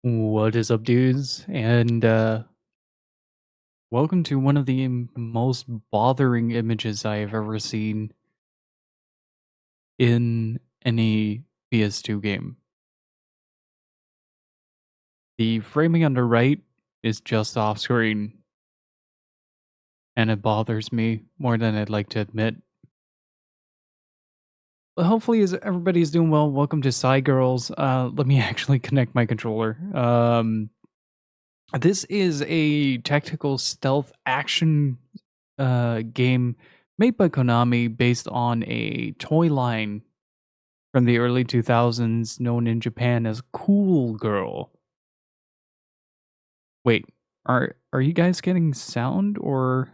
What is up, dudes? And welcome to one of the most bothering images I have ever seen in any PS2 game. The framing on the right is just off screen, and it bothers me more than I'd like to admit. But hopefully, as everybody's doing well, welcome to Psy Girls. Let me actually connect my controller. This is a tactical stealth action game made by Konami based on a toy line from the early 2000s known in Japan as Cool Girl. Wait, are you guys getting sound or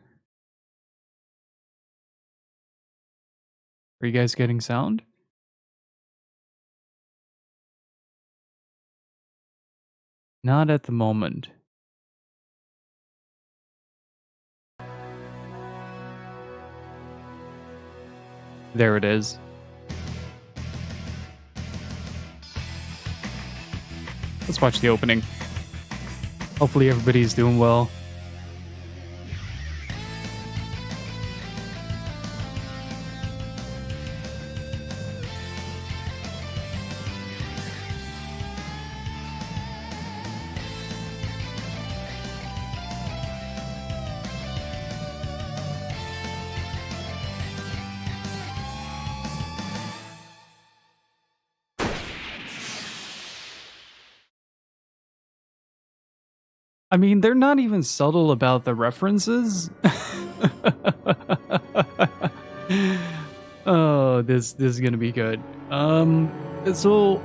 are you guys getting sound? Not at the moment. There it is. Let's watch the opening. Hopefully everybody's doing well. I mean, they're not even subtle about the references. Oh, this is gonna be good. Full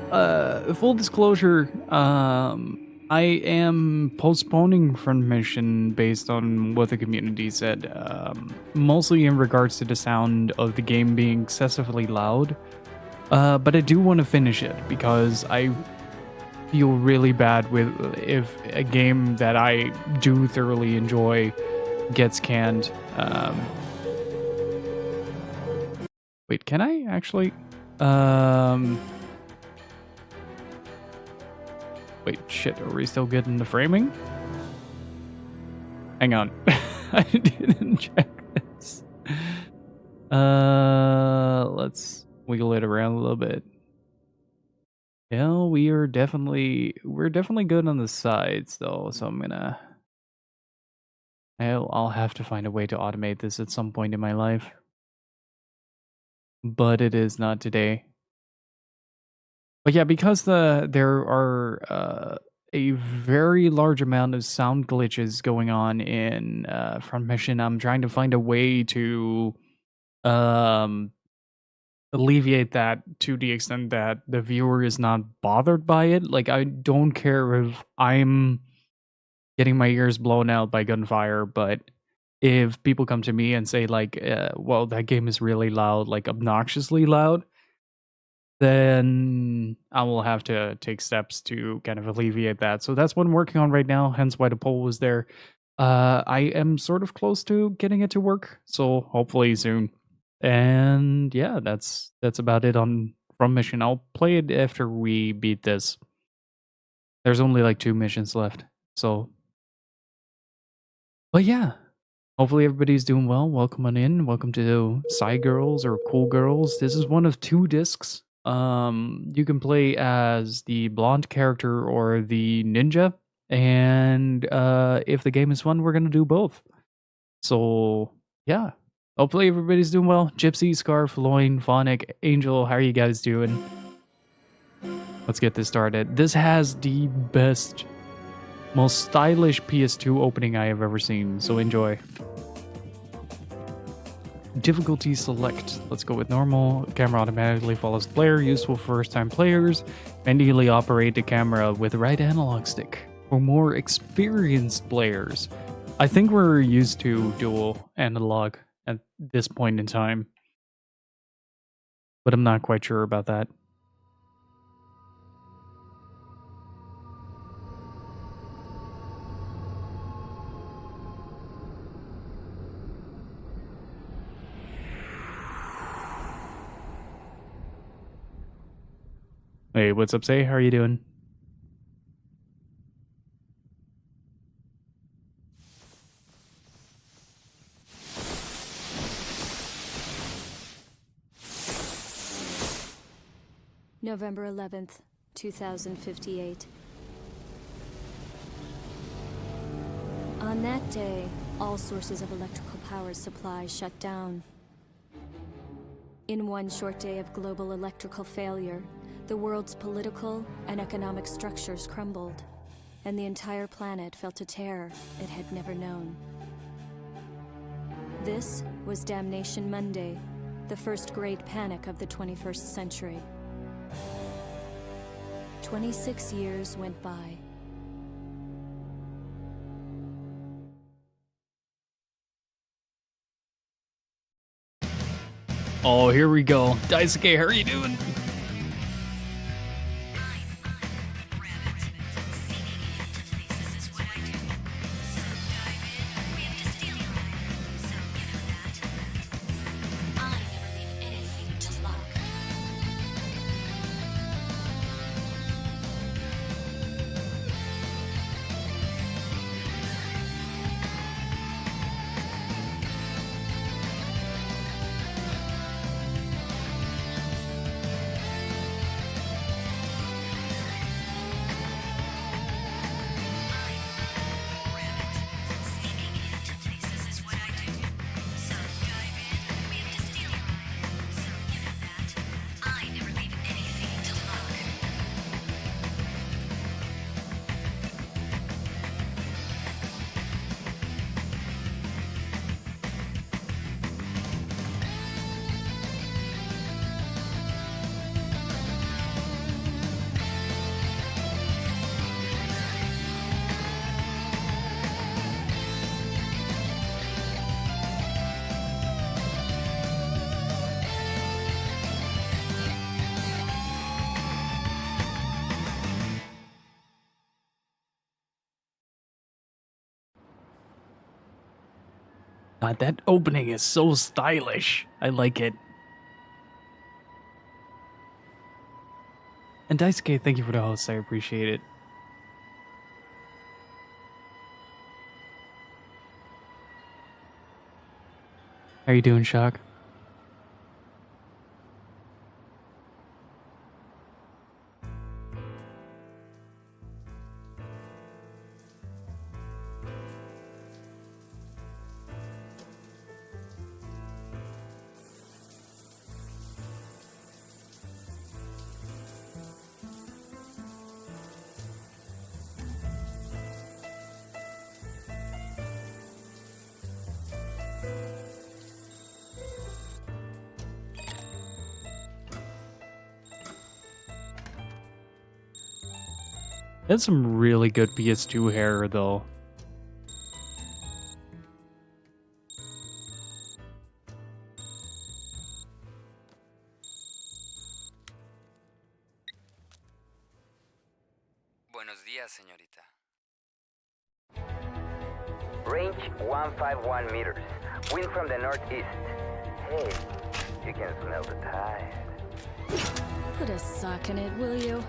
disclosure, I am postponing Front Mission based on what the community said. Mostly in regards to the sound of the game being excessively loud. But I do want to finish it because I feel really bad with if a game that I do thoroughly enjoy gets canned. Wait, can I actually? Wait, shit. Are we still getting the framing? Hang on, I didn't check this. Let's wiggle it around a little bit. Yeah, we're definitely good on the sides though, so I'll have to find a way to automate this at some point in my life. But it is not today. But yeah, because there are a very large amount of sound glitches going on in Front Mission, I'm trying to find a way to um alleviate that to the extent that the viewer is not bothered by it. Like, I don't care if I'm getting my ears blown out by gunfire, but if people come to me and say like, "Well, that game is really loud, like obnoxiously loud," then I will have to take steps to kind of alleviate that. So that's what I'm working on right now. Hence why the poll was there. I am sort of close to getting it to work, so hopefully soon. And yeah, that's about it on From Mission. I'll play it after we beat this. There's only like 2 missions left. So but yeah, hopefully everybody's doing well. Welcome on in. Welcome to Psy Girls or Cool Girls. This is one of 2 discs. You can play as the blonde character or the ninja. And if the game is fun, we're gonna do both. So yeah. Hopefully everybody's doing well. Gypsy, Scarf, Loin, Phonic, Angel, how are you guys doing? Let's get this started. This has the best, most stylish PS2 opening I have ever seen, so enjoy. Difficulty select. Let's go with normal. Camera automatically follows the player. Useful for first-time players. Manually operate the camera with right analog stick. For more experienced players. I think we're used to dual analog at this point in time. But I'm not quite sure about that. Hey, what's up, Say? How are you doing? November 11th, 2058. On that day, all sources of electrical power supply shut down. In one short day of global electrical failure, the world's political and economic structures crumbled, and the entire planet felt a terror it had never known. This was Damnation Monday, the first great panic of the 21st century. 26 years went by. Oh, here we go. Daisuke, how are you doing? That opening is so stylish. I like it. And Daisuke, thank you for the host. I appreciate it. How you doing, Shock? That's some really good PS2 hair, though. Buenos días, señorita. Range 151 meters. Wind from the northeast. Hey, you can smell the tide. Put a sock in it, will you?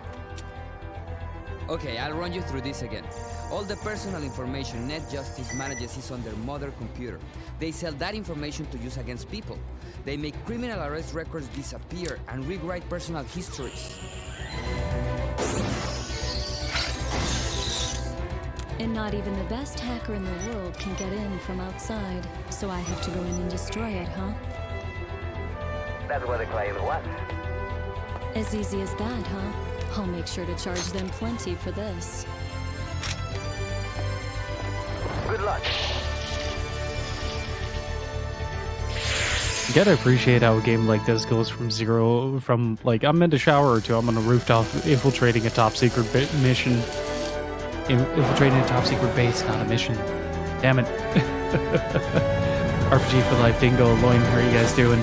Okay, I'll run you through this again. All the personal information Net Justice manages is on their mother computer. They sell that information to use against people. They make criminal arrest records disappear and rewrite personal histories. And not even the best hacker in the world can get in from outside, so I have to go in and destroy it, huh? That's what the client wants. As easy as that, huh? I'll make sure to charge them plenty for this. Good luck. You gotta appreciate how a game like this goes from zero, from like I'm in the shower to I'm on a rooftop infiltrating a top secret mission. Infiltrating a top secret base, not a mission. Damn it. RPG for life, Dingo, Loin, how are you guys doing?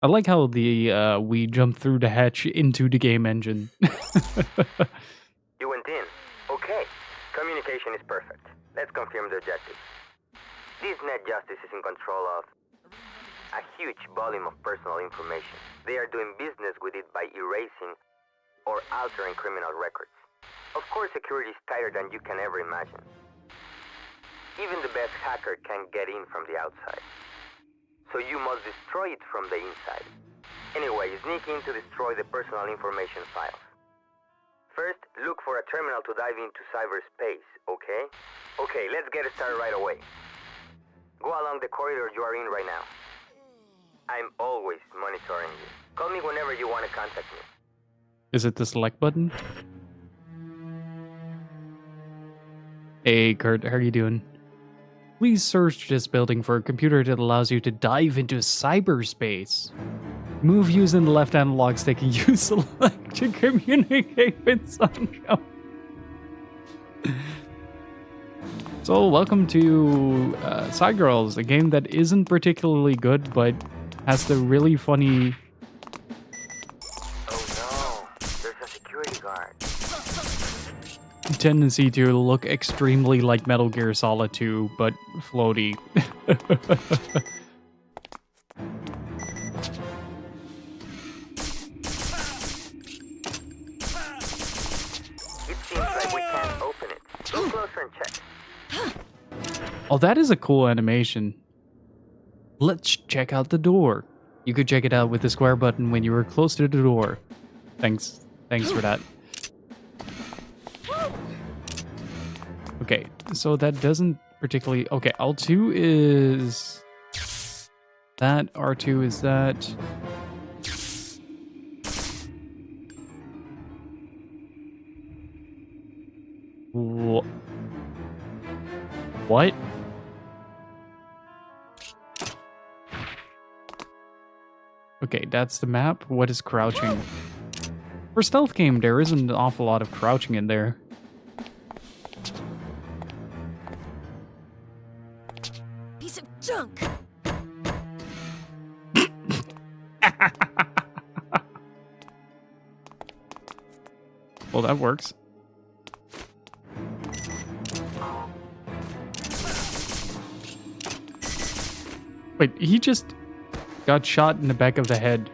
I like how the we jump through the hatch into the game engine. You went in. Okay. Communication is perfect. Let's confirm the objective. This Net Justice is in control of a huge volume of personal information. They are doing business with it by erasing or altering criminal records. Of course, security is tighter than you can ever imagine. Even the best hacker can't get in from the outside. So you must destroy it from the inside. Anyway, sneak in to destroy the personal information files. First, look for a terminal to dive into cyberspace, okay? Okay, let's get started right away. Go along the corridor you are in right now. I'm always monitoring you. Call me whenever you want to contact me. Is it the select button? Hey, Kurt, how are you doing? Please search this building for a computer that allows you to dive into cyberspace. Move using the left analog stick and use select to communicate with Sancho. So, welcome to Side Girls, a game that isn't particularly good, but has the really funny... Oh no, there's a security guard. tendency to look extremely like Metal Gear Solid 2, but floaty. It seems like we can't open it. Go closer and check. Oh, that is a cool animation. Let's check out the door. You could check it out with the square button when you were close to the door. Thanks for that. Okay, so that doesn't particularly... Okay, L2 is... that, R2 is that... What? Okay, that's the map. What is crouching? For a stealth game, there isn't an awful lot of crouching in there. Piece of junk! Well, that works. Wait, he just got shot in the back of the head.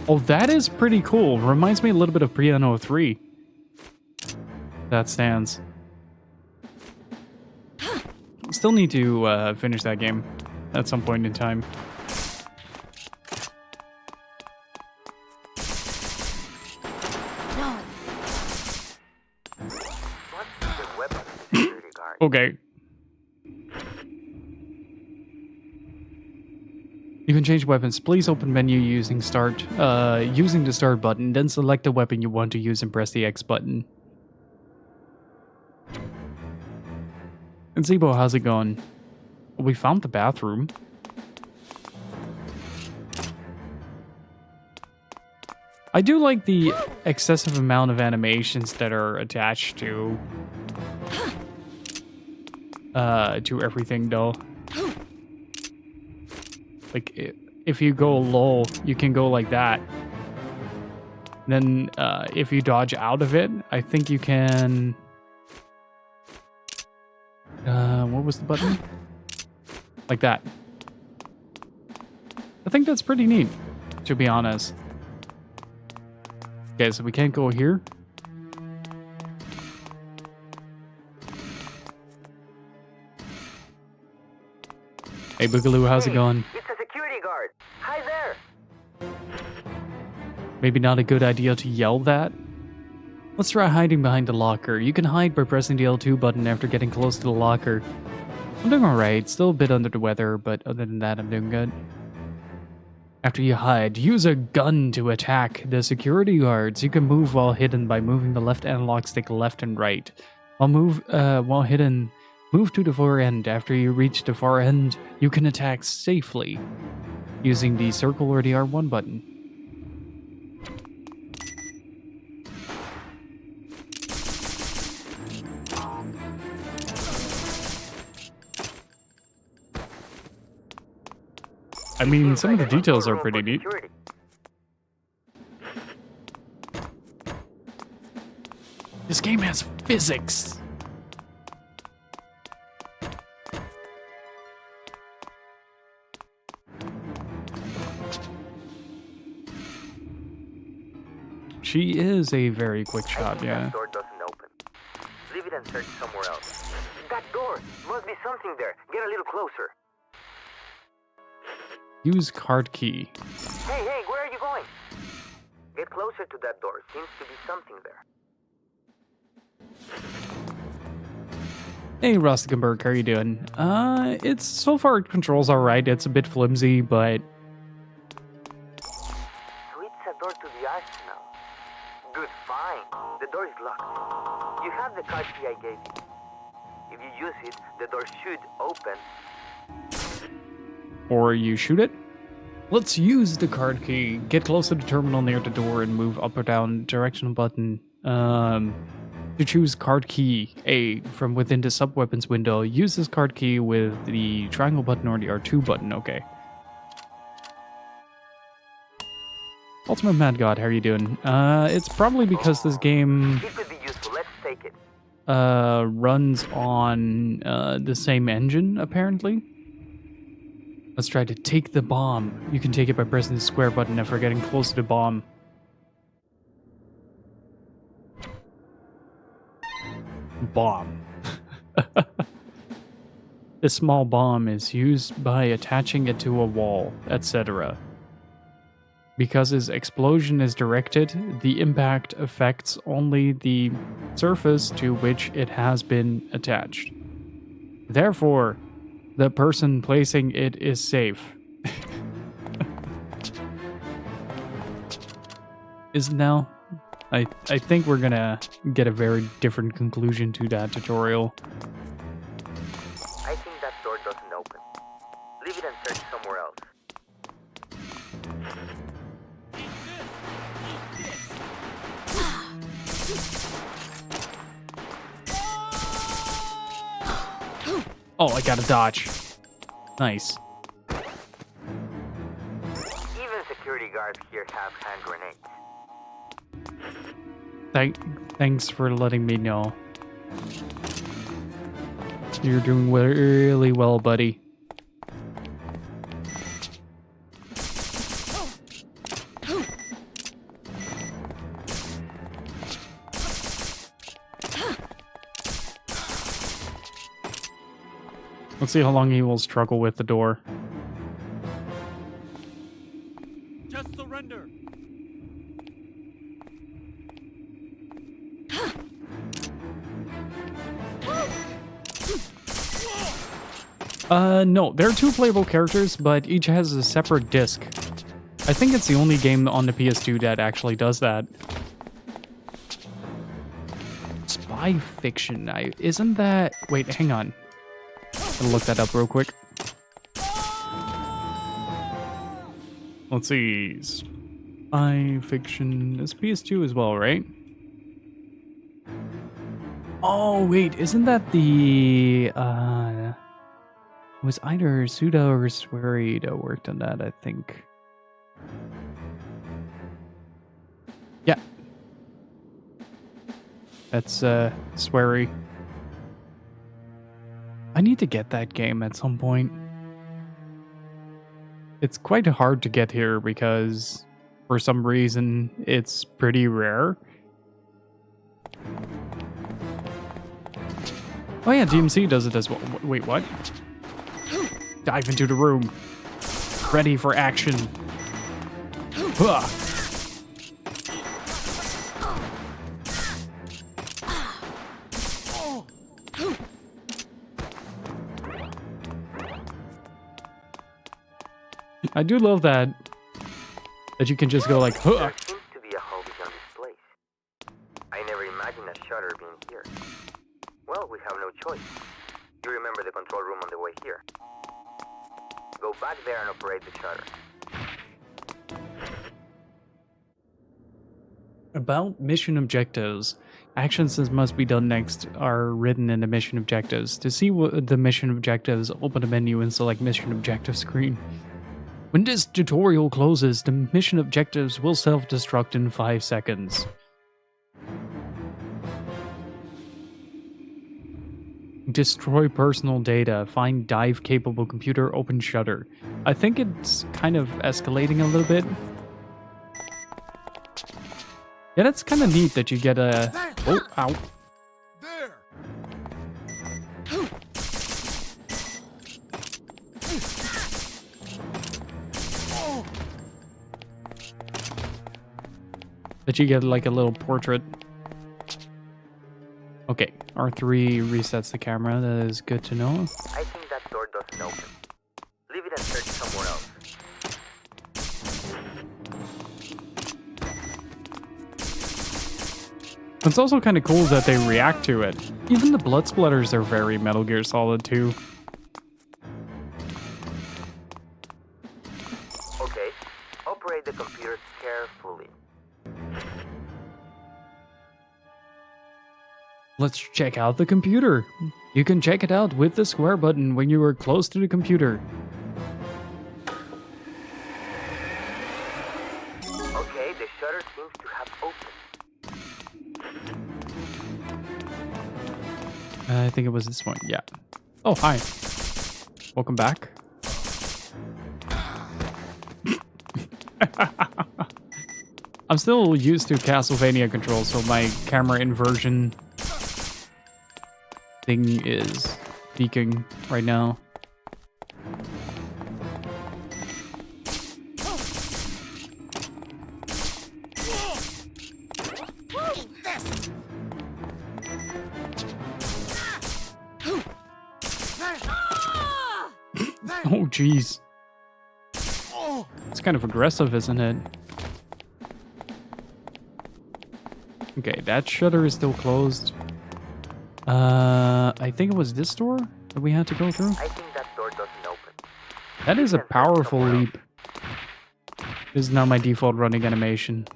Oh, that is pretty cool. Reminds me a little bit of Piano 3. That stands. Still need to finish that game at some point in time. No. What's the weapon of the security guard? Okay. You can change weapons. Please open menu using using the start button, then select the weapon you want to use and press the X button. And Zebo, how's it going? We found the bathroom. I do like the excessive amount of animations that are attached to everything though. Like, if you go low, you can go like that. Then, if you dodge out of it, I think you can... what was the button? Like that. I think that's pretty neat, to be honest. Okay, so we can't go here. Hey, Boogaloo, how's it going? It's a security guard. Hi there. Maybe not a good idea to yell that. Let's try hiding behind the locker. You can hide by pressing the L2 button after getting close to the locker. I'm doing alright, still a bit under the weather, but other than that, I'm doing good. After you hide, use a gun to attack the security guards. You can move while hidden by moving the left analog stick left and right. While hidden, move to the far end. After you reach the far end, you can attack safely using the circle or the R1 button. I mean, some of the details are pretty neat. This game has physics. She is a very quick shot, yeah. Door doesn't open. Leave it and search somewhere else. That door! Must be something there. Get a little closer. Use card key. Hey, where are you going? Get closer to that door. Seems to be something there. Hey, Rustikenberg, how are you doing? It's so far it controls alright. It's a bit flimsy, but So it's a door to the arsenal. Good find. The door is locked. You have the card key I gave you. If you use it, the door should open. or you shoot it. Let's use the card key. Get close to the terminal near the door and move up or down directional button. To choose card key A from within the sub-weapons window, use this card key with the triangle button or the R2 button. Okay. Ultimate Mad God, how are you doing? It's probably because this game It could be useful. Let's take it. runs on the same engine, apparently. Let's try to take the bomb. You can take it by pressing the square button after getting close to the bomb. Bomb. This small bomb is used by attaching it to a wall, etc. Because its explosion is directed, the impact affects only the surface to which it has been attached. Therefore, the person placing it is safe. Is now? I think we're gonna get a very different conclusion to that tutorial. I think that door doesn't open. Leave it and search somewhere else. Oh, I got a dodge. Nice. Even security guards here have hand grenades. Thanks for letting me know. You're doing really well, buddy. Let's see how long he will struggle with the door. Just surrender. No, there are two playable characters, but each has a separate disc. I think it's the only game on the PS2 that actually does that. Spy fiction. Isn't that... Wait, hang on. I'll look that up real quick. Let's see. Spy fiction. It's PS2 as well, right? Oh, wait. Isn't that the... It was either Suda or Swery that worked on that, I think. Yeah. That's, Swery. I need to get that game at some point. It's quite hard to get here because, for some reason, it's pretty rare. Oh yeah, DMC does it as well. Wait, what? Dive into the room. Ready for action. Huh. I do love that you can just go like, huh. There seems to be a hole beyond this place. I never imagined a shutter being here. Well, we have no choice. You remember the control room on the way here. Go back there and operate the shutter. About mission objectives. Actions that must be done next are written in the mission objectives. To see what the mission objectives, open the menu and select mission objective screen. When this tutorial closes, the mission objectives will self-destruct in 5 seconds. Destroy personal data. Find dive-capable computer. Open shutter. I think it's kind of escalating a little bit. Yeah, that's kind of neat that you get a... Oh, ow. There. That you get like a little portrait. Okay, R3 resets the camera. That is good to know. I think that door doesn't open. Leave it and search somewhere else. It's also kind of cool that they react to it. Even the blood splatters are very Metal Gear Solid 2. Okay, operate the computer carefully. Let's check out the computer. You can check it out with the square button when you are close to the computer. Okay, the shutter seems to have opened. I think it was this one, yeah. Oh, hi. Welcome back. I'm still used to Castlevania controls, so my camera inversion thing is peaking right now. Oh, jeez. It's kind of aggressive, isn't it? Okay, that shutter is still closed. I think it was this door that we had to go through. I think that door doesn't open. That is a powerful leap. This is now my default running animation.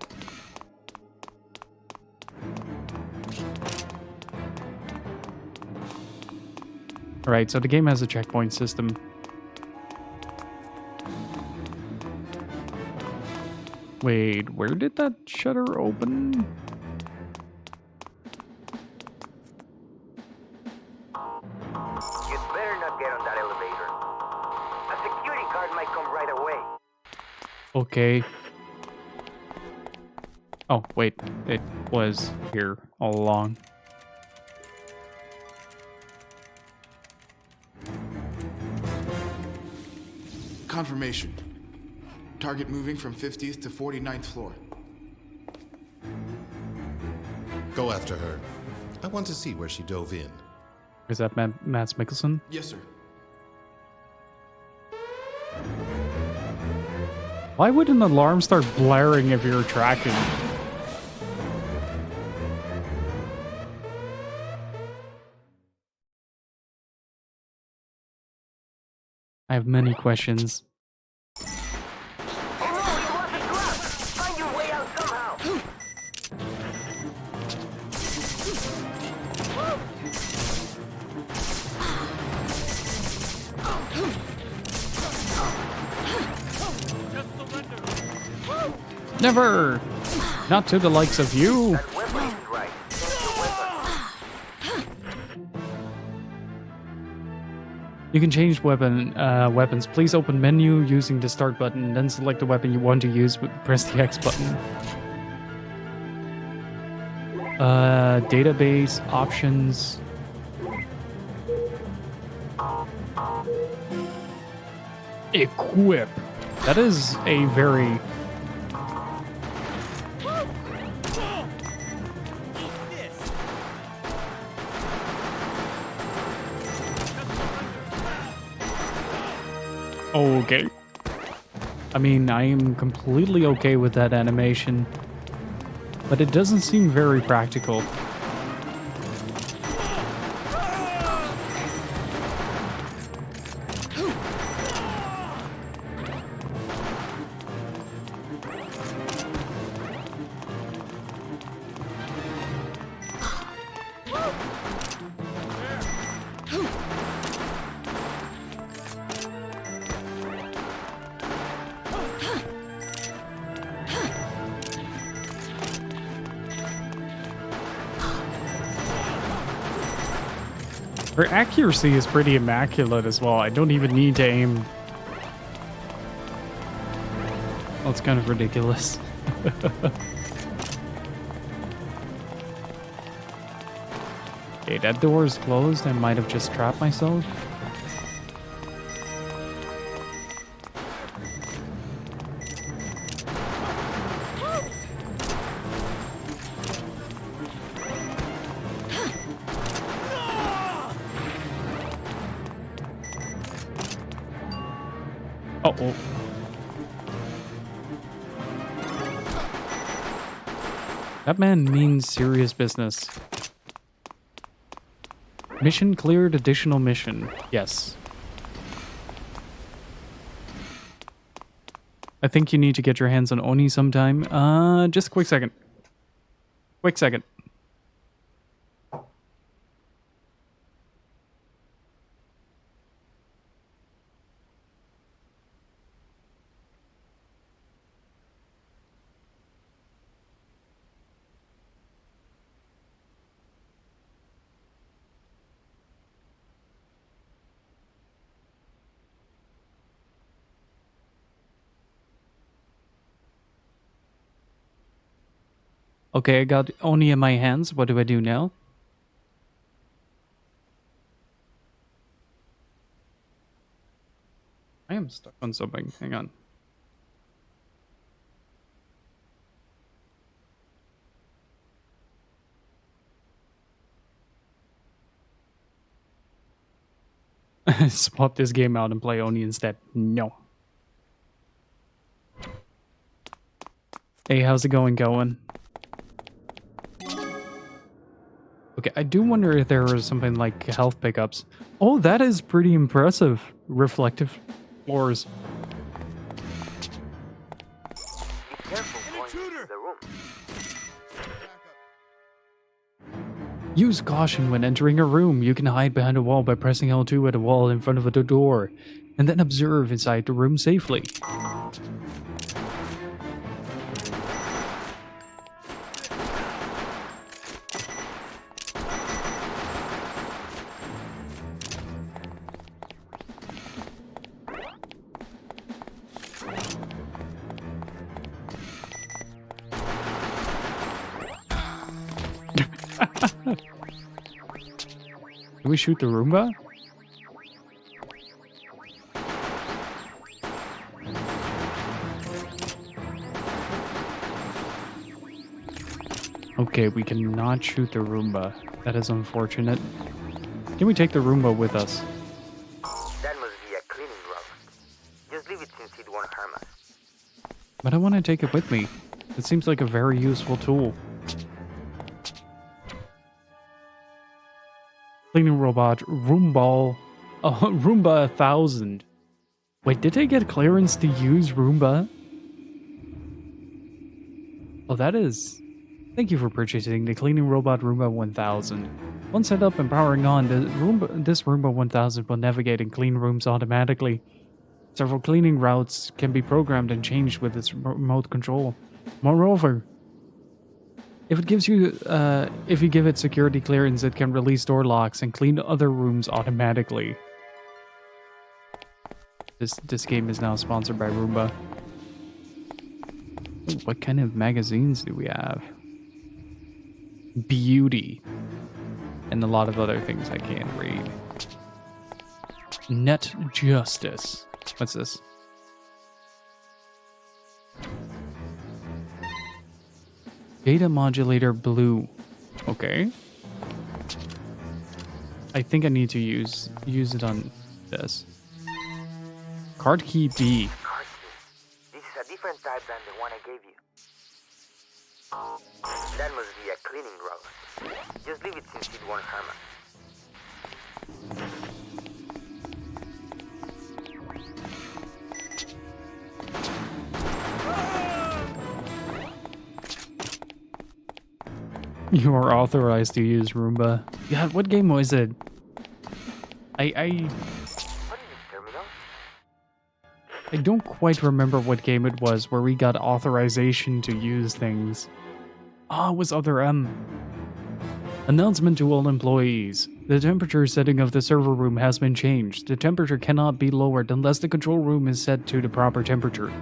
Alright, so the game has a checkpoint system. Wait, where did that shutter open? You'd better not get on that elevator. A security guard might come right away. Okay. Oh, wait. It was here all along. Confirmation. Target moving from 50th to 49th floor. Go after her. I want to see where she dove in. Is that Mads Mikkelsen? Yes, sir. Why would an alarm start blaring if you're tracking? I have many questions. Find your way out somehow. Just surrender. Never! Not to the likes of you! That weapon isn't right. Change your weapon. You can change weapons. Please open menu using the start button, then select the weapon you want to use, press the X button. Database, options. Equip. That is a very... Okay. I mean, I am completely okay with that animation, but it doesn't seem very practical. Her accuracy is pretty immaculate as well. I don't even need to aim. That's kind of ridiculous. Okay, that door is closed. I might have just trapped myself. Uh-oh. That man means serious business. Mission cleared, additional mission. Yes. I think you need to get your hands on Oni sometime. Just a quick second. Quick second. Okay, I got Oni in my hands. What do I do now? I am stuck on something. Hang on. Swap this game out and play Oni instead. No. Hey, how's it going, Cohen? Okay, I do wonder if there was something like health pickups. Oh, that is pretty impressive. Reflective floors. Be careful going into the room. Use caution when entering a room. You can hide behind a wall by pressing L2 at a wall in front of the door, and then observe inside the room safely. Can we shoot the Roomba? Okay, we cannot shoot the Roomba. That is unfortunate. Can we take the Roomba with us? That must be a cleaning rug. Just leave it since it won't harm us. But I want to take it with me. It seems like a very useful tool. Cleaning robot, Roomba 1000. Wait, did they get clearance to use Roomba? Oh, that is... Thank you for purchasing the cleaning robot Roomba 1000. Once set up and powering on, this Roomba 1000 will navigate and clean rooms automatically. Several cleaning routes can be programmed and changed with its remote control. Moreover, if you give it security clearance, it can release door locks and clean other rooms automatically. This game is now sponsored by Roomba. Ooh, what kind of magazines do we have? Beauty. And a lot of other things I can't read. Net Justice. What's this? Data modulator blue. Okay. I think I need to use it on this. Card key B. Card key. This is a different type than the one I gave you. That must be a cleaning rug. Just leave it since it won't harm us. You are authorized to use Roomba. Yeah, what game was it? What is this terminal? I don't quite remember what game it was where we got authorization to use things. Ah, it was other M. Announcement to all employees. The temperature setting of the server room has been changed. The temperature cannot be lowered unless the control room is set to the proper temperature.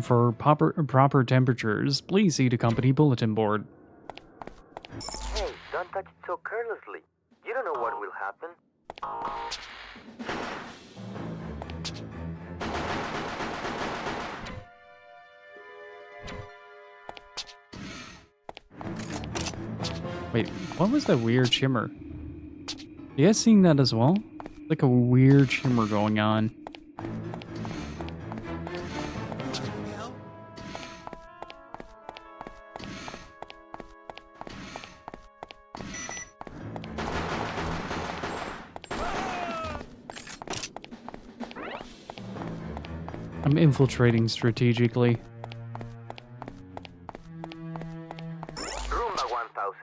For proper temperatures, please see the company bulletin board. Hey, don't touch it so carelessly. You don't know what will happen. Wait, what was that weird shimmer? You guys seen that as well? Like a weird shimmer going on. I'm infiltrating strategically. Roomba 1000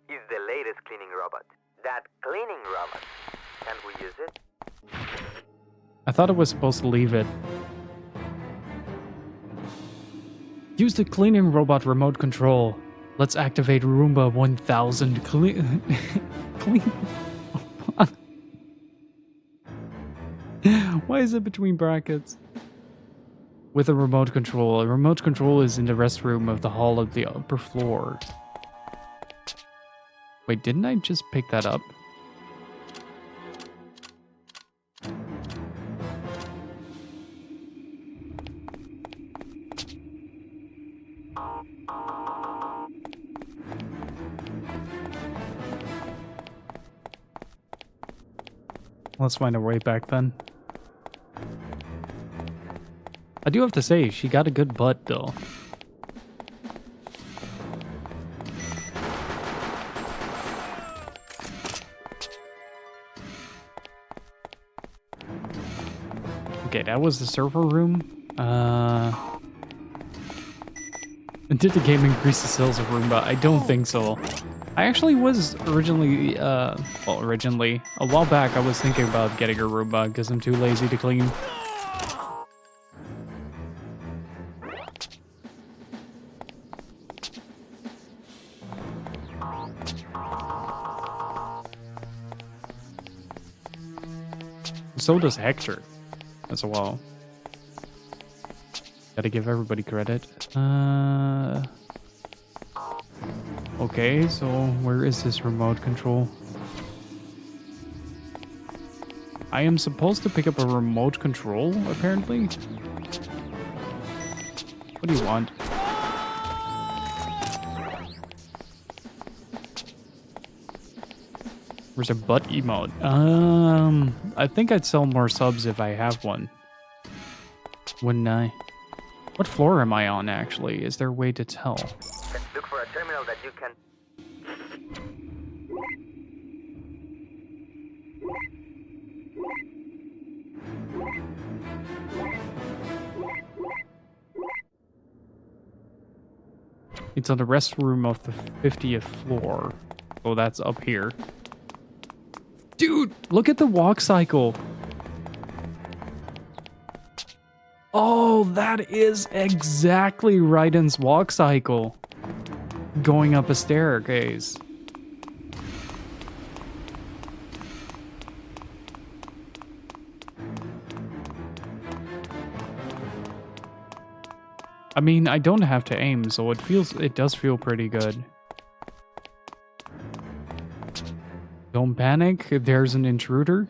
is the latest cleaning robot. That cleaning robot. Can we use it? I thought I was supposed to leave it. Use the cleaning robot remote control. Let's activate Roomba 1000 clean. Clean. Why is it between brackets? With a remote control. A remote control is in the restroom of the hall of the upper floor. Wait, didn't I just pick that up? Let's find a way back then. I do have to say, she got a good butt though. Okay, that was the server room. Did the game increase the sales of Roomba? I don't think so. I actually was originally, a while back, I was thinking about getting a Roomba because I'm too lazy to clean. So does Hector as well. Gotta give everybody credit. Okay, so where is this remote control? I am supposed to pick up a remote control, apparently. What do you want? Where's a butt emote? I think I'd sell more subs if I have one. Wouldn't I? What floor am I on, actually? Is there a way to tell? Look for a terminal that you can... It's on the restroom of the 50th floor. So that's up here. Dude, look at the walk cycle. Oh, that is exactly Raiden's walk cycle. Going up a staircase. I mean, I don't have to aim, so it does feel pretty good. Don't panic, there's an intruder.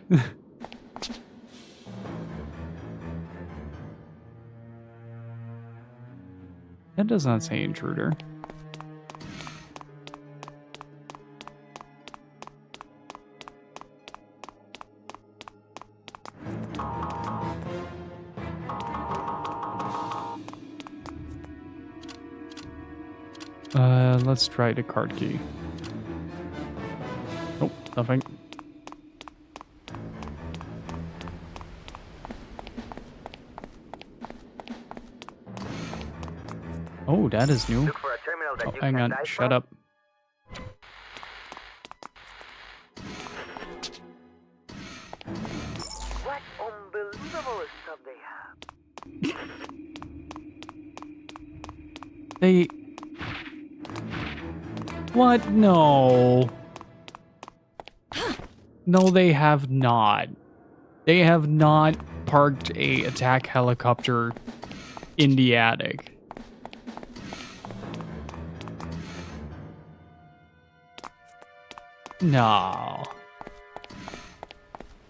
That does not say intruder. Let's try the card key. Nope, nothing. Oh, that is new. Look for a terminal that you Hang can on, dive shut from. up. What unbelievable stuff they have. They... What? No. No, they have not. They have not parked a attack helicopter in the attic. No.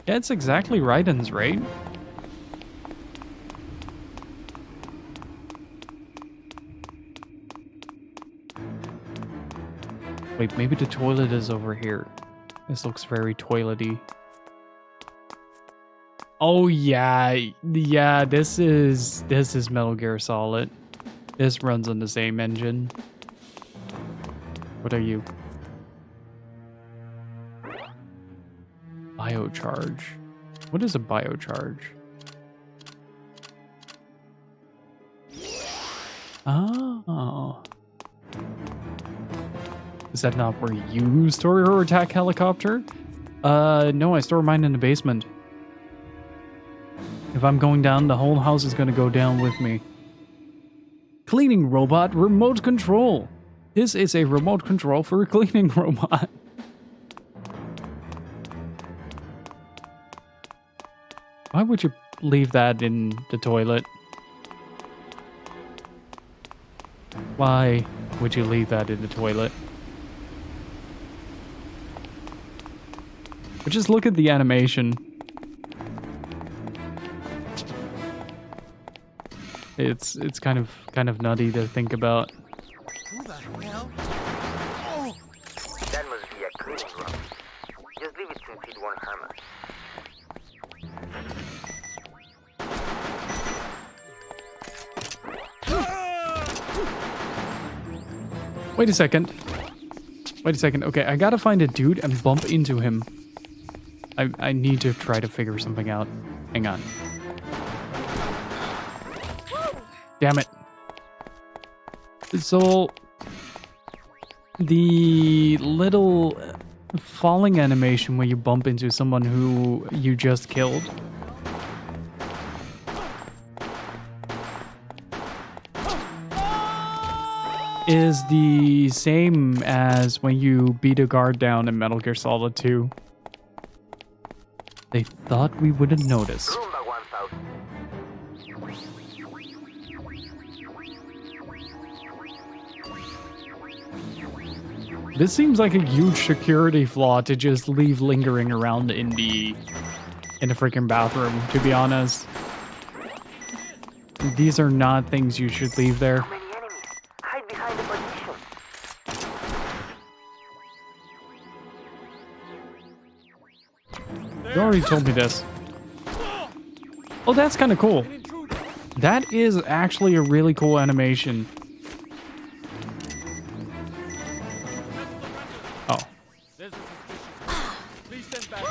Yeah, it's exactly Raiden's, right? Wait, maybe the toilet is over here. This looks very toilety. Oh yeah, yeah, this is Metal Gear Solid. This runs on the same engine. What are you? Biocharge. What is a biocharge? Oh. Is that not where you store your attack helicopter? No, I store mine in the basement. If I'm going down, the whole house is gonna go down with me. Cleaning robot remote control. This is a remote control for a cleaning robot. Why would you leave that in the toilet? Why would you leave that in the toilet? But just look at the animation. It's kind of nutty to think about. Who the hell? Oh! That must be a cleaning room. Just leave it since it won't harm us. Wait a second. Wait a second. Okay, I gotta find a dude and bump into him. I need to try to figure something out. Hang on. Damn it. So, the little falling animation when you bump into someone who you just killed is the same as when you beat a guard down in Metal Gear Solid 2. They thought we wouldn't notice. Roomba 1000. This seems like a huge security flaw to just leave lingering around in the freaking bathroom, to be honest. These are not things you should leave there. Many enemies. Hide behind the partition. You already told me this. Oh, that's kind of cool. An intruder! That is actually a really cool animation. Oh. There's a suspicious. Please stand back.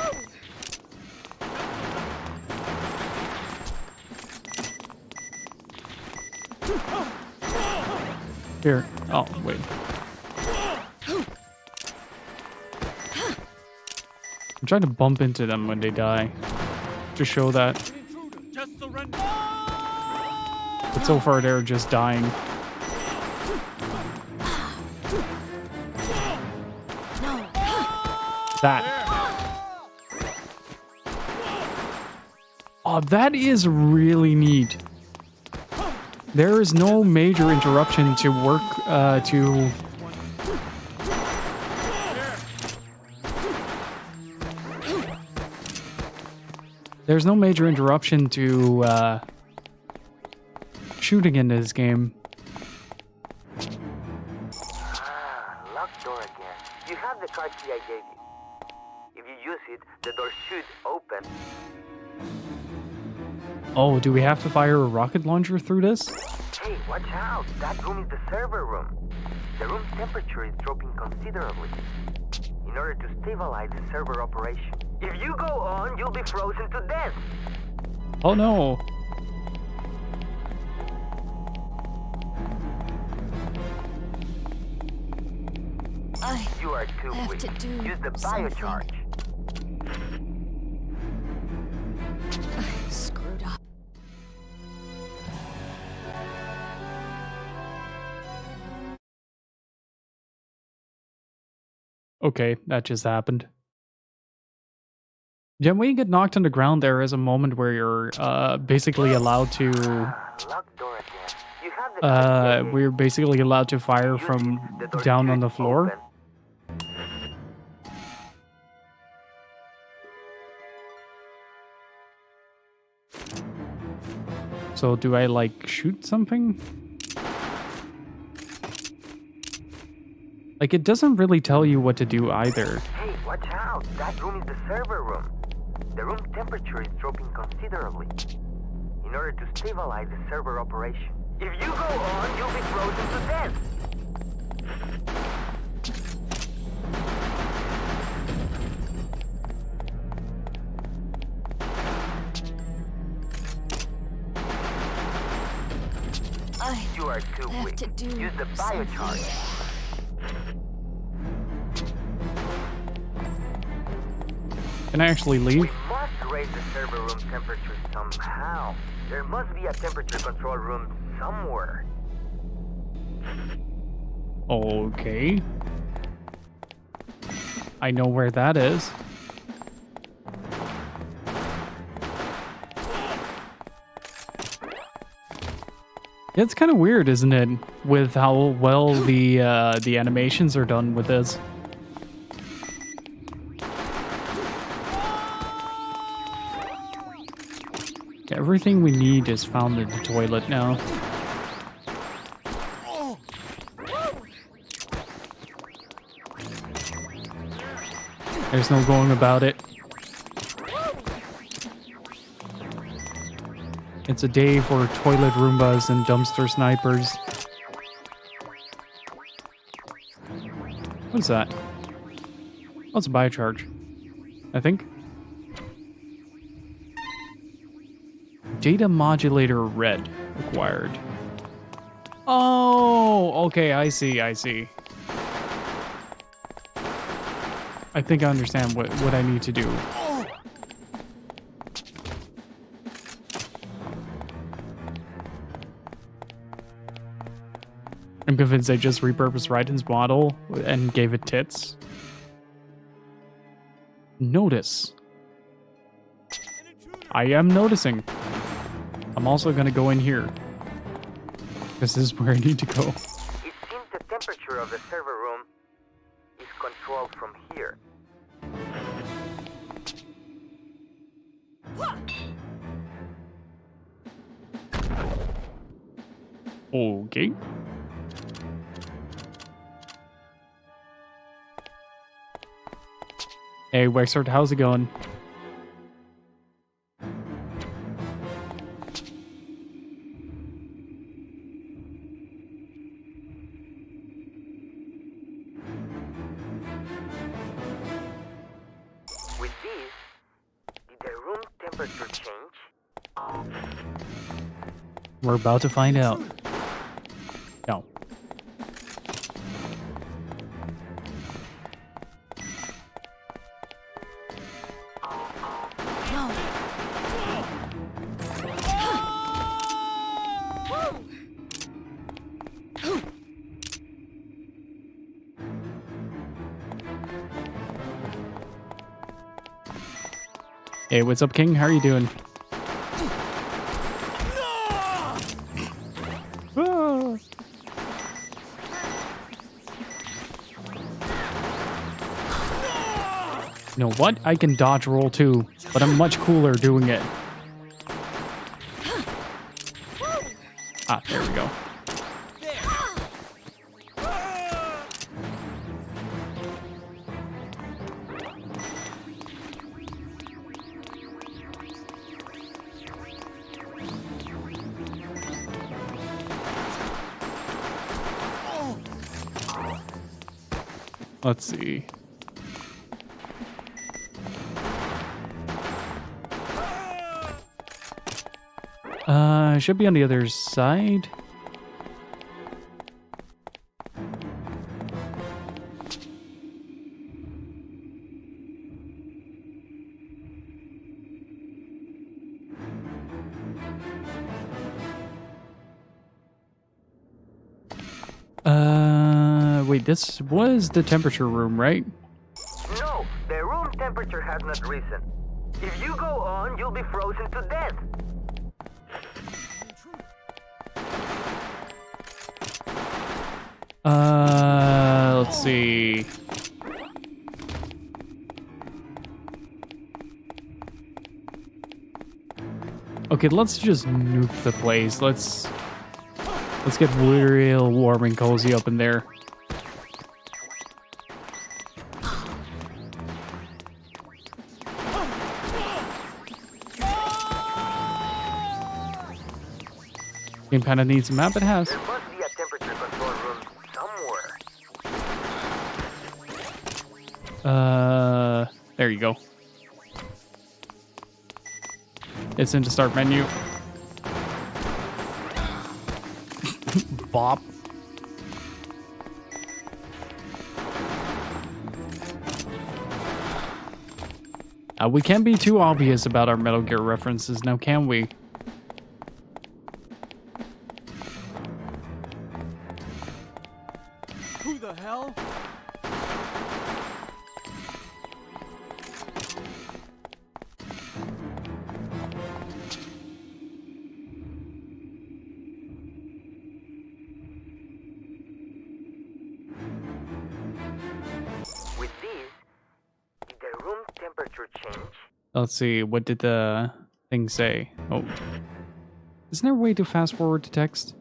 Here. Oh, wait. I'm trying to bump into them when they die. To show that. An intruder! Just surrender! But so far they're just dying. That. Oh, that is really neat. There is no major interruption to work, to... There's no major interruption to, shooting in this game. Locked door again. You have the card key I gave you. If you use it, the door should open. Oh, do we have to fire a rocket launcher through this? Hey, watch out! That room is the server room. The room's temperature is dropping considerably. In order to stabilize the server operation. If you go on, you'll be frozen to death. Oh no. You are too have weak. to do Use the something. biocharge. I screwed up. Okay, that just happened. Yeah, when you get knocked on the ground, there is a moment where you're basically allowed to Locked door again. You have the card key I gave you. we're basically allowed to fire Use from it, the door down on should the floor. open. So do I like shoot something? Like it doesn't really tell you what to do either. Hey, watch out! That room is the server room. The room temperature is dropping considerably. In order to stabilize the server operation. If you go on, you'll be frozen to death. You are are too I have weak. to do Use the something. biocharge. Can I actually We leave? must raise the server room temperature somehow. There must be a temperature control room somewhere. Okay. I know where that is. It's kind of weird, isn't it, with how well the animations are done with this. Everything we need is found in the toilet now. There's no going about it. It's a day for toilet Roombas and dumpster snipers. What's that? Oh, it's a biocharge, I think. Data modulator red acquired. Oh, okay, I see. I think I understand what I need to do. I'm convinced they just repurposed Raiden's model and gave it tits. Notice. I am noticing. I'm also gonna go in here. This is where I need to go. It seems the temperature of the server room is controlled from here. Okay. Hey, Wexford, how's it going? With this, did the room temperature change? We're about to find out. No. Hey, what's up, King? How are you doing? Ah. You know what? I can dodge roll too, but I'm much cooler doing it. Ah, there we go. Let's see. Should be on the other side. Wait, this was the temperature room, right? No, the room temperature has not risen. If you go on, you'll be frozen to death. Let's see. Okay, let's just nuke the place. Let's get real warm and cozy up in there. Game kinda needs a map, it has. There must be a temperature control room somewhere. There you go. It's into start menu. Bop. We can't be too obvious about our Metal Gear references now, can we? Who the hell? With these, did the room temperature change? Let's see, what did the thing say? Oh. Isn't there a way to fast forward to text?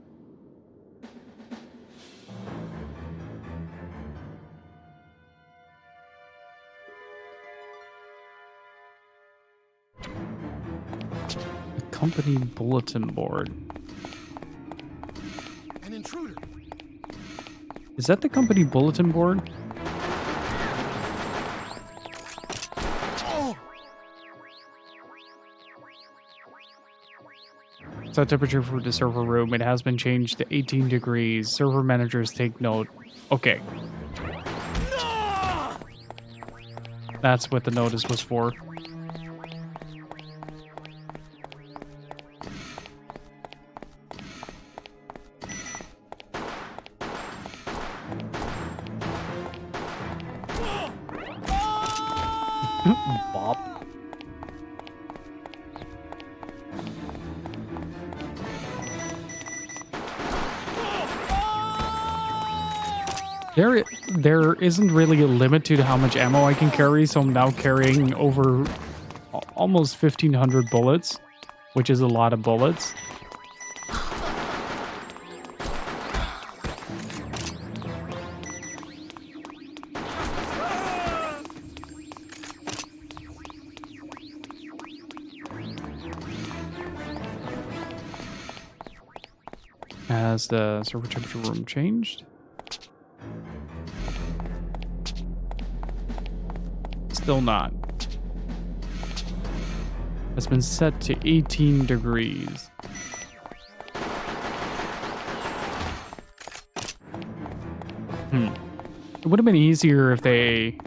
The company bulletin board. An intruder. Is that the company bulletin board? Set temperature for the server room. It has been changed to 18 degrees. Server managers take note. Okay. That's what the notice was for. Bop. There isn't really a limit to how much ammo I can carry, so I'm now carrying over almost 1,500 bullets, which is a lot of bullets. Has the server temperature room changed? Still not. It's been set to 18 degrees. It would have been easier if they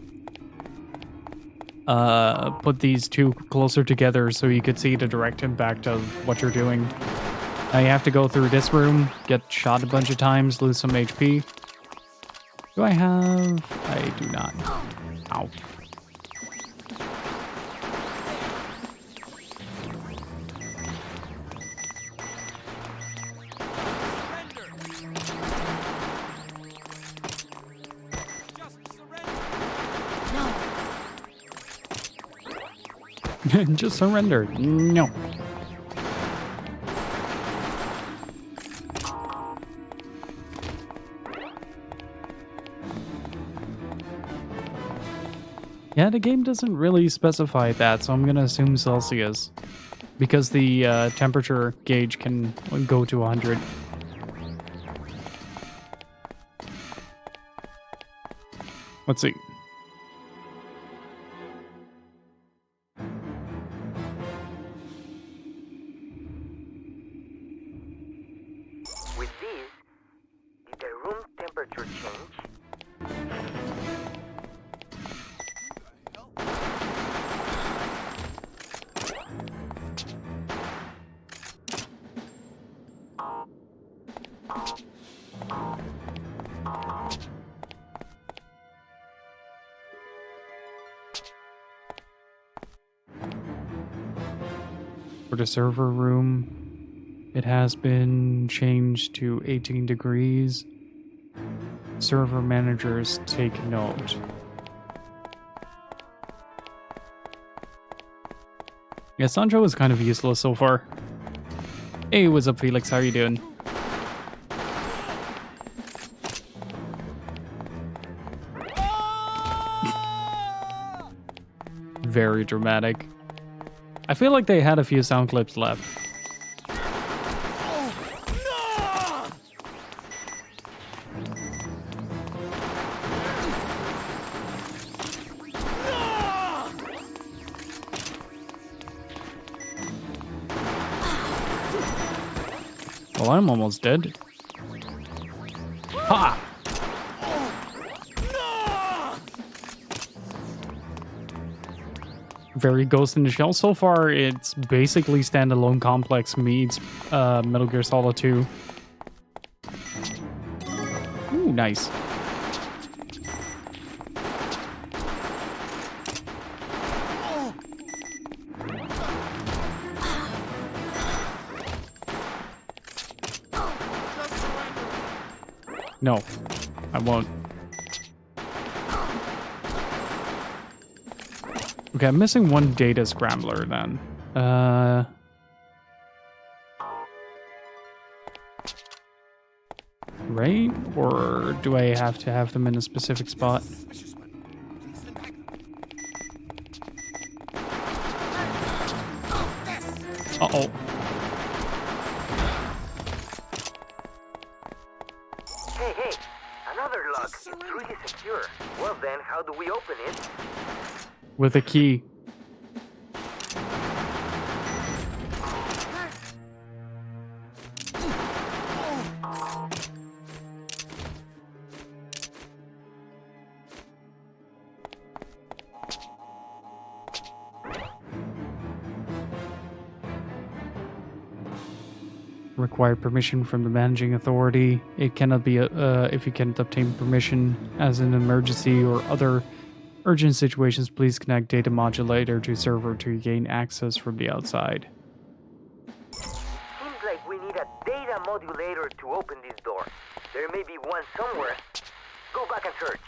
put these two closer together so you could see the direct impact of what you're doing. Now you have to go through this room, get shot a bunch of times, lose some HP. Do I have? I do not. Ow. Just surrender. No. Yeah, the game doesn't really specify that, so I'm gonna assume Celsius. Because the temperature gauge can go to 100. Let's see. With these, did the room temperature change? For the server room, it has been changed to 18 degrees. Server managers take note. Yeah, Sancho is kind of useless so far. Hey, what's up, Felix? How you doing? Very dramatic. I feel like they had a few sound clips left. Well, I'm almost dead. Ha! Very Ghost in the Shell. So far, it's basically standalone complex meets Metal Gear Solid 2. Ooh, nice. No, I won't. Okay, I'm missing one data scrambler then. Right? Or do I have to have them in a specific spot? Uh-oh. Hey, another lock. It's really secure. Well then, how do we open it? With a key. Require permission from the managing authority. It cannot be if you can't obtain permission as an emergency or other urgent situations, please connect data modulator to server to gain access from the outside. Seems like we need a data modulator to open this door. There may be one somewhere. Go back and search.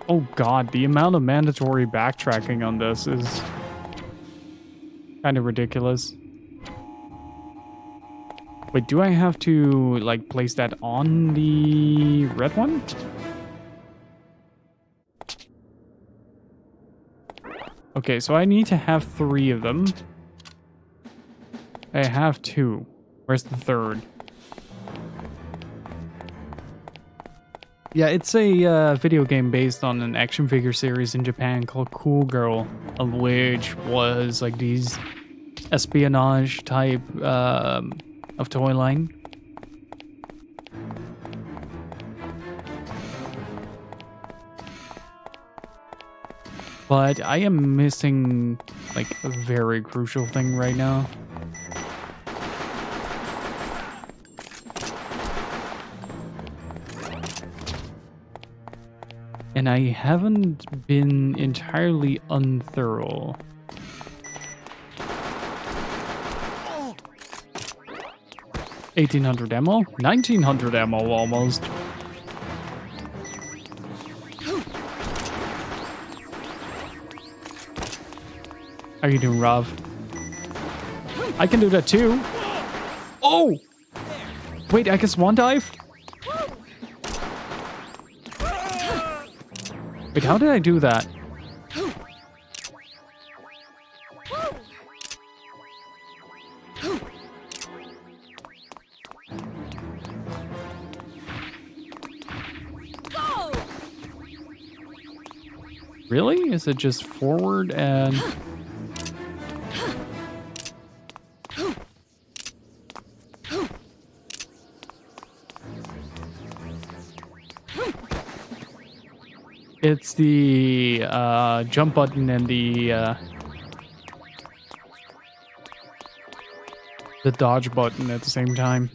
Oh god, the amount of mandatory backtracking on this is kind of ridiculous. Wait, do I have to, like, place that on the red one? Okay, so I need to have 3 of them. I have 2. Where's the third? Yeah, it's a video game based on an action figure series in Japan called Cool Girl, which was like these espionage type of toy line. But I am missing like a very crucial thing right now. And I haven't been entirely unthorough. Oh. 1800 ammo? 1900 ammo almost. How you doing, Rav? I can do that too. Oh! Wait, I can swan dive? Wait, how did I do that? Really? Is it just forward and... It's the jump button and the dodge button at the same time.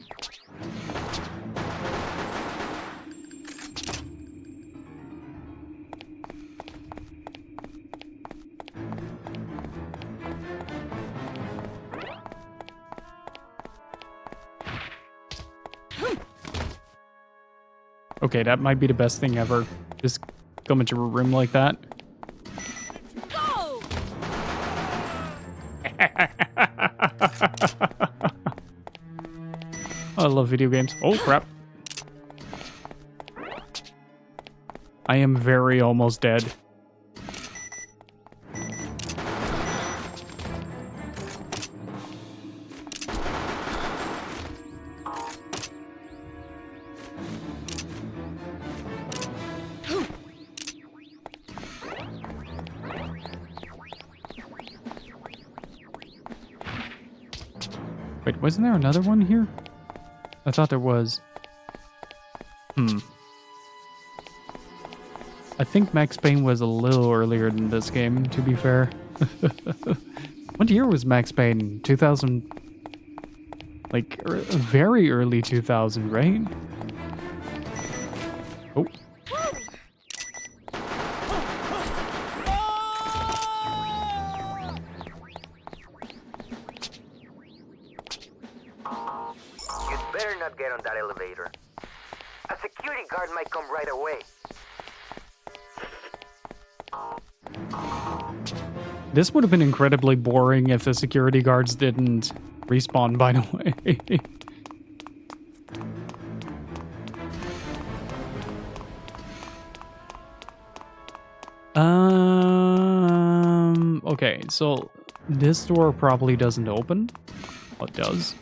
Okay, that might be the best thing ever. Just come into a room like that. Go! I love video games. Oh, crap. I am very almost dead. Wait, wasn't there another one here? I thought there was. I think Max Payne was a little earlier than this game, to be fair. What year was Max Payne? 2000? Like, very early 2000, right? Oh. You'd better not get on that elevator. A security guard might come right away. This would have been incredibly boring if the security guards didn't respawn, by the way. Okay, so this door probably doesn't open. Oh, it does.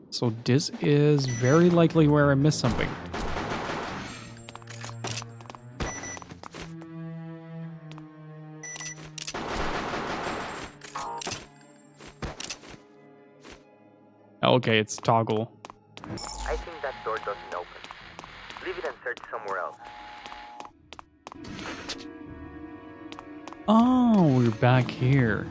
So this is very likely where I missed something. Okay, it's toggle. I think that door doesn't open. Leave it and search somewhere else. Oh, we're back here.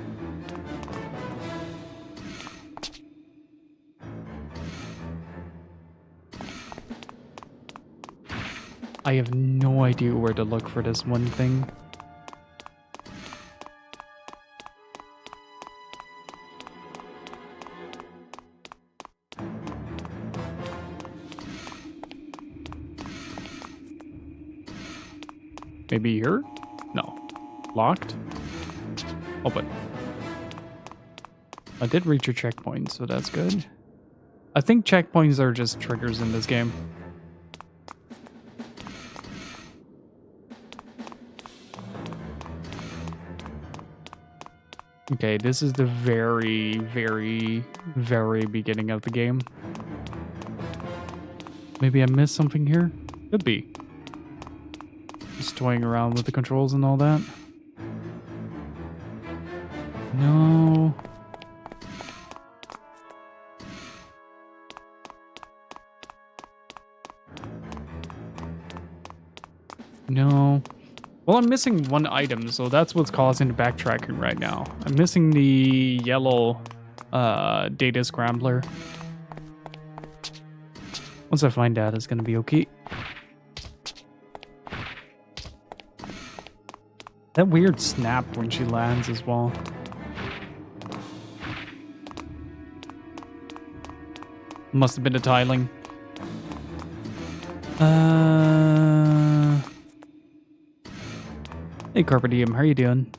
I have no idea where to look for this one thing. Maybe here? No. Locked? Open. I did reach a checkpoint, so that's good. I think checkpoints are just triggers in this game. Okay, this is the very, very, very beginning of the game. Maybe I missed something here? Could be. Just toying around with the controls and all that. No. No. Well, I'm missing one item, so that's what's causing the backtracking right now. I'm missing the yellow data scrambler. Once I find that, it's gonna be okay. That weird snap when she lands as well. Must have been the tiling. Hey, Carpe Diem, how are you doing?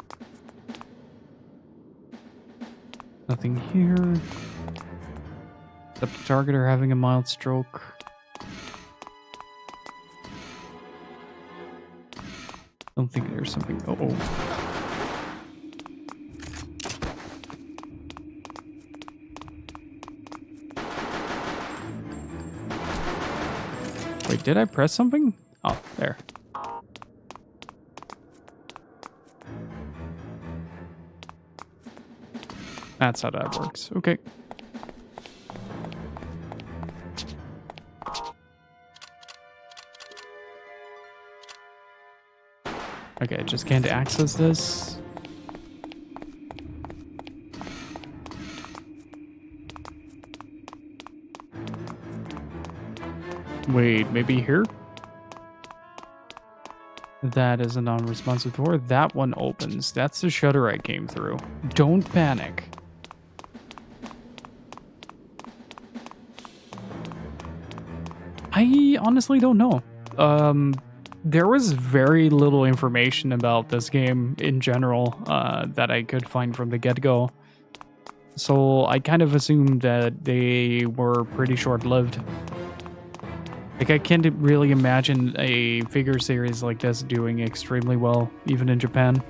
Nothing here. Except the target are having a mild stroke. Don't think there's something. Oh. Wait, did I press something? Oh, there. That's how that works. Okay. Okay, I just can't access this. Wait, maybe here? That is a non-responsive door. That one opens. That's the shutter I came through. Don't panic. I honestly don't know. There was very little information about this game in general that I could find from the get-go. So I kind of assumed that they were pretty short-lived. Like, I can't really imagine a figure series like this doing extremely well, even in Japan.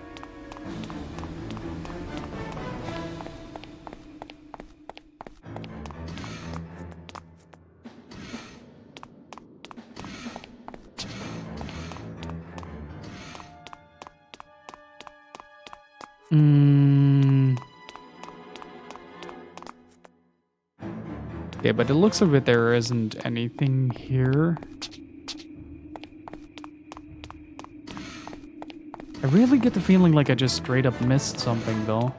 Yeah, but it looks of it there isn't anything here. I really get the feeling like I just straight up missed something, though.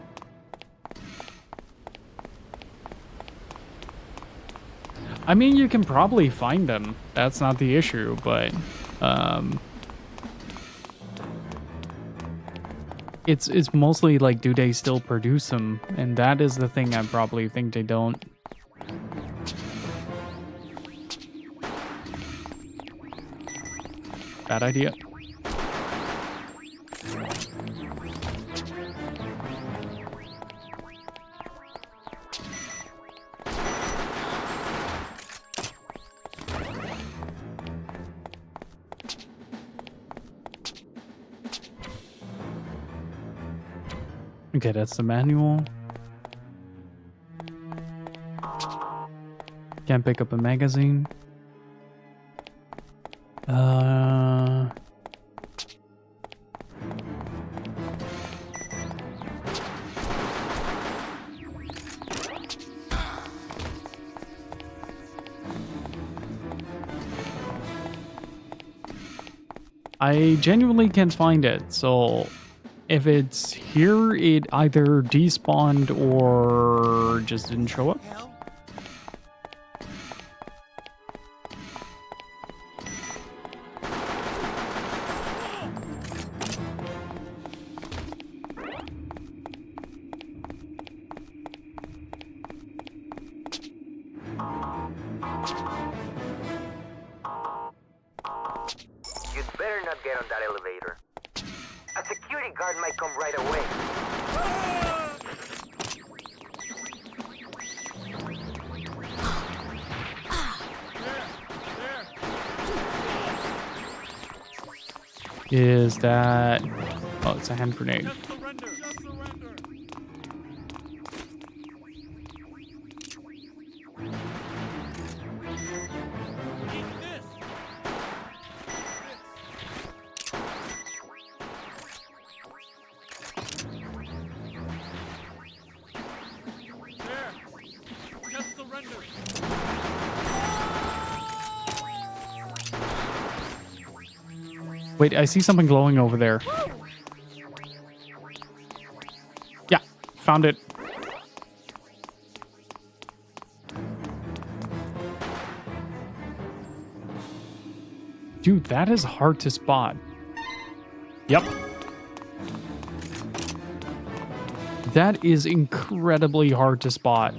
I mean, you can probably find them. That's not the issue, but it's mostly like, do they still produce them? And that is the thing I probably think they don't. Bad idea. Okay, that's the manual. Can't pick up a magazine. I genuinely can't find it, so if it's here, it either despawned or just didn't show up. You'd better not get on that elevator. A security guard might come right away. Is that... Oh, it's a hand grenade. Just surrender. Just surrender. Eat this. There. Just surrender. Wait, I see something glowing over there. Yeah, found it. Dude, that is hard to spot. Yep. That is incredibly hard to spot.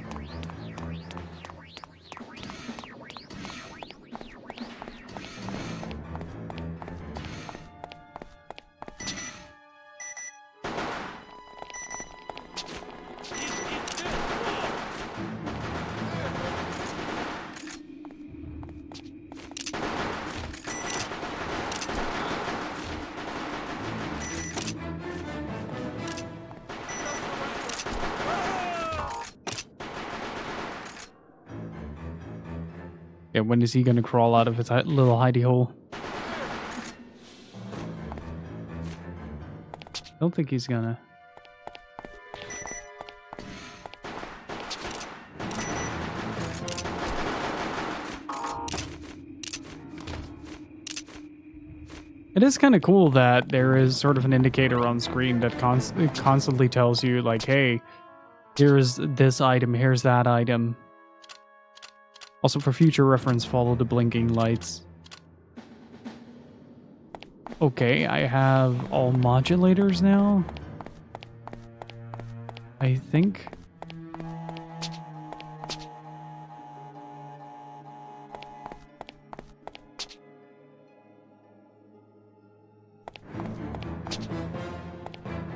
Yeah, when is he gonna crawl out of his little hidey hole? Don't think he's gonna. It is kind of cool that there is sort of an indicator on screen that constantly tells you, like, hey, here's this item, here's that item. Also, for future reference, follow the blinking lights. Okay, I have all modulators now. I think.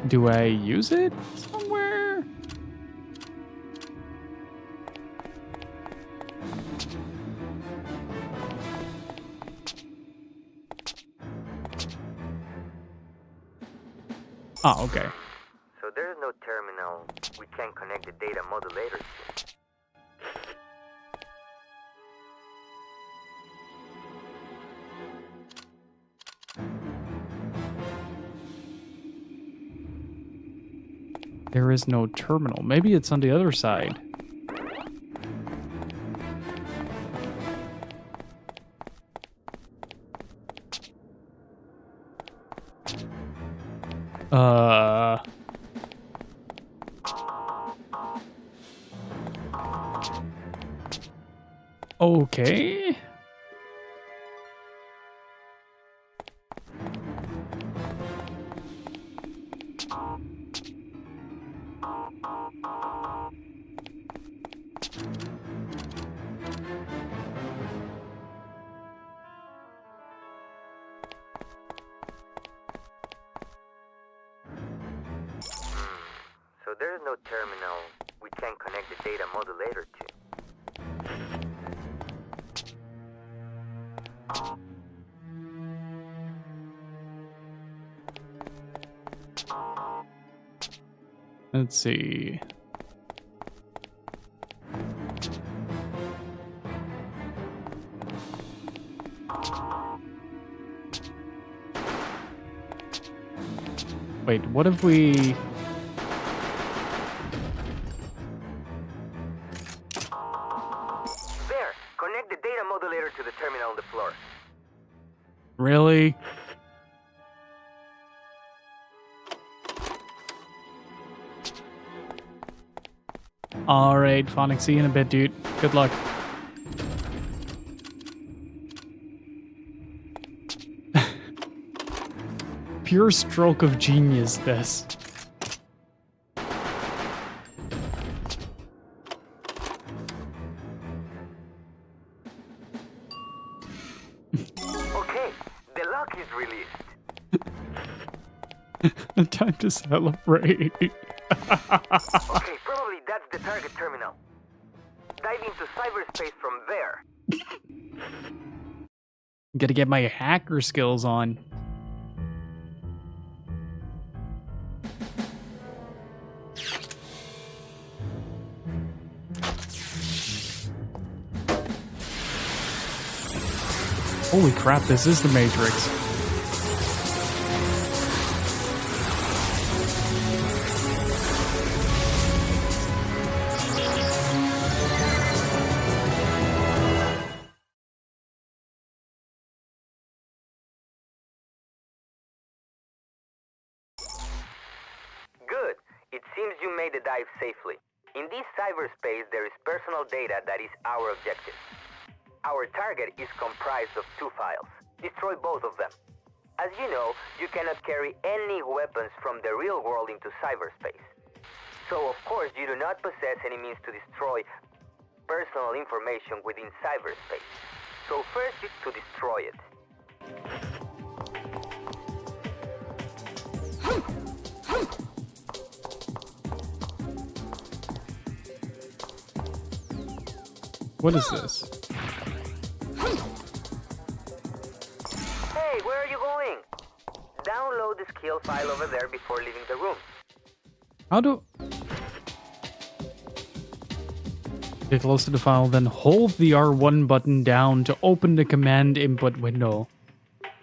Do I use it somewhere? Oh, okay. So there's no terminal. We can't connect the data modulators to. There is no terminal. Maybe it's on the other side. Uh. Okay. So there's no terminal we can connect the data modulator to. Let's see. Wait, what if we... There! Connect the data modulator to the terminal on the floor. Really? Alright, Phonic, see you in a bit, dude. Good luck. Pure stroke of genius, this. Okay, the lock is released. Time to celebrate. Okay, probably that's the target terminal. Dive into cyberspace from there. Gotta get my hacker skills on. Holy crap, this is the Matrix. Good. It seems you made the dive safely. In this cyberspace, there is personal data that is our objective. Our target is comprised of two files. Destroy both of them. As you know, you cannot carry any weapons from the real world into cyberspace. So, of course, you do not possess any means to destroy personal information within cyberspace. So first is to destroy it. What is this? Hey, where are you going? Download the skill file over there before leaving the room. How do... Get close to the file, then hold the R1 button down to open the command input window.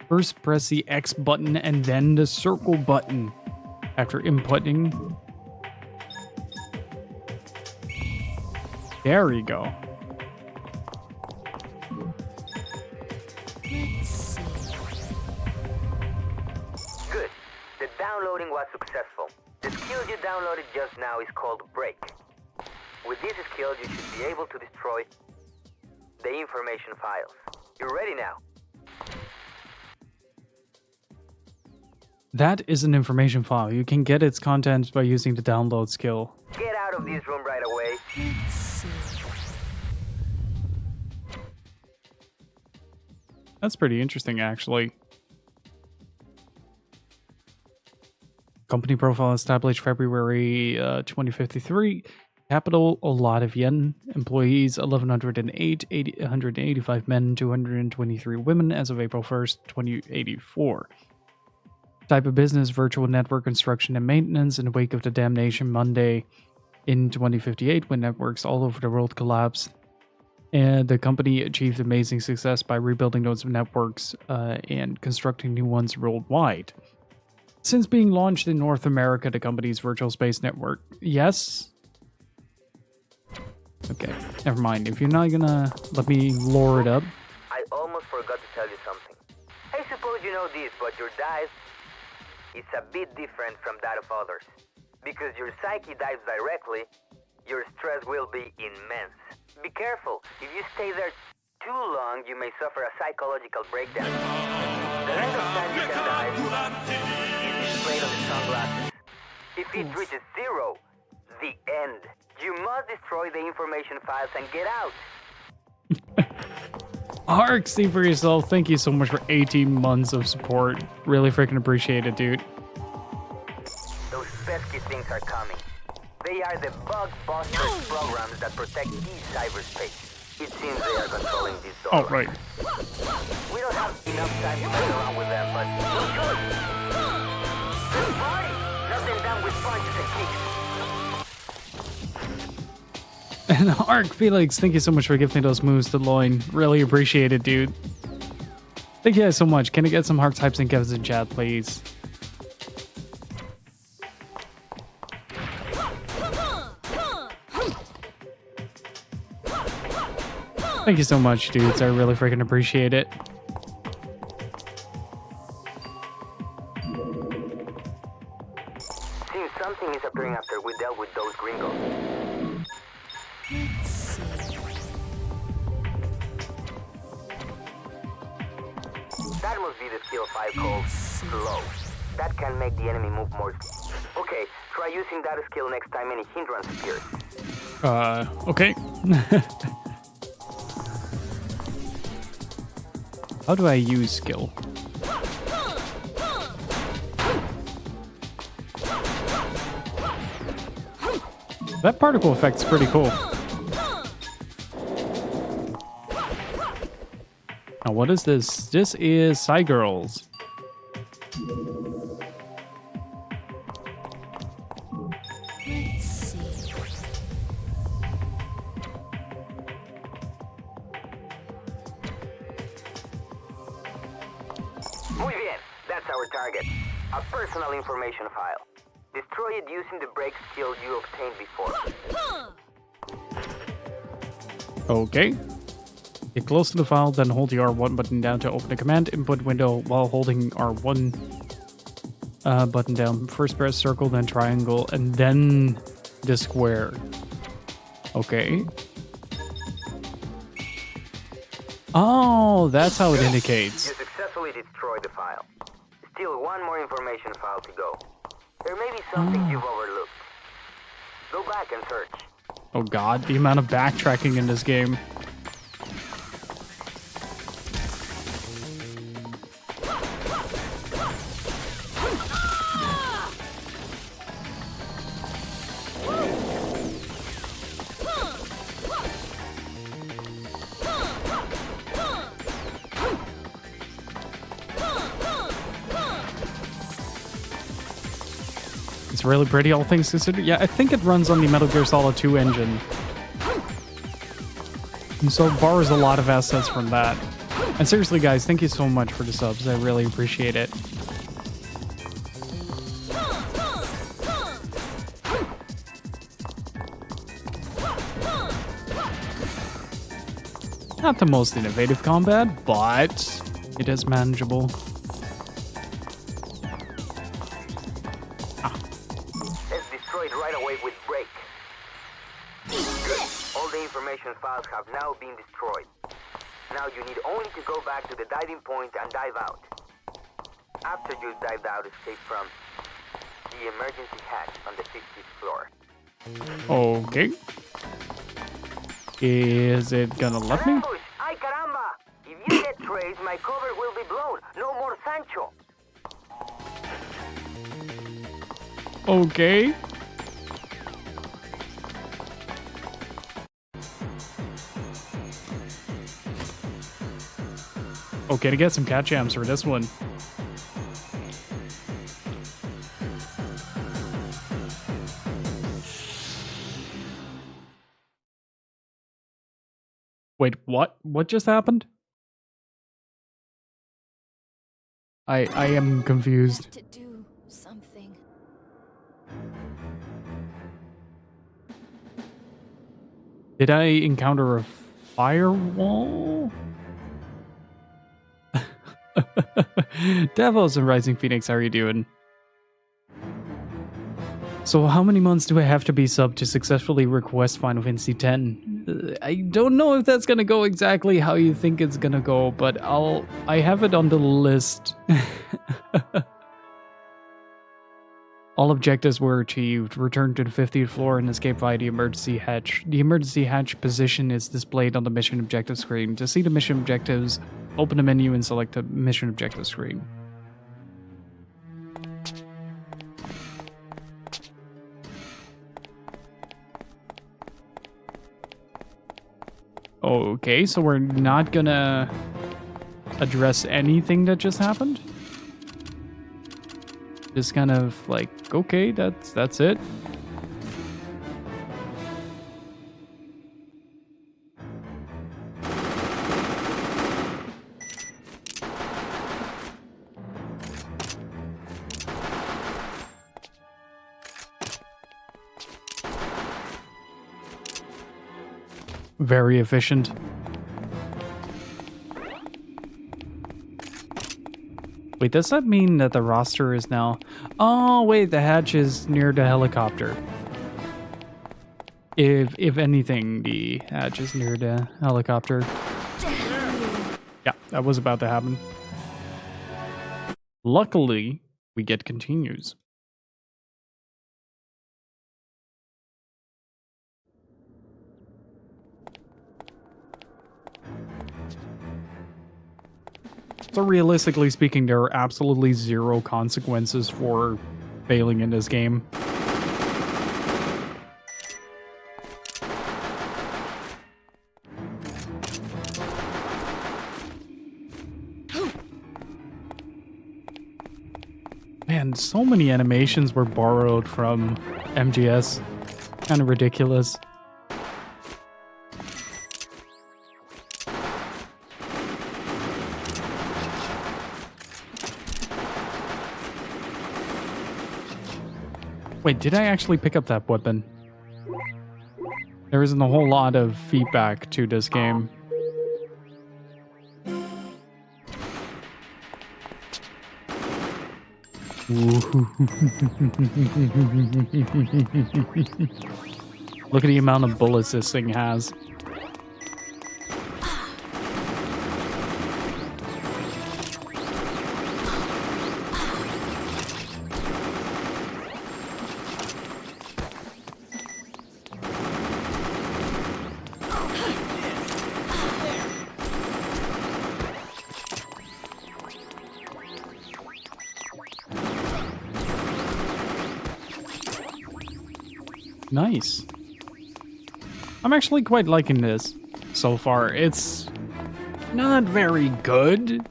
First press the X button and then the circle button. After inputting... There we go. Good. The downloading was successful. The skill you downloaded just now is called Break. With this skill, you should be able to destroy the information files. You're ready now. That is an information file. You can get its contents by using the download skill. Get out of this room right away. That's pretty interesting, actually. Company profile established February 2053. Capital, a lot of yen. Employees, 1,108. 185 men, 223 women as of April 1st, 2084. Type of business, virtual network construction and maintenance in the wake of the damnation Monday in 2058 when networks all over the world collapsed. And the company achieved amazing success by rebuilding those networks and constructing new ones worldwide. Since being launched in North America, the company's virtual space network... Yes? Okay, never mind. If you're not gonna let me lore it up... I almost forgot to tell you something. I suppose you know this, but your dive is a bit different from that of others. Because your psyche dives directly, your stress will be immense. Be careful. If you stay there too long, you may suffer a psychological breakdown. The length of time you can dive is displayed on the sunglasses. If it reaches 0, the end. You must destroy the information files and get out. Ark, see for yourself. Thank you so much for 18 months of support. Really freaking appreciate it, dude. Those pesky things are coming. They are the bug busters programs that protect cyberspace. It seems they are controlling this Oh, door. right. We don't have enough time to mess around with them, but no choice. Let's party! Nothing done with punches and kicks. And Ark Felix, thank you so much for gifting those moves to Loin. Really appreciate it, dude. Thank you guys so much. Can I get some heart types and gifts in chat, please? Thank you so much, dudes. I really freaking appreciate it. Seems something is appearing after we dealt with those gringos. That must be the skill 5 called Slow. That can make the enemy move more. Okay, try using that skill next time any hindrance appears. Okay. How do I use skill? That particle effect's pretty cool. Now, what is this? This is Psy Girls. Muy bien, that's our target. A personal information file. Destroy it using the break skill you obtained before. Okay. Get close to the file, then hold the R1 button down to open the command input window while holding R1 button down. First press circle, then triangle, and then the square. Okay. Oh, that's how it indicates. You successfully destroyed the file. Still one more information file to go. There may be something you've overlooked. Go back and search. Oh god, the amount of backtracking in this game. It's really pretty, all things considered. Yeah, I think it runs on the Metal Gear Solid 2 engine. And so it borrows a lot of assets from that. And seriously, guys, thank you so much for the subs. I really appreciate it. Not the most innovative combat, but it is manageable. Let's destroy it right away with break. Good. All the information files have now been destroyed. Now you need only to go back to the diving point and dive out. After you dived out, escape from the emergency hatch on the 50th floor. Okay. Is it gonna let me? Ambush! Ay caramba! If you get traced, my cover will be blown. No more Sancho. Okay. Okay, to get some cat jams for this one. Wait, what? What just happened? I am confused. To do something. Did I encounter a firewall? Devos and Rising Phoenix, how are you doing? So how many months do I have to be sub to successfully request Final Fantasy X? I don't know if that's gonna go exactly how you think it's gonna go, but I have it on the list. All objectives were achieved. Return to the 50th floor and escape via the emergency hatch. The emergency hatch position is displayed on the mission objective screen. To see the mission objectives, open the menu and select the mission objective screen. Okay, so we're not gonna address anything that just happened? Just kind of like, okay, that's it. Very efficient. Wait, does that mean that the roster is now... Oh, wait, the hatch is near the helicopter. If anything, the hatch is near the helicopter. Yeah, that was about to happen. Luckily, we get continues. So realistically speaking, there are absolutely zero consequences for failing in this game. Man, so many animations were borrowed from MGS. Kind of ridiculous. Wait, did I actually pick up that weapon? There isn't a whole lot of feedback to this game. Look at the amount of bullets this thing has. Nice. I'm actually quite liking this so far. It's not very good.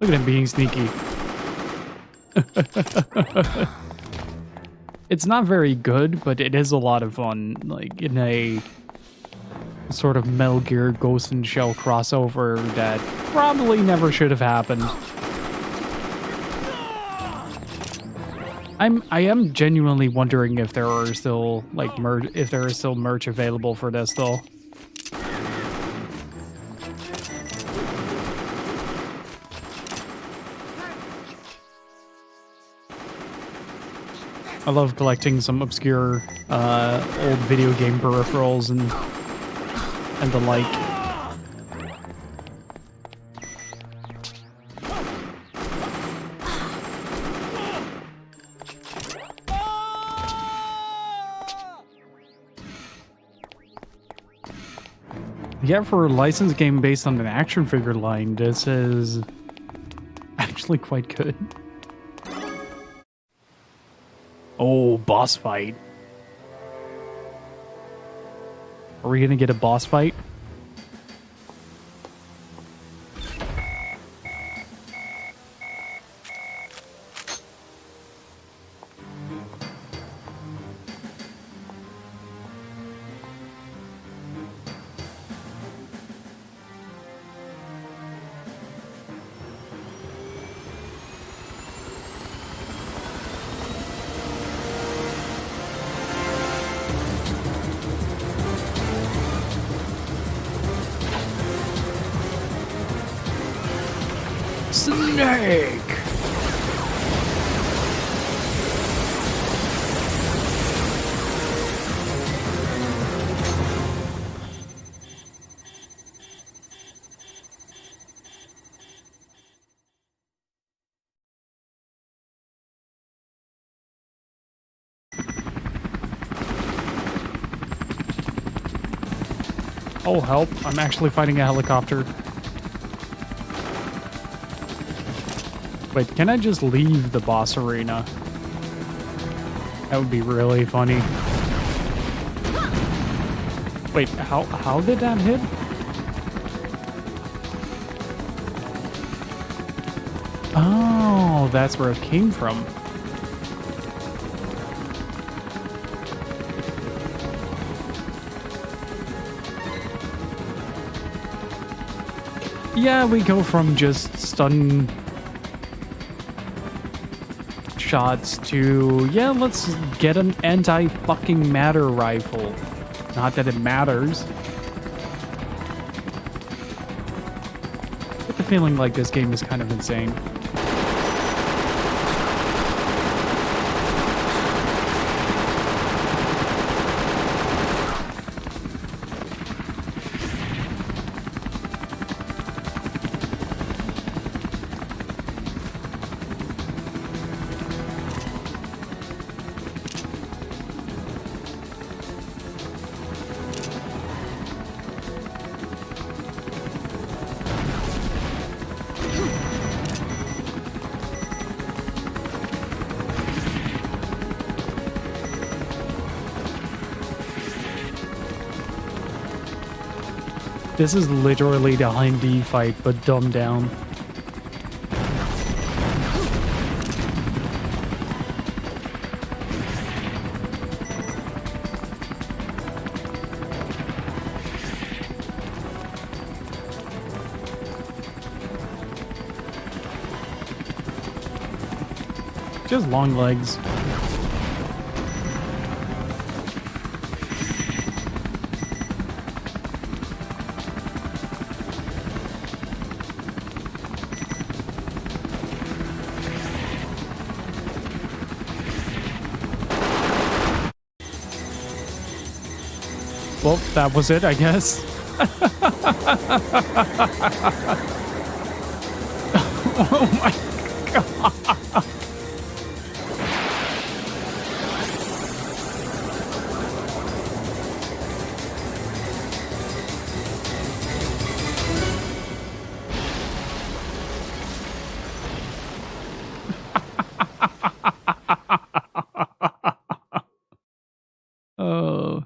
Look at him being sneaky. It's not very good, but it is a lot of fun. Like in a sort of Metal Gear Ghost in Shell crossover that probably never should have happened. I am genuinely wondering if there are still like merch available for this though. I love collecting some obscure old video game peripherals and the like. Yeah, for a licensed game based on an action figure line, this is actually quite good. Oh, boss fight. Are we gonna get a boss fight? Snake! Oh, help. I'm actually fighting a helicopter. Wait, can I just leave the boss arena? That would be really funny. Wait, how did that hit? Oh, that's where it came from. Yeah, we go from just stun shots to, yeah, let's get an anti-fucking matter rifle. Not that it matters. I get the feeling like this game is kind of insane. This is literally the Hindy fight, but dumbed down. Just long legs. Well, that was it, I guess. Oh my god. Oh.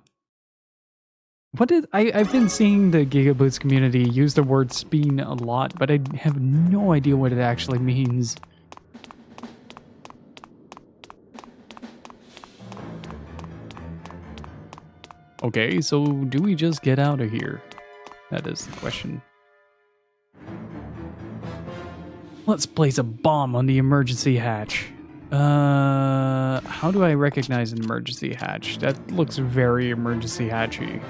What is I've been seeing the Gigaboots community use the word speen a lot, but I have no idea what it actually means. Okay, so do we just get out of here? That is the question. Let's place a bomb on the emergency hatch. How do I recognize an emergency hatch? That looks very emergency hatchy.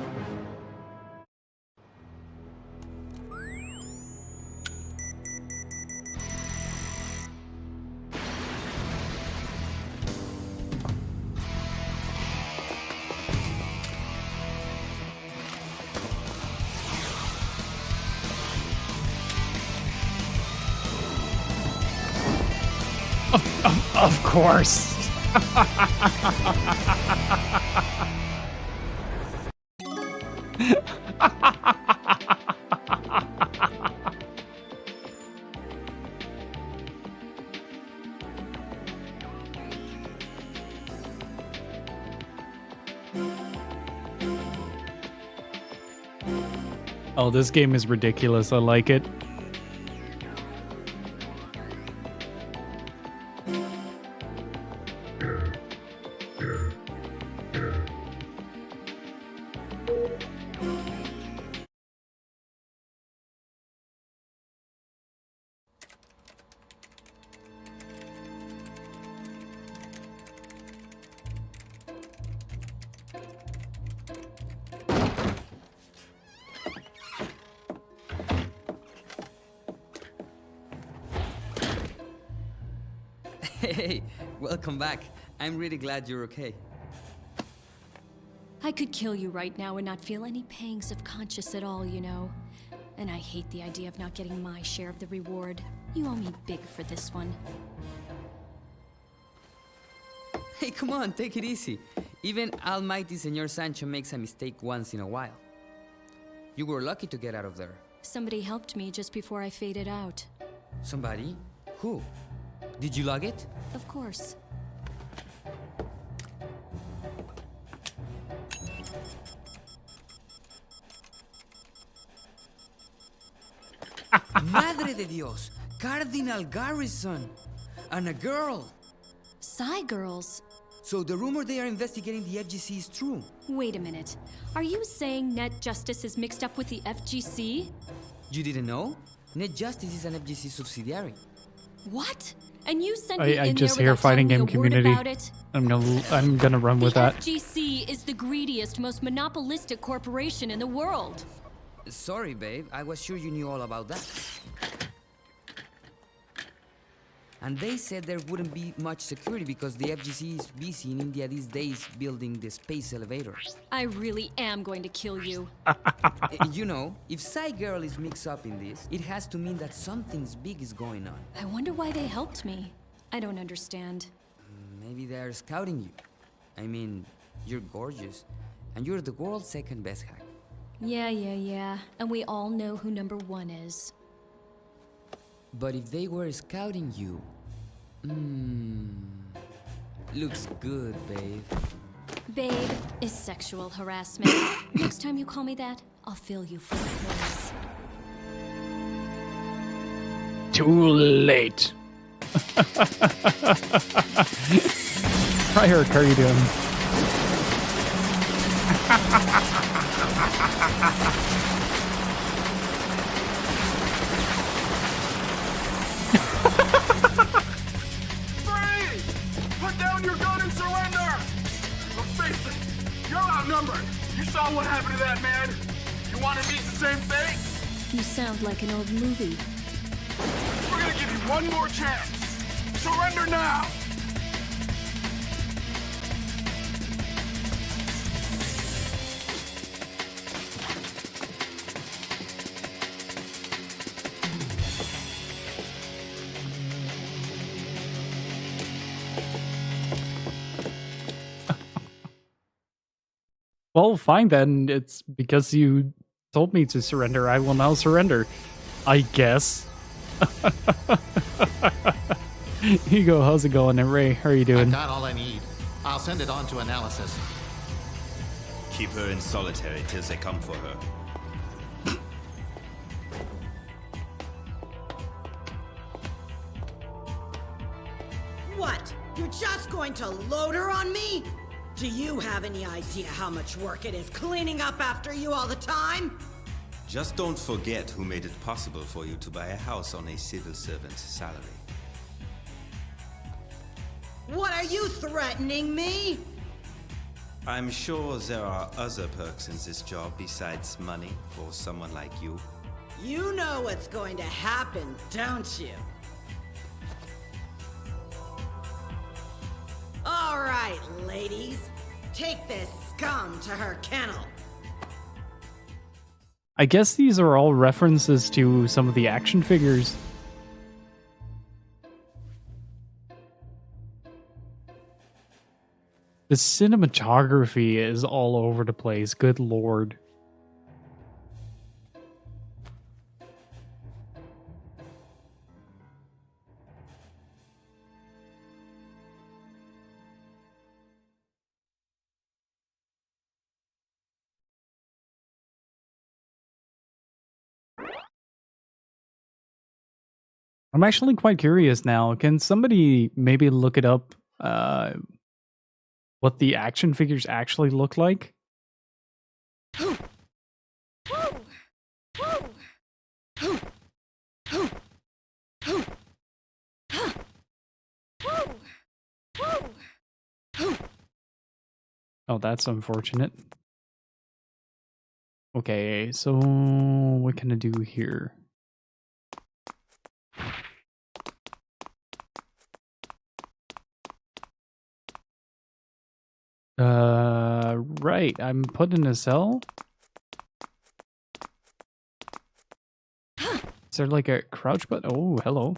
Of course. Oh, this game is ridiculous. I like it. Hey, welcome back. I'm really glad you're okay. I could kill you right now and not feel any pangs of conscience at all, you know. And I hate the idea of not getting my share of the reward. You owe me big for this one. Hey, come on, take it easy. Even Almighty Senor Sancho makes a mistake once in a while. You were lucky to get out of there. Somebody helped me just before I faded out. Somebody? Who? Did you log it? Of course. Madre de Dios! Cardinal Garrison! And a girl! Psy girls. So the rumor they are investigating the FGC is true. Wait a minute. Are you saying Net Justice is mixed up with the FGC? You didn't know? Net Justice is an FGC subsidiary. What? And you sent me I in just there hear without fighting telling game me a word community. about it? I'm gonna run with The that. FGC is the greediest, most monopolistic corporation in the world. Sorry, babe. I was sure you knew all about that. And they said there wouldn't be much security because the FGC is busy in India these days building the space elevator. I really am going to kill you. You know, if Psy Girl is mixed up in this, it has to mean that something's big is going on. I wonder why they helped me. I don't understand. Maybe they're scouting you. I mean, you're gorgeous, and you're the world's second best hack. Yeah. And we all know who number one is. But if they were scouting you... looks good, babe. Babe is sexual harassment. Next time you call me that, I'll fill you full of holes. Too late. Hi, Eric. How are you doing? Free! Put down your gun and surrender! But face it, you're outnumbered. You saw what happened to that man. You want to meet the same fate? You sound like an old movie. We're gonna give you one more chance. Surrender now! Well, fine then. It's because you told me to surrender. I will now surrender. I guess. Hugo, how's it going? And Ray, how are you I've doing? got all I need. I'll send it on to analysis. Keep her in solitary till they come for her. What? You're just going to load her on me? Do you have any idea how much work it is cleaning up after you all the time? Just don't forget who made it possible for you to buy a house on a civil servant's salary. What are you threatening me? I'm sure there are other perks in this job besides money for someone like you. You know what's going to happen, don't you? All right, ladies. Take this scum to her kennel. I guess these are all references to some of the action figures. The cinematography is all over the place. Good lord. I'm actually quite curious now. Can somebody maybe look it up? What the action figures actually look like? Oh, that's unfortunate. Okay, so what can I do here? Right. I'm put in a cell. Is there like a crouch button? Oh, hello.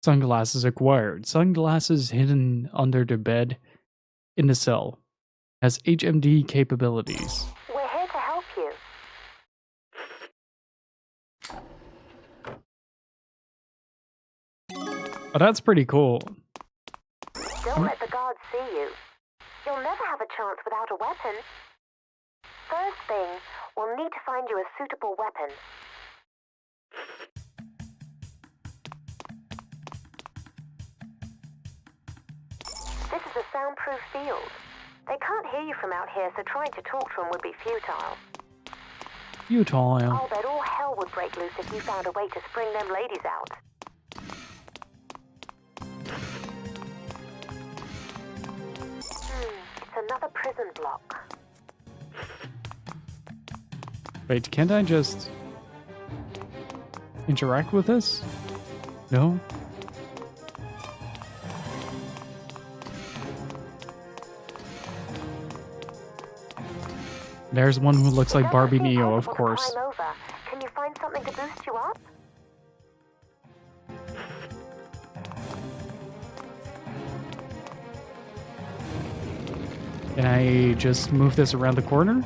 Sunglasses acquired. Sunglasses hidden under the bed in the cell. Has HMD capabilities. We're here to help you. Oh, that's pretty cool. Don't let the guards see you. You'll never have a chance without a weapon. First thing, we'll need to find you a suitable weapon. This is a soundproof field. They can't hear you from out here, so trying to talk to them would be futile. Futile. I'll bet all hell would break loose if you found a way to spring them ladies out. It's another prison block. Wait, can't I just interact with this? No? There's one who looks like Barbie Neo, of course. Climb over. Can you find something to boost you up? Can I just move this around the corner?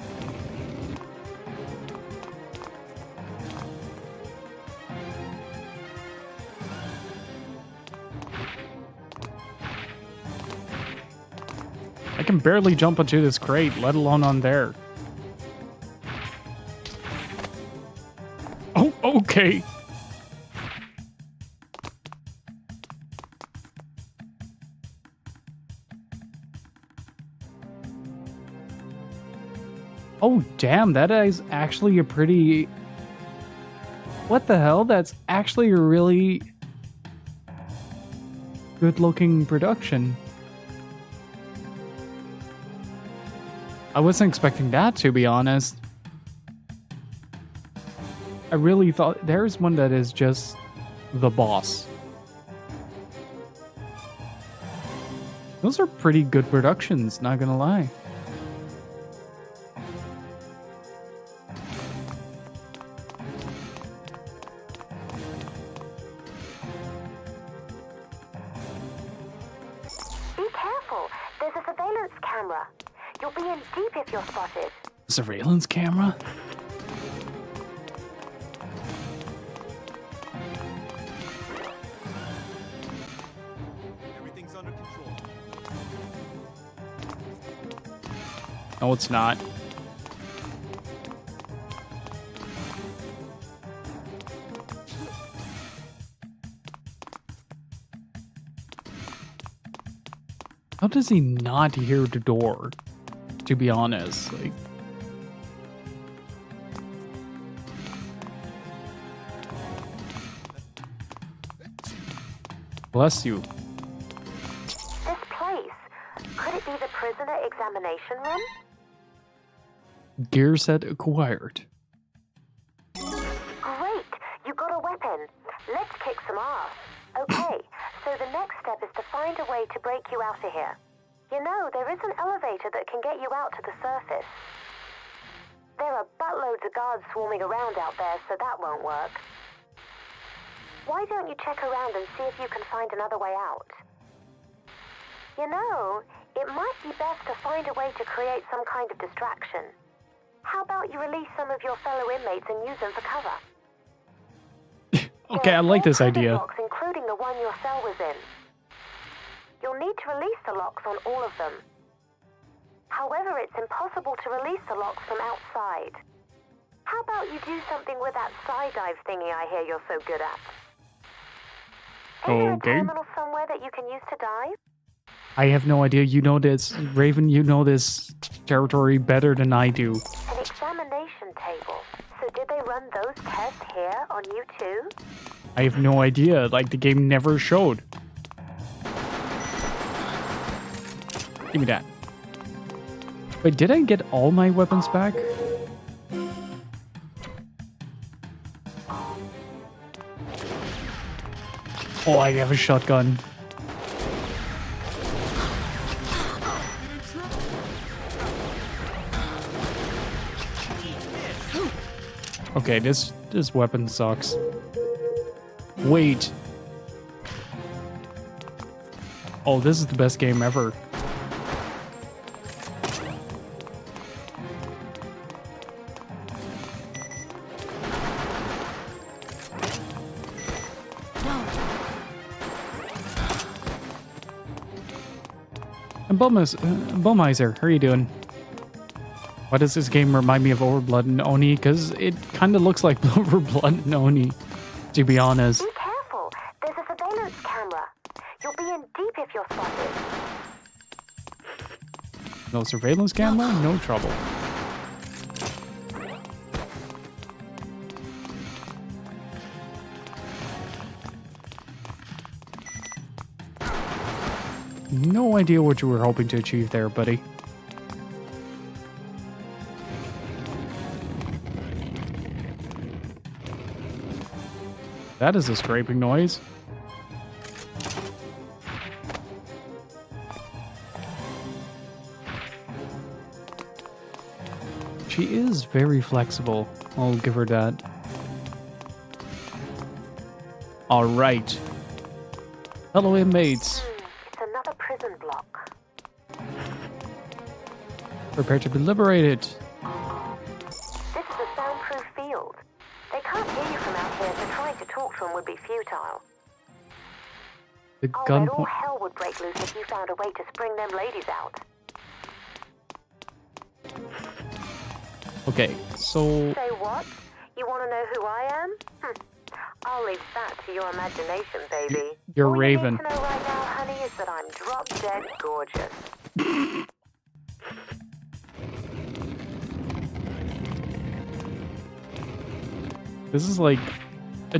I can barely jump onto this crate, let alone on there. Oh, okay. Oh, damn, that is actually a pretty... What the hell? That's actually a really good-looking production. I wasn't expecting that, to be honest. I really thought... There's one that is just the boss. Those are pretty good productions, not gonna lie. Be careful. There's a surveillance camera. You'll be in deep if you're spotted. Surveillance camera? Everything's under control. No, it's not. How does he not hear the door? To be honest, like... Bless you. This place, could it be the prisoner examination room? Gear set acquired. Great, you got a weapon. Let's kick some ass. Okay, so the next step is to find a way to break you out of here. You know, there is an elevator that can get you out to the surface. There are buttloads of guards swarming around out there, so that won't work. Why don't you check around and see if you can find another way out? You know, it might be best to find a way to create some kind of distraction. How about you release some of your fellow inmates and use them for cover? Okay, I like this idea. Locks, including the one your cell was in. You'll need to release the locks on all of them. However, it's impossible to release the locks from outside. How about you do something with that side dive thingy I hear you're so good at? Is there a Okay. terminal somewhere that you can use to dive? I have no idea. You know this. Raven, you know this territory better than I do. An examination table. So did they run those tests here on you too? I have no idea. Like, the game never showed. Give me that. Wait, did I get all my weapons back? Oh, I have a shotgun. Okay, this weapon sucks. Wait. Oh, this is the best game ever. And Bummizer, how are you doing? Why does this game remind me of Overblood and Oni? Because it kind of looks like Overblood and Oni, to be honest. Be careful. There's a surveillance camera. You'll be in deep if you're spotted. No surveillance camera? No trouble. No idea what you were hoping to achieve there, buddy. That is a scraping noise. She is very flexible. I'll give her that. All right. Hello, inmates. It's another prison block. Prepare to be liberated. This is a soundproof field. They can't hear you from out here, so trying to talk to them would be futile. The Oh, gun bet all point. hell would break loose if you found a way to spring them ladies out. Okay, so Say what? You want to know who I am? I'll leave that to your imagination, baby. You're All Raven. you need to know right now, honey, is that I'm drop dead gorgeous. this is like a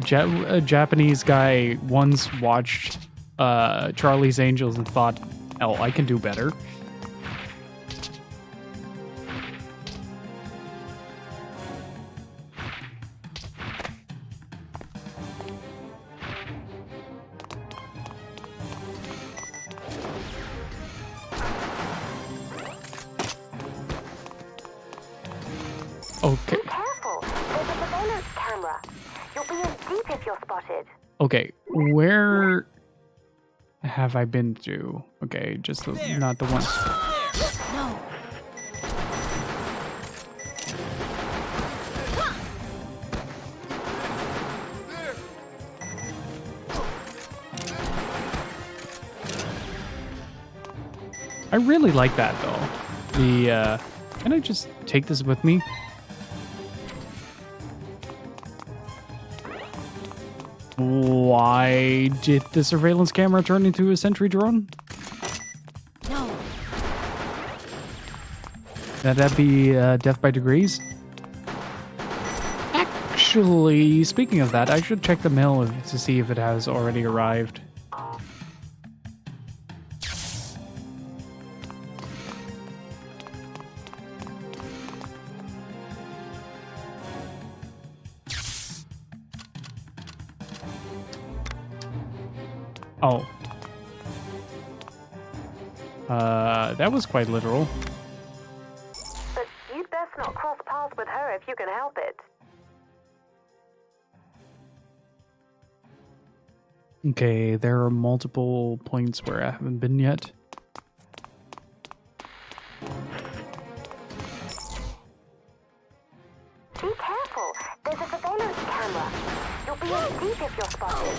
Japanese guy once watched Charlie's Angels and thought, "Oh, I can do better." Okay. Be careful. There's a surveillance camera. You'll be in deep if you're spotted. Okay, where have I been to? Okay, just not the one. No. I really like that though. The can I just take this with me? Why did the surveillance camera turn into a sentry drone? No. That'd be death by degrees. Actually, speaking of that, I should check the mail to see if it has already arrived. Oh. That was quite literal. But you'd best not cross paths with her if you can help it. Okay, there are multiple points where I haven't been yet. Be careful. There's a surveillance camera. You'll be in deep if you're spotted.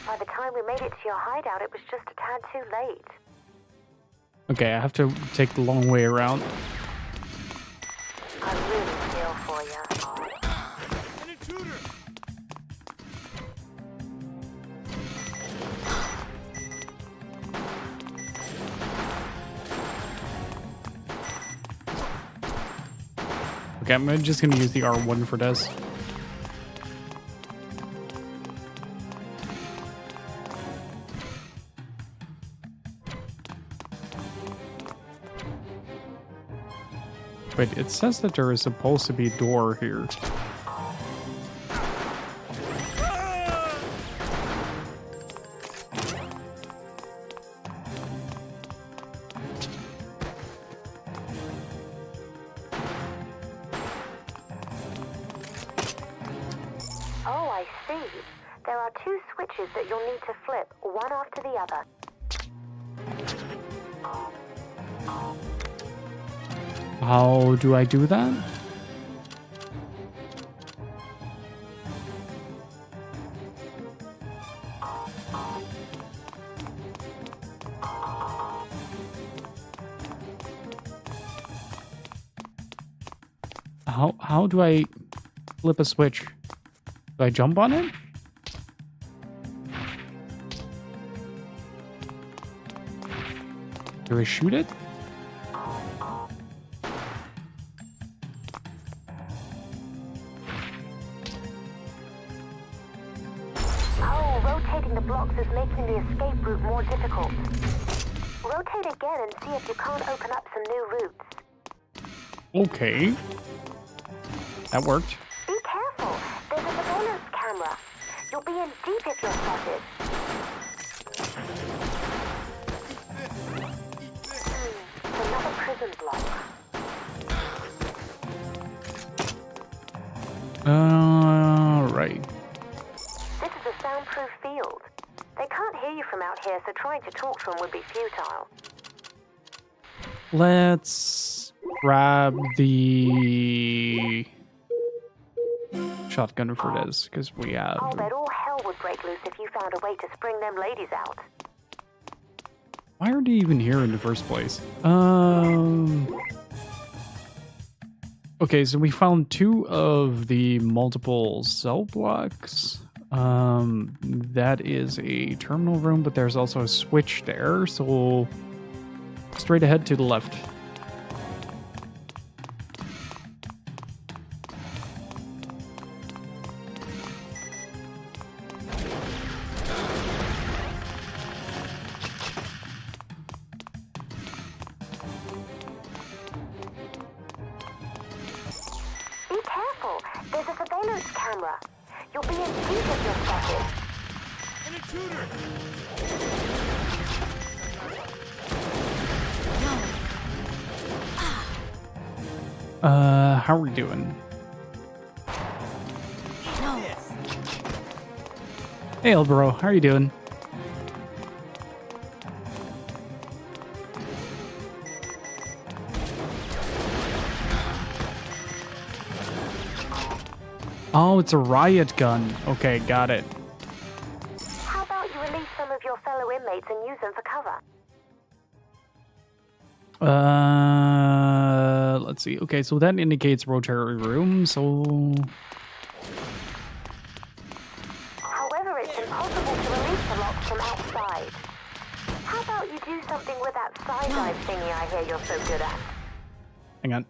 By the time we made it to your hideout, it was just a tad too late. Okay, I have to take the long way around. I really feel for you. An intruder! Okay, I'm just gonna use the R1 for this. Wait, it says that there is supposed to be a door here. leave, there are 2 switches that you'll need to flip, one after the other. How do I do that? How do I flip a switch? Do I jump on it? Do I shoot it? Oh, rotating the blocks is making the escape route more difficult. Rotate again and see if you can't open up some new routes. Okay. That worked. Be careful. There's a surveillance camera. You'll be in deep if you're spotted. Another prison block. Right. This is a soundproof field. They can't hear you from out here, so trying to talk to them would be futile. Let's grab the shotgun for this, because we have... I'll bet all hell would break loose if you found a way to spring them ladies out. Why are they even here in the first place? Okay, so we found 2 of the multiple cell blocks. That is a terminal room, but there's also a switch there, so straight ahead to the left. Be careful. There's a surveillance camera. You'll be in deep if you're spotted. An intruder! How are we doing? Hey, bro, how are you doing? Oh, it's a riot gun. Okay, got it. How about you release some of your fellow inmates and use them for cover? Let's see. Okay, so that indicates rotary room, so... However, it's impossible to release the locks from outside. How about you do something with that side dive thingy I hear you're so good at? Hang on.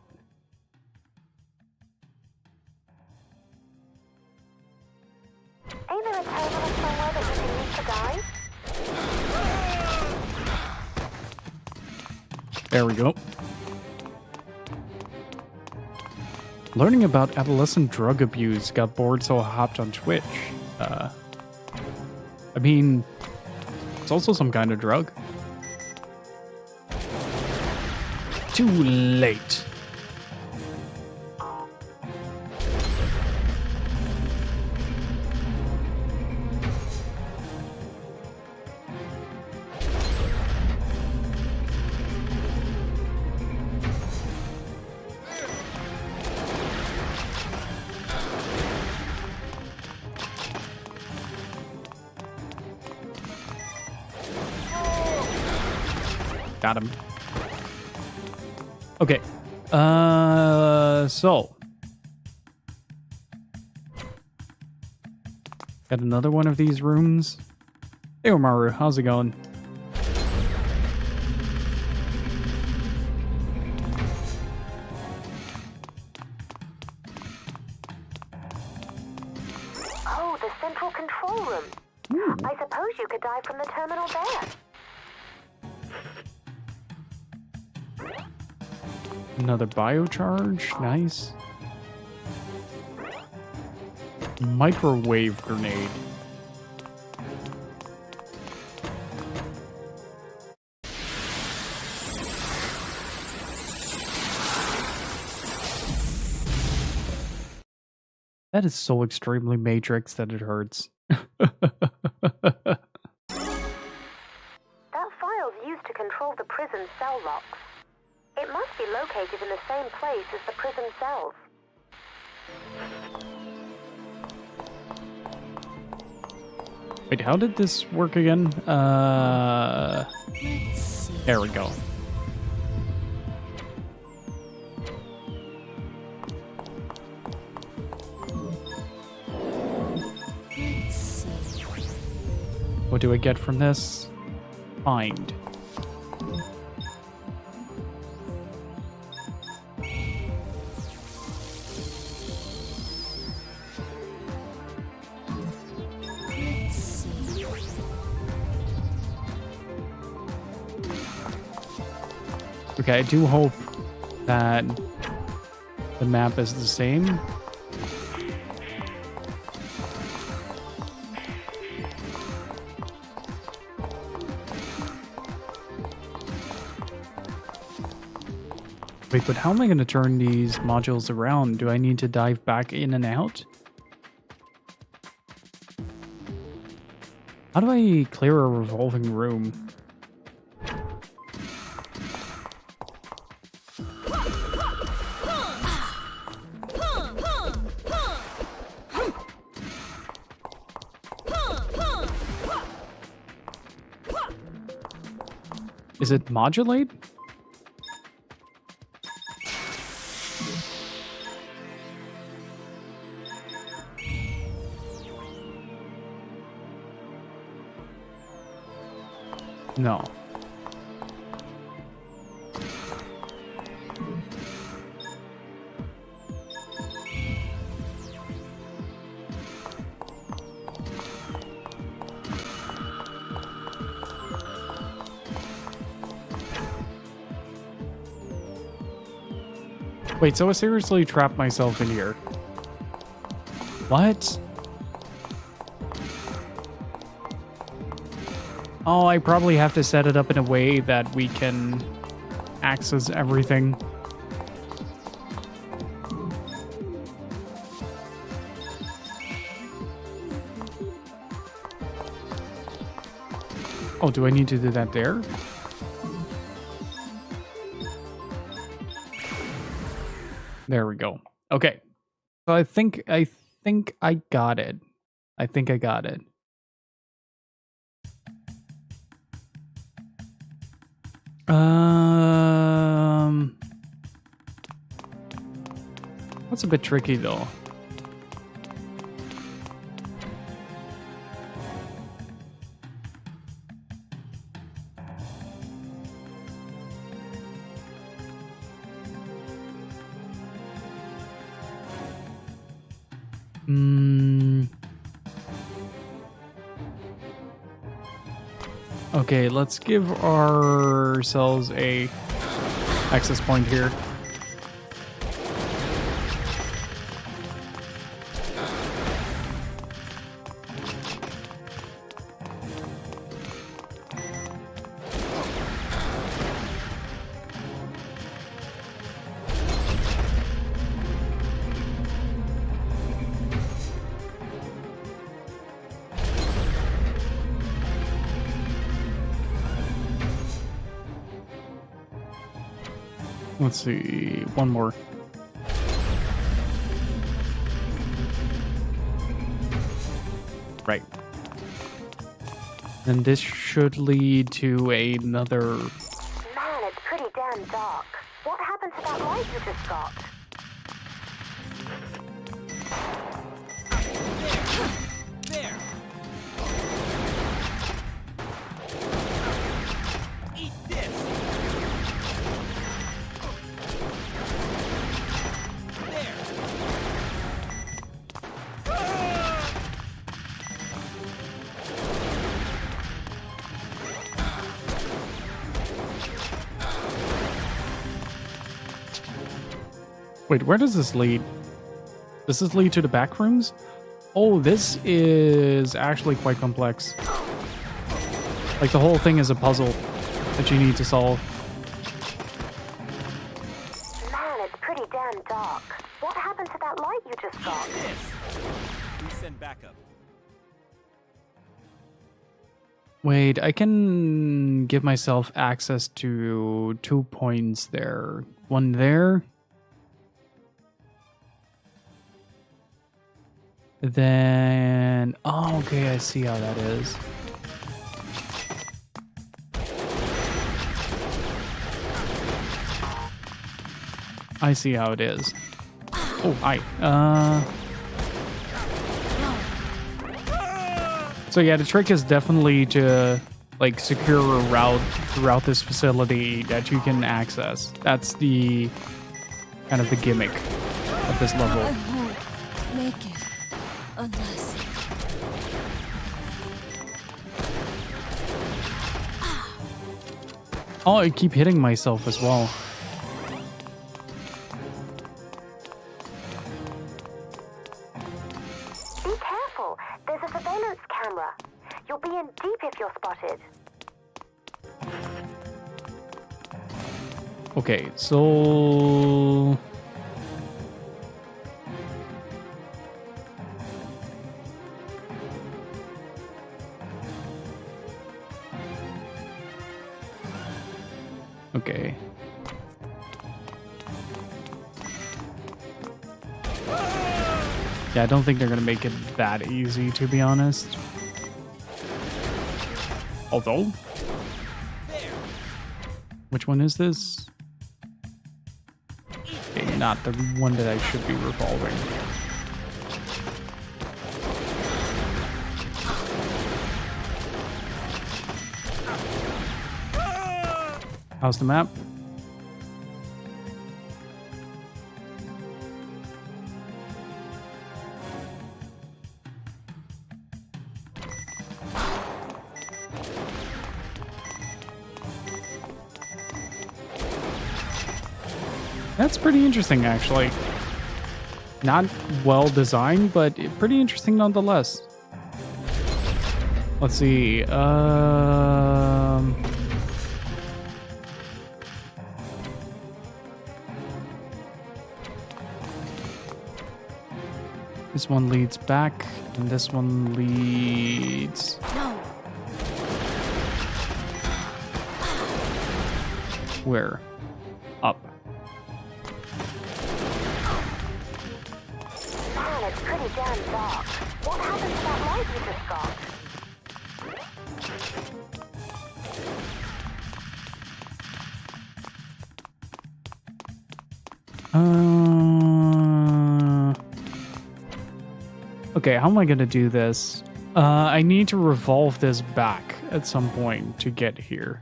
Ain't there a terminal somewhere that you can use to dive? There we go. Learning about adolescent drug abuse, got bored so I hopped on Twitch. I mean, it's also some kind of drug. Too late. Got him. Okay. So. Got another one of these rooms. Hey, Omaru, how's it going? Oh, the central control room. I suppose you could dive from the terminal there. Another biocharge. Nice. Microwave grenade. That is so extremely Matrix that it hurts. That file's used to control the prison cell locks. It must be located in the same place as the prison cells. Wait, how did this work again? There we go. What do I get from this? Find. Okay, I do hope that the map is the same. Wait, but how am I going to turn these modules around? Do I need to dive back in and out? How do I clear a revolving room? Is it modulate? No. Wait, so I seriously trapped myself in here? What? Oh, I probably have to set it up in a way that we can access everything. Oh, do I need to do that there? There we go. Okay. So I think I got it. I think I got it. That's a bit tricky though. Okay, let's give ourselves a access point here. Let's see, one more. Right. And this should lead to another... Man, it's pretty damn dark. What happened to that light you just got? There! Eat this! Wait, where does this lead? Does this lead to the back rooms? Oh, this is actually quite complex. Like, the whole thing is a puzzle that you need to solve. Man, it's pretty damn dark. What happened to that light you just got? Wait, I can give myself access to 2 points there. One there. Then... Oh, okay, I see how that is. I see how it is. Oh, hi. So yeah, the trick is definitely to like secure a route throughout this facility that you can access. That's the kind of the gimmick of this level. I won't make it unless. Oh, I keep hitting myself as well. Be careful. There's a surveillance camera. You'll be in deep if you're spotted. Okay, so... Okay. Yeah, I don't think they're gonna make it that easy, to be honest. Although... Which one is this? Okay, not the one that I should be revolving. How's the map? That's pretty interesting, actually. Not well designed, but pretty interesting nonetheless. Let's see. This one leads back, and this one leads... No. Where? Up. Man, it's pretty damn dark. What happened to that light you just got? Okay, how am I gonna do this? I need to revolve this back at some point to get here.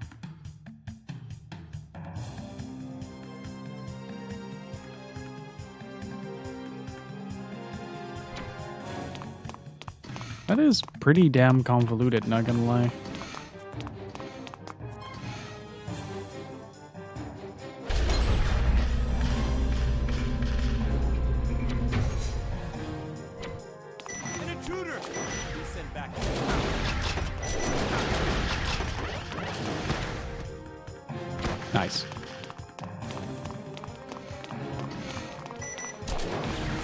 That is pretty damn convoluted, not gonna lie. An intruder! Be sent back. Nice.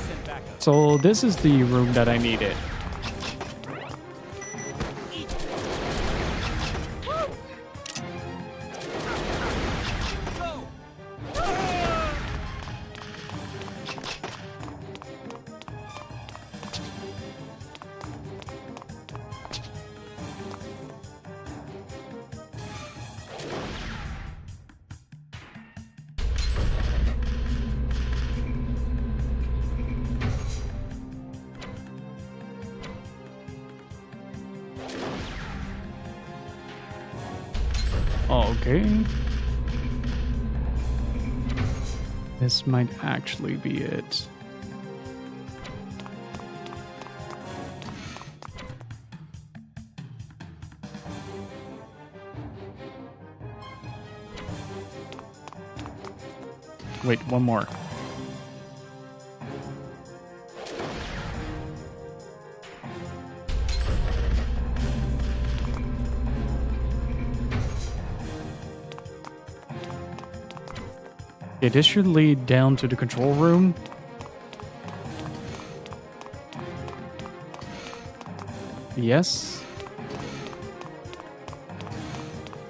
Sent back up. So this is the room that I needed. Okay. This might actually be it. Wait, one more. Okay, this should lead down to the control room. Yes.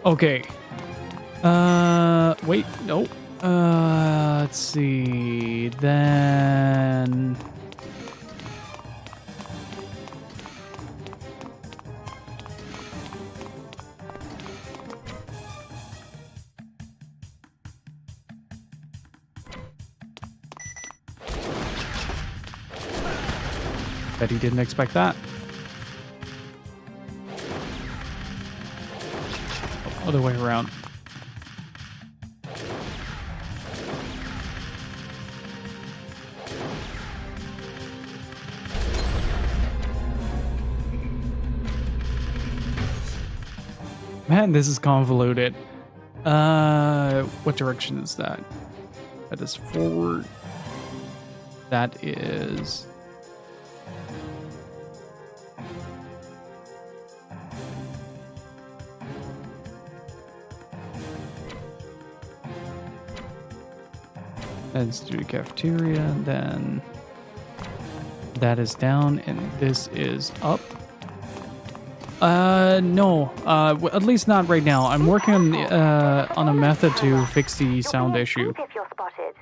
Okay. Wait, no. Let's see. Then bet he didn't expect that. Oh, other way around. Man, this is convoluted. What direction is that? That is forward. That is... That's to the cafeteria, then that is down, and this is up. No, at least not right now. I'm working on a method to fix the sound issue. If you're spotted.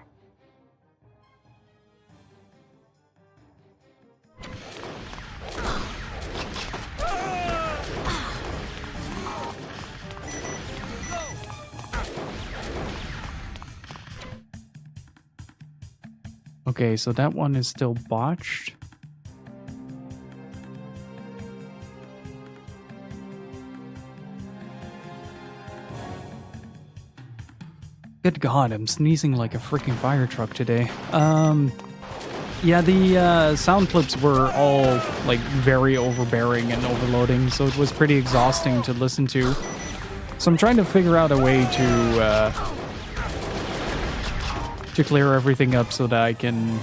Okay, so that one is still botched. Good God, I'm sneezing like a freaking fire truck today. Yeah, the sound clips were all like very overbearing and overloading, so it was pretty exhausting to listen to. So I'm trying to figure out a way to clear everything up so that I can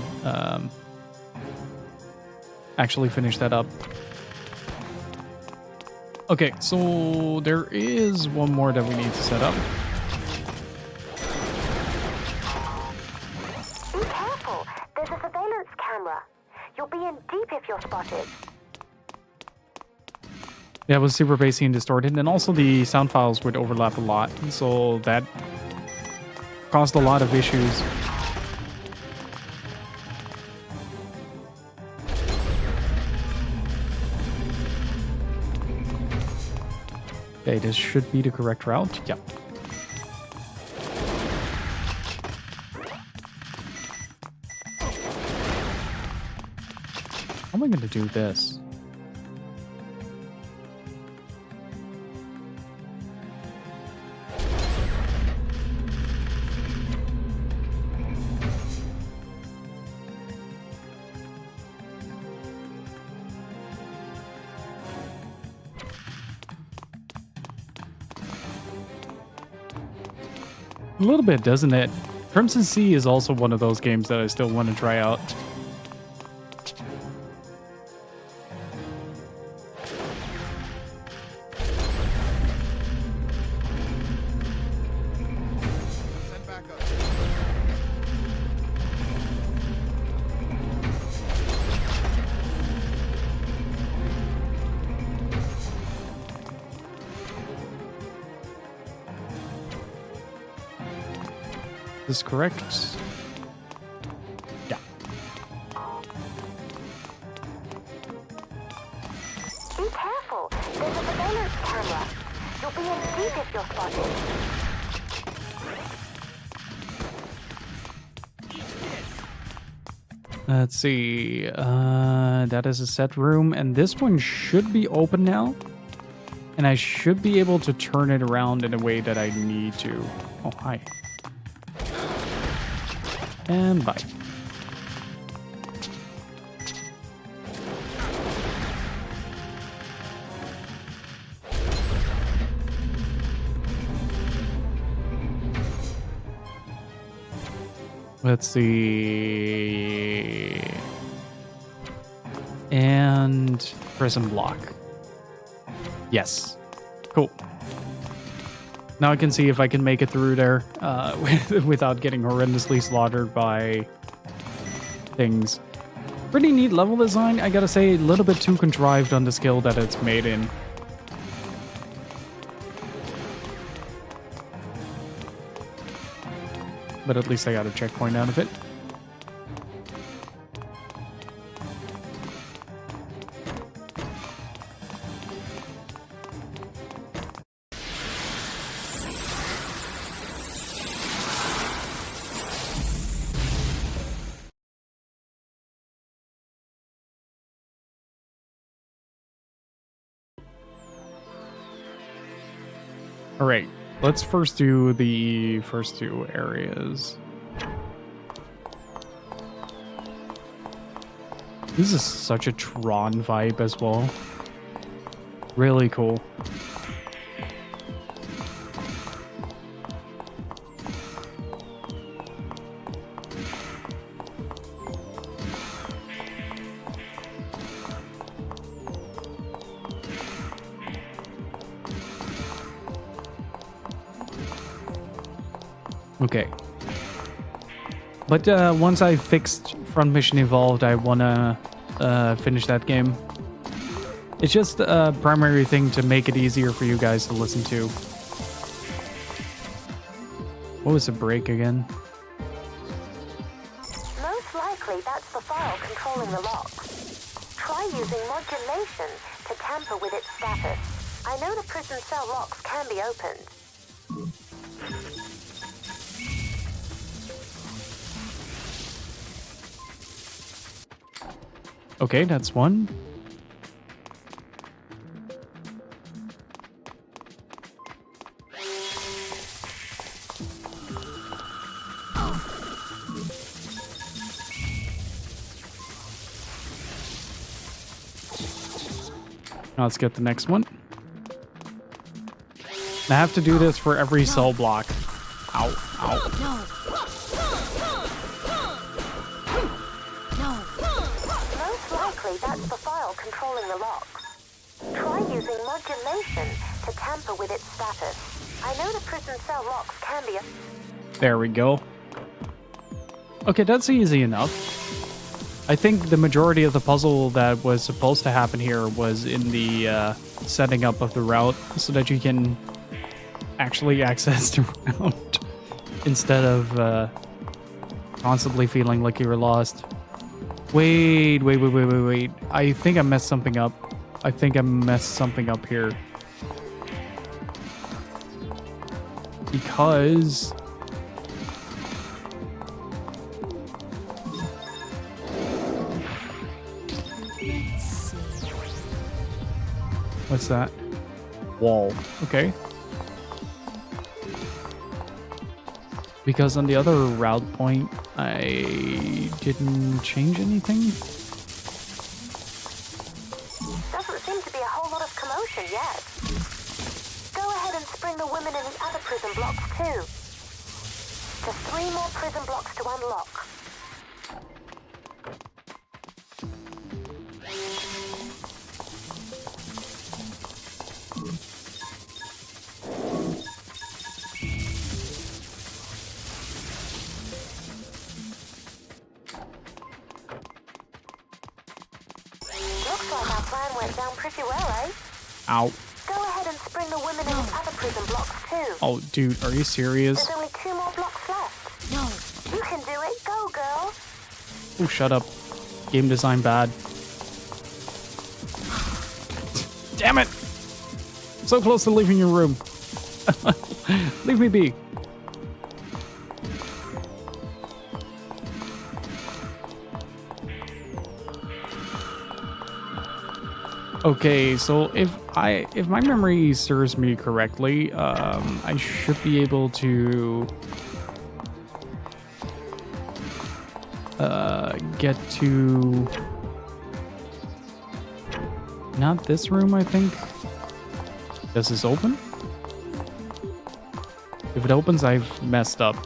actually finish that up. Okay, so there is one more that we need to set up. Be careful. There's a surveillance camera. You'll be in deep if you're spotted. Yeah, it was super bassy and distorted, and also the sound files would overlap a lot, so that caused a lot of issues. Okay, this should be the correct route. Yep. How am I going to do this? A little bit, doesn't it? Crimson Sea is also one of those games that I still want to try out. Is correct? Yeah. Be careful. There's a surveillance camera. You'll be in deep if you're spotted. Let's see. That is a set room, and this one should be open now. And I should be able to turn it around in a way that I need to. Oh, hi. And bye. Let's see. And prison block. Yes. Cool. Now I can see if I can make it through there without getting horrendously slaughtered by things. Pretty neat level design, I gotta say, a little bit too contrived on the scale that it's made in. but at least I got a checkpoint out of it. All right, let's first do the first two areas. This is such a Tron vibe as well. Really cool. Okay. But once I fixed Front Mission Evolved, I wanna finish that game. It's just a primary thing to make it easier for you guys to listen to. What was the break again? Most likely that's the file controlling the lock. Try using modulation to tamper with its status. I know the prison cell locks can be opened. Okay, that's one. Now let's get the next one. I have to do this for every cell block. Ow, ow. Most likely that's the file controlling the locks. Try using modulation to tamper with its status. I know the prison cell locks can be... There we go. Okay, that's easy enough. I think the majority of the puzzle that was supposed to happen here was in the setting up of the route so that you can actually access the route instead of constantly feeling like you were lost. Wait. I think I messed something up. I think I messed something up here. Because... What's that? Wall. Okay. Because on the other route point, I didn't change anything. Doesn't seem to be a whole lot of commotion yet. Go ahead and spring the women in the other prison blocks too. Just 3 more prison blocks to unlock. Looks like our plan went down pretty well, eh? Ow. Go ahead and spring the women in the other prison blocks too. Oh, dude, are you serious? There's only 2 more blocks left. No. You can do it. Go, girl. Oh, shut up. Game design bad. Damn it! I'm so close to leaving your room. Leave me be. Okay, so if my memory serves me correctly, I should be able to get to not this room, I think. Does this open? If it opens, I've messed up.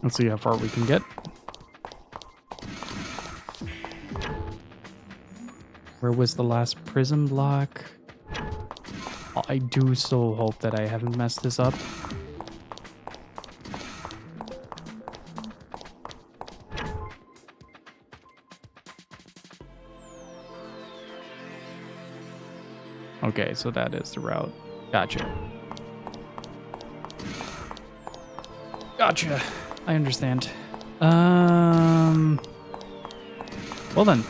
Let's see how far we can get. Where was the last prison block? I do still hope that I haven't messed this up. Okay, so that is the route. Gotcha. Gotcha. I understand. Well then.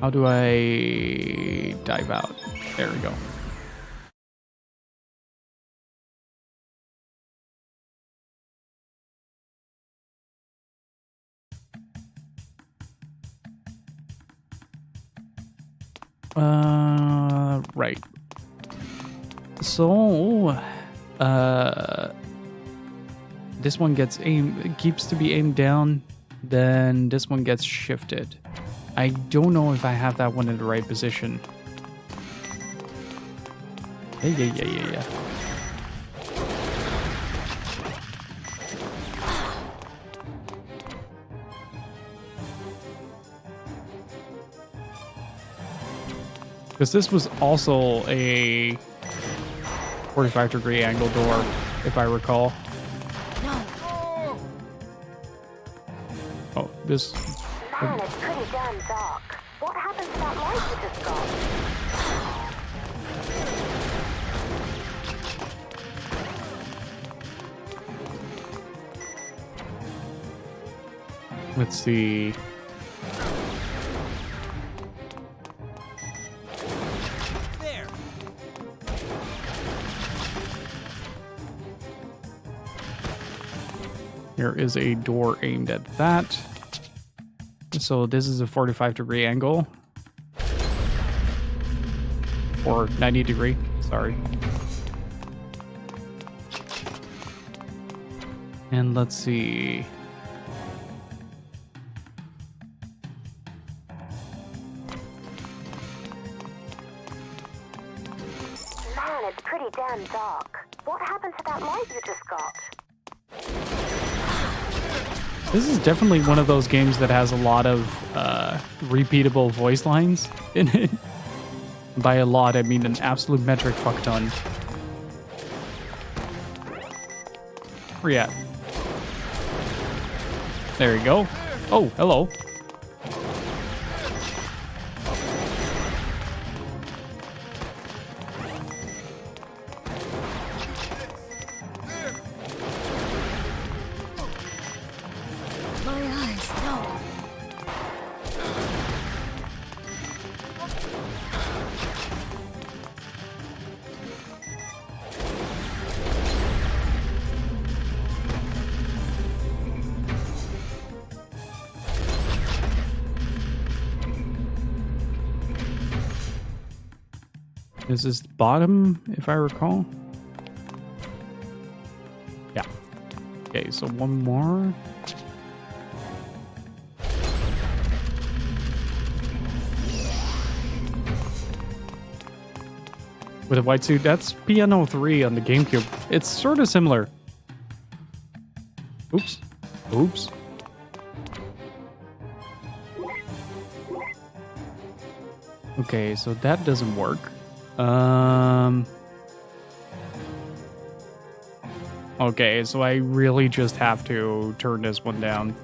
How do I dive out? There we go. Right. So, this one gets keeps to be aimed down, then this one gets shifted. I don't know if I have that one in the right position. Yeah. Because this was also a 45-degree angle door, if I recall. No. Oh, this... Man, it's pretty damn dark. What happened to that light you just got? Let's see. There. Here is a door aimed at that. So this is a 45-degree angle. Or 90-degree, sorry. And let's see. Man, it's pretty damn dark. What happened to that light you just got? This is definitely one of those games that has a lot of repeatable voice lines in it. By a lot, I mean an absolute metric fuck ton. Where you at? There you go. Oh, hello. My eyes, no. This is the bottom, if I recall. Yeah. Okay, so one more. With a white suit, that's Piano 3 on the GameCube. It's sort of similar. Oops. Oops. Okay, so that doesn't work. Okay, so I really just have to turn this one down.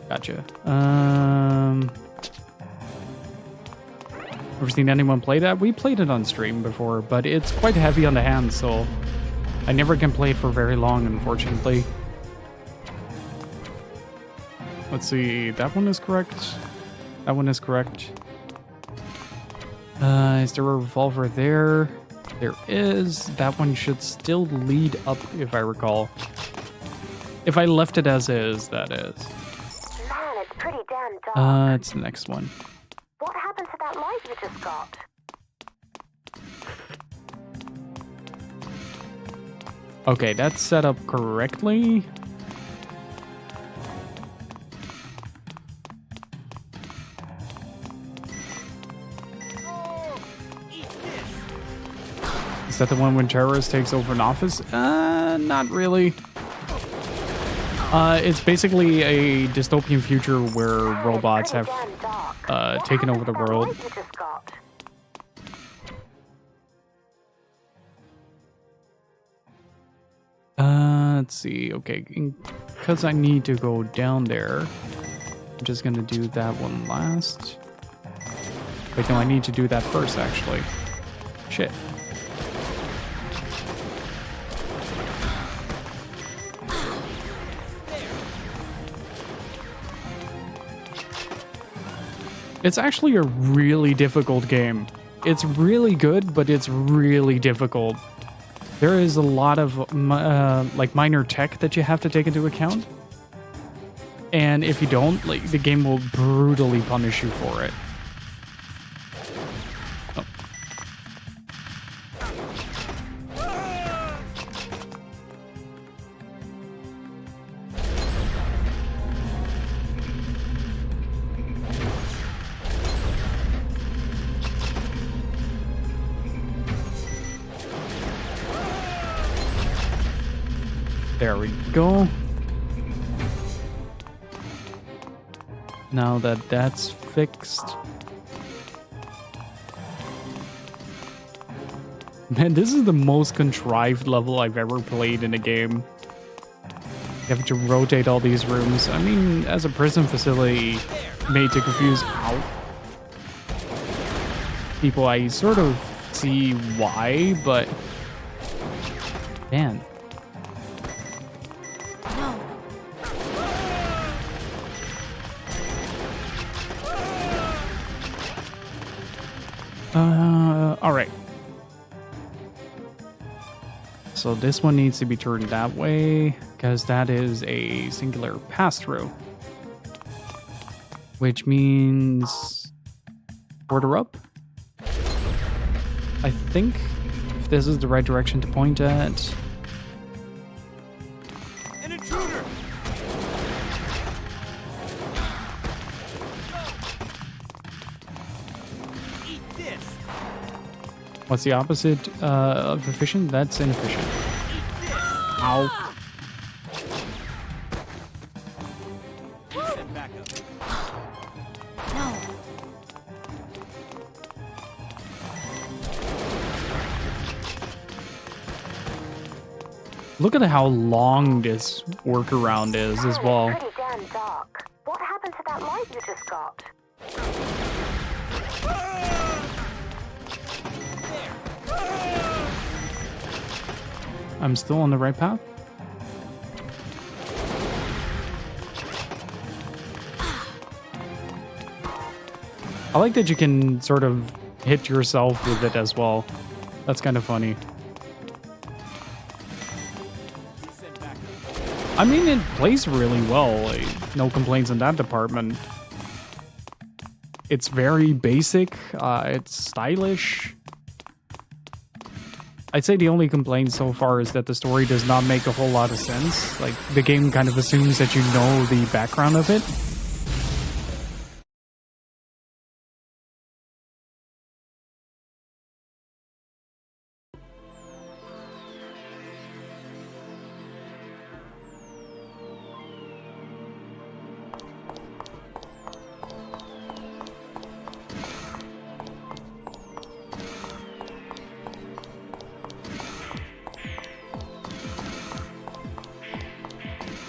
Gotcha. Ever seen anyone play that? We played it on stream before, but it's quite heavy on the hands, so I never can play it for very long, unfortunately. Let's see, that one is correct. That one is correct. Is there a revolver there? There is. That one should still lead up, if I recall. If I left it as is, that is. Man, it's pretty damn dark. It's the next one. What happened to that light you just got? Okay, that's set up correctly. Is that the one when terrorist takes over an office? Not really. It's basically a dystopian future where robots have taken over the world. Let's see. Okay, because I need to go down there, I'm just gonna do that one last. Wait, no, I need to do that first, actually. Shit. It's actually a really difficult game. It's really good, but it's really difficult. There is a lot of like minor tech that you have to take into account. And if you don't, like, the game will brutally punish you for it. Oh. There we go. Now that that's fixed. Man, this is the most contrived level I've ever played in a game. You have to rotate all these rooms. I mean, as a prison facility made to confuse people, I sort of see why, but man. All right. So this one needs to be turned that way because that is a singular pass-through, which means order up. I think if this is the right direction to point at. An intruder! Eat this! What's the opposite of efficient? That's inefficient. Ow. Look at how long this workaround is as well. Pretty damn dark. What happened to that light you just got? I'm still on the right path. I like that you can sort of hit yourself with it as well. That's kind of funny. I mean, it plays really well. Like, no complaints in that department. It's very basic. It's stylish. I'd say the only complaint so far is that the story does not make a whole lot of sense. Like, the game kind of assumes that you know the background of it.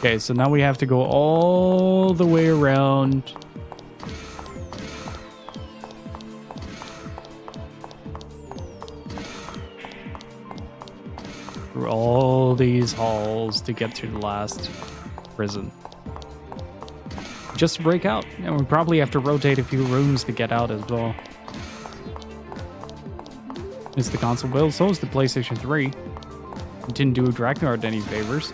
Okay, so now we have to go all the way around. Through all these halls to get to the last prison. Just to break out. And we probably have to rotate a few rooms to get out as well. It's the console build, so is the PlayStation 3. It didn't do Drakengard any favors.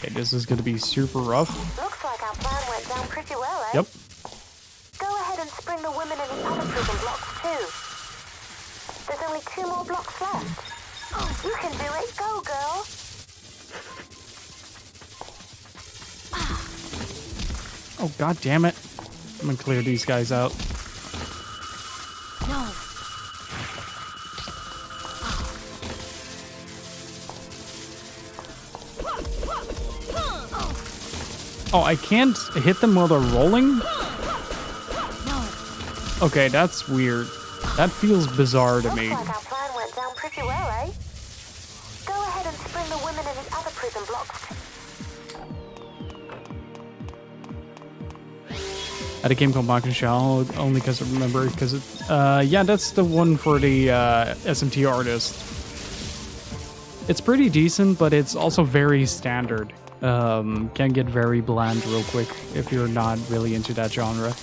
Okay, this is gonna be super rough. Looks like our plan went down pretty well, eh? Yep. Go ahead and spring the women in the other prison blocks too. There's only 2 more blocks left. You can do it. Go, girl. Oh, god damn it. I'm gonna clear these guys out. No. Oh, I can't hit them while they're rolling? No. Okay, that's weird. That feels bizarre to me. Looks like our plan went down pretty well, eh? Go ahead and spring the women in the other prison blocks. I had a game called Mach Shell only because I remember it because it, yeah, that's the one for the SMT artist. It's pretty decent, but it's also very standard. Can get very bland real quick if you're not really into that genre.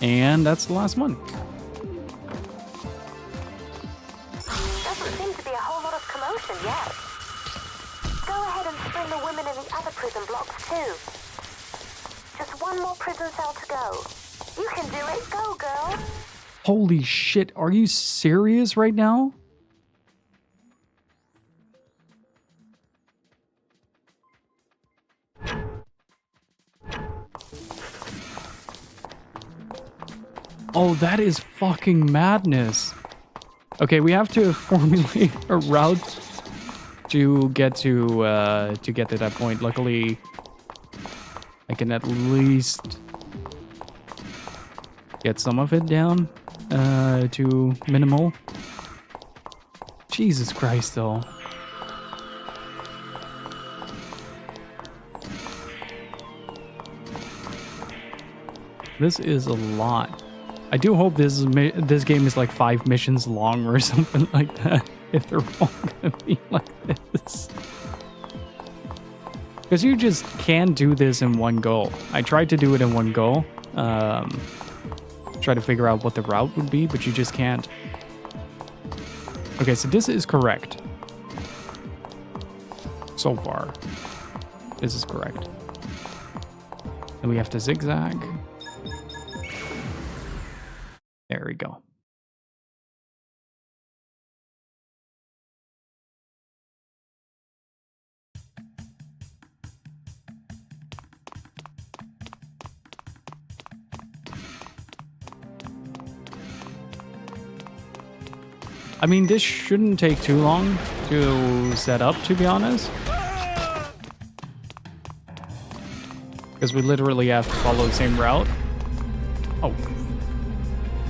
And that's the last one. Doesn't seem to be a whole lot of commotion yet. Go ahead and spring the women in the other prison blocks too. Just 1 more prison cell to go. You can do it. Go, girl. Holy shit, are you serious right now? Oh, that is fucking madness. Okay, we have to formulate a route to get to that point. Luckily, I can at least get some of it down to minimal. Jesus Christ, though. This is a lot. I do hope this game is like 5 missions long or something like that. If they're all gonna be like this. Because you just can't do this in one go. I tried to do it in one go. Try to figure out what the route would be, but you just can't. Okay, so this is correct. So far. This is correct. Then we have to zigzag. There we go. I mean, this shouldn't take too long to set up, to be honest. Because we literally have to follow the same route. Oh.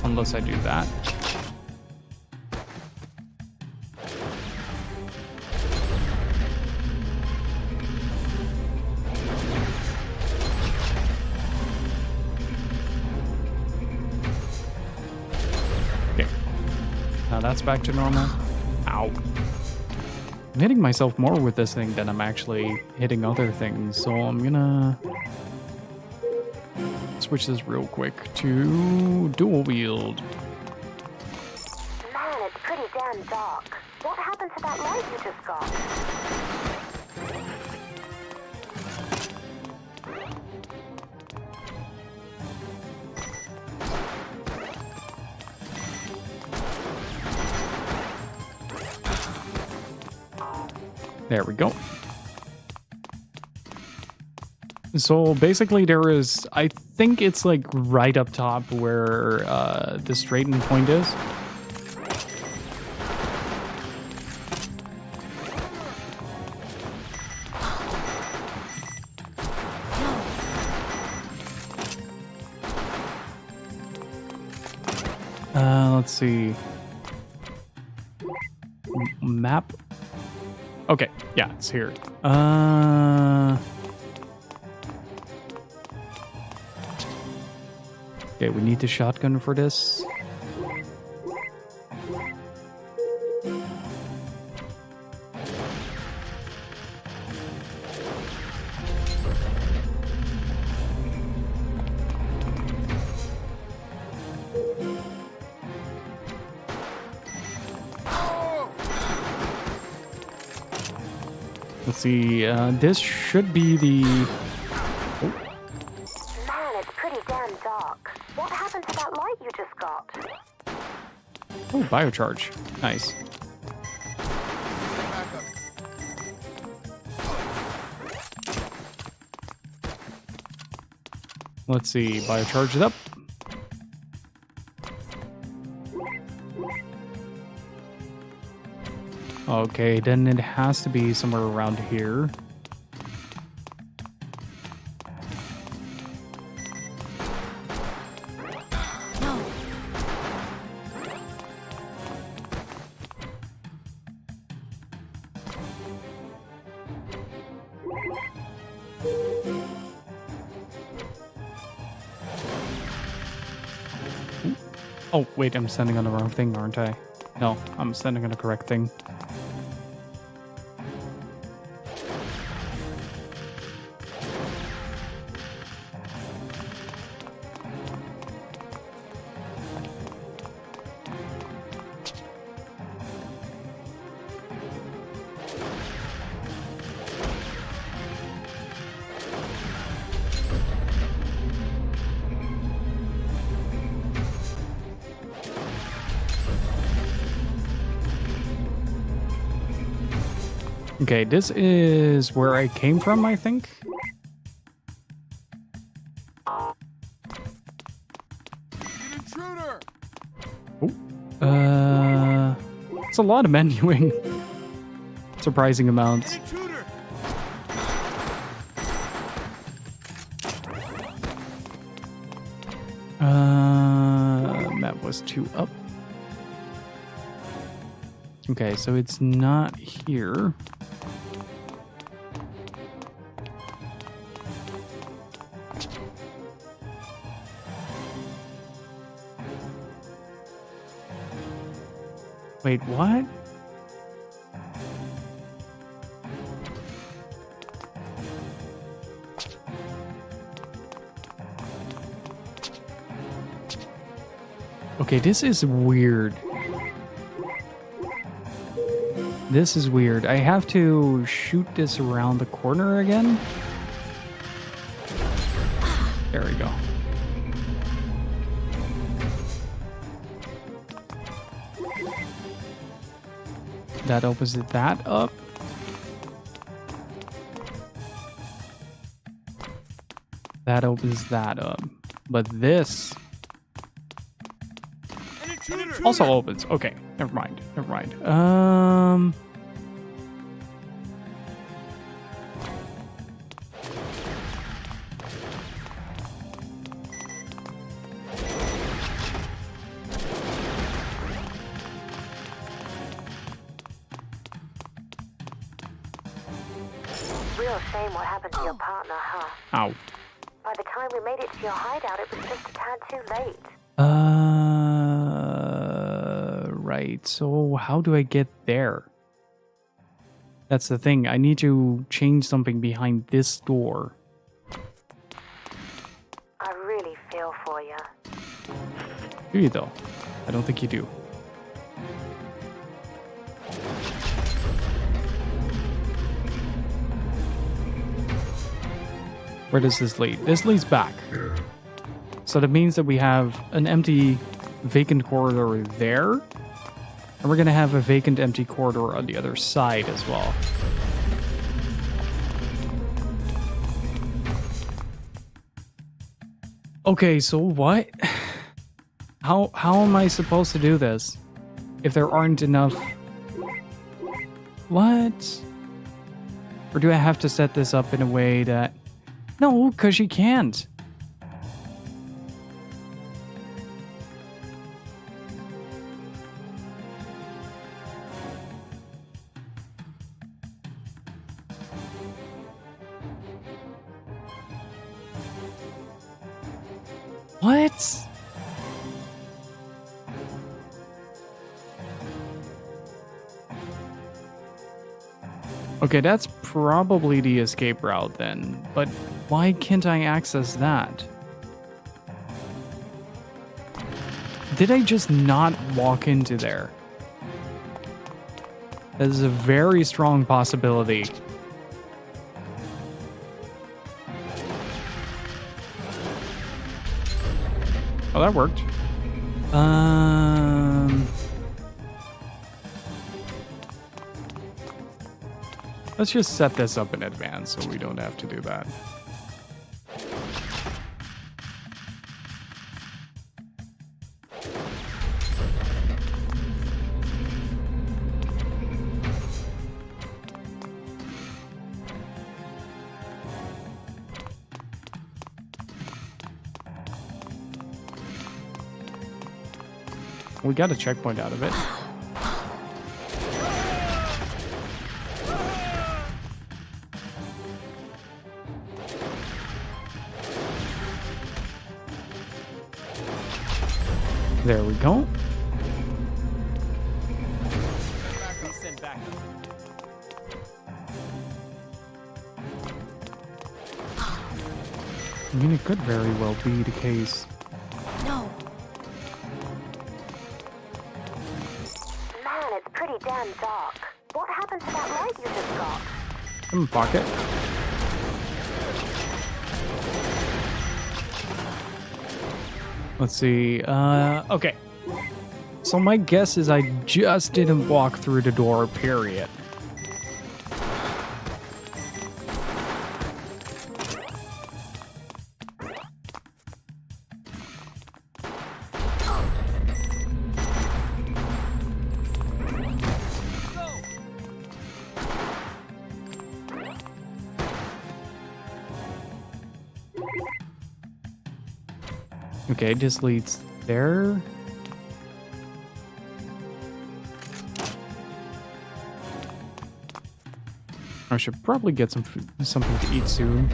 Unless I do that. Okay. Now that's back to normal. Ow. I'm hitting myself more with this thing than I'm actually hitting other things, so I'm gonna switch this real quick to dual wield. Man, it's pretty damn dark. What happened to that light you just got? There we go. So basically there is, I think it's like right up top where the straighten point is. Let's see. Map. Okay, yeah, it's here. Okay, we need the shotgun for this. Let's see, this should be the... Man, it's pretty damn dark. got. Oh, biocharge. Nice. Let's see. Biocharge it up. Okay, then it has to be somewhere around here. No. Oh, wait, I'm standing on the wrong thing, aren't I? No, I'm standing on the correct thing. Okay, this is where I came from, I think. Intruder! Oh. It's a lot of menuing. Surprising amounts. Intruder! That was 2 up. Okay, so it's not here. Wait, what? Okay, this is weird. This is weird. I have to shoot this around the corner again? There we go. That opens that up. That opens that up. But this also opens. Okay, never mind. Never mind. Real shame what happened to your partner, huh? Ow. By the time we made it to your hideout, it was just a tad too late. Right. So how do I get there? That's the thing. I need to change something behind this door. I really feel for you. Do you though? I don't think you do. Where does this lead? This leads back. So that means that we have an empty, vacant corridor there. And we're going to have a vacant, empty corridor on the other side as well. Okay, so what? How am I supposed to do this? If there aren't enough... What? Or do I have to set this up in a way that... No, because you can't. What? Okay, that's probably the escape route then, but why can't I access that? Did I just not walk into there? That is a very strong possibility. Oh, that worked. Let's just set this up in advance so we don't have to do that. We got a checkpoint out of it. There we go. I mean, it could very well be the case. No. Man, it's pretty damn dark. What happened to that light you just got? In my pocket. Let's see. Okay. So my guess is I just didn't walk through the door, period. Okay, this leads there. I should probably get some food, something to eat soon.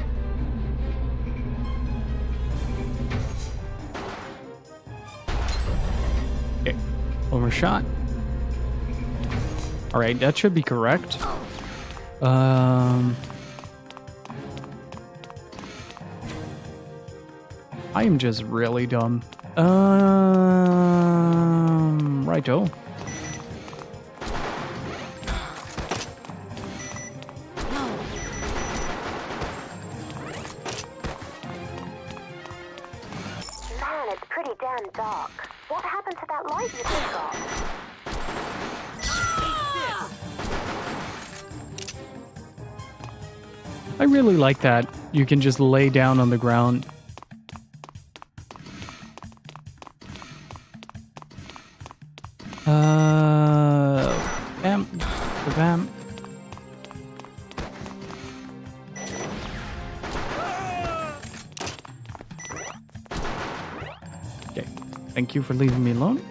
Okay, one more shot. All right, that should be correct. I am just really dumb. Righto. Man, it's pretty damn dark. What happened to that light you just got? I really like that. You can just lay down on the ground. Bam. Bam. Okay. Thank you for leaving me alone.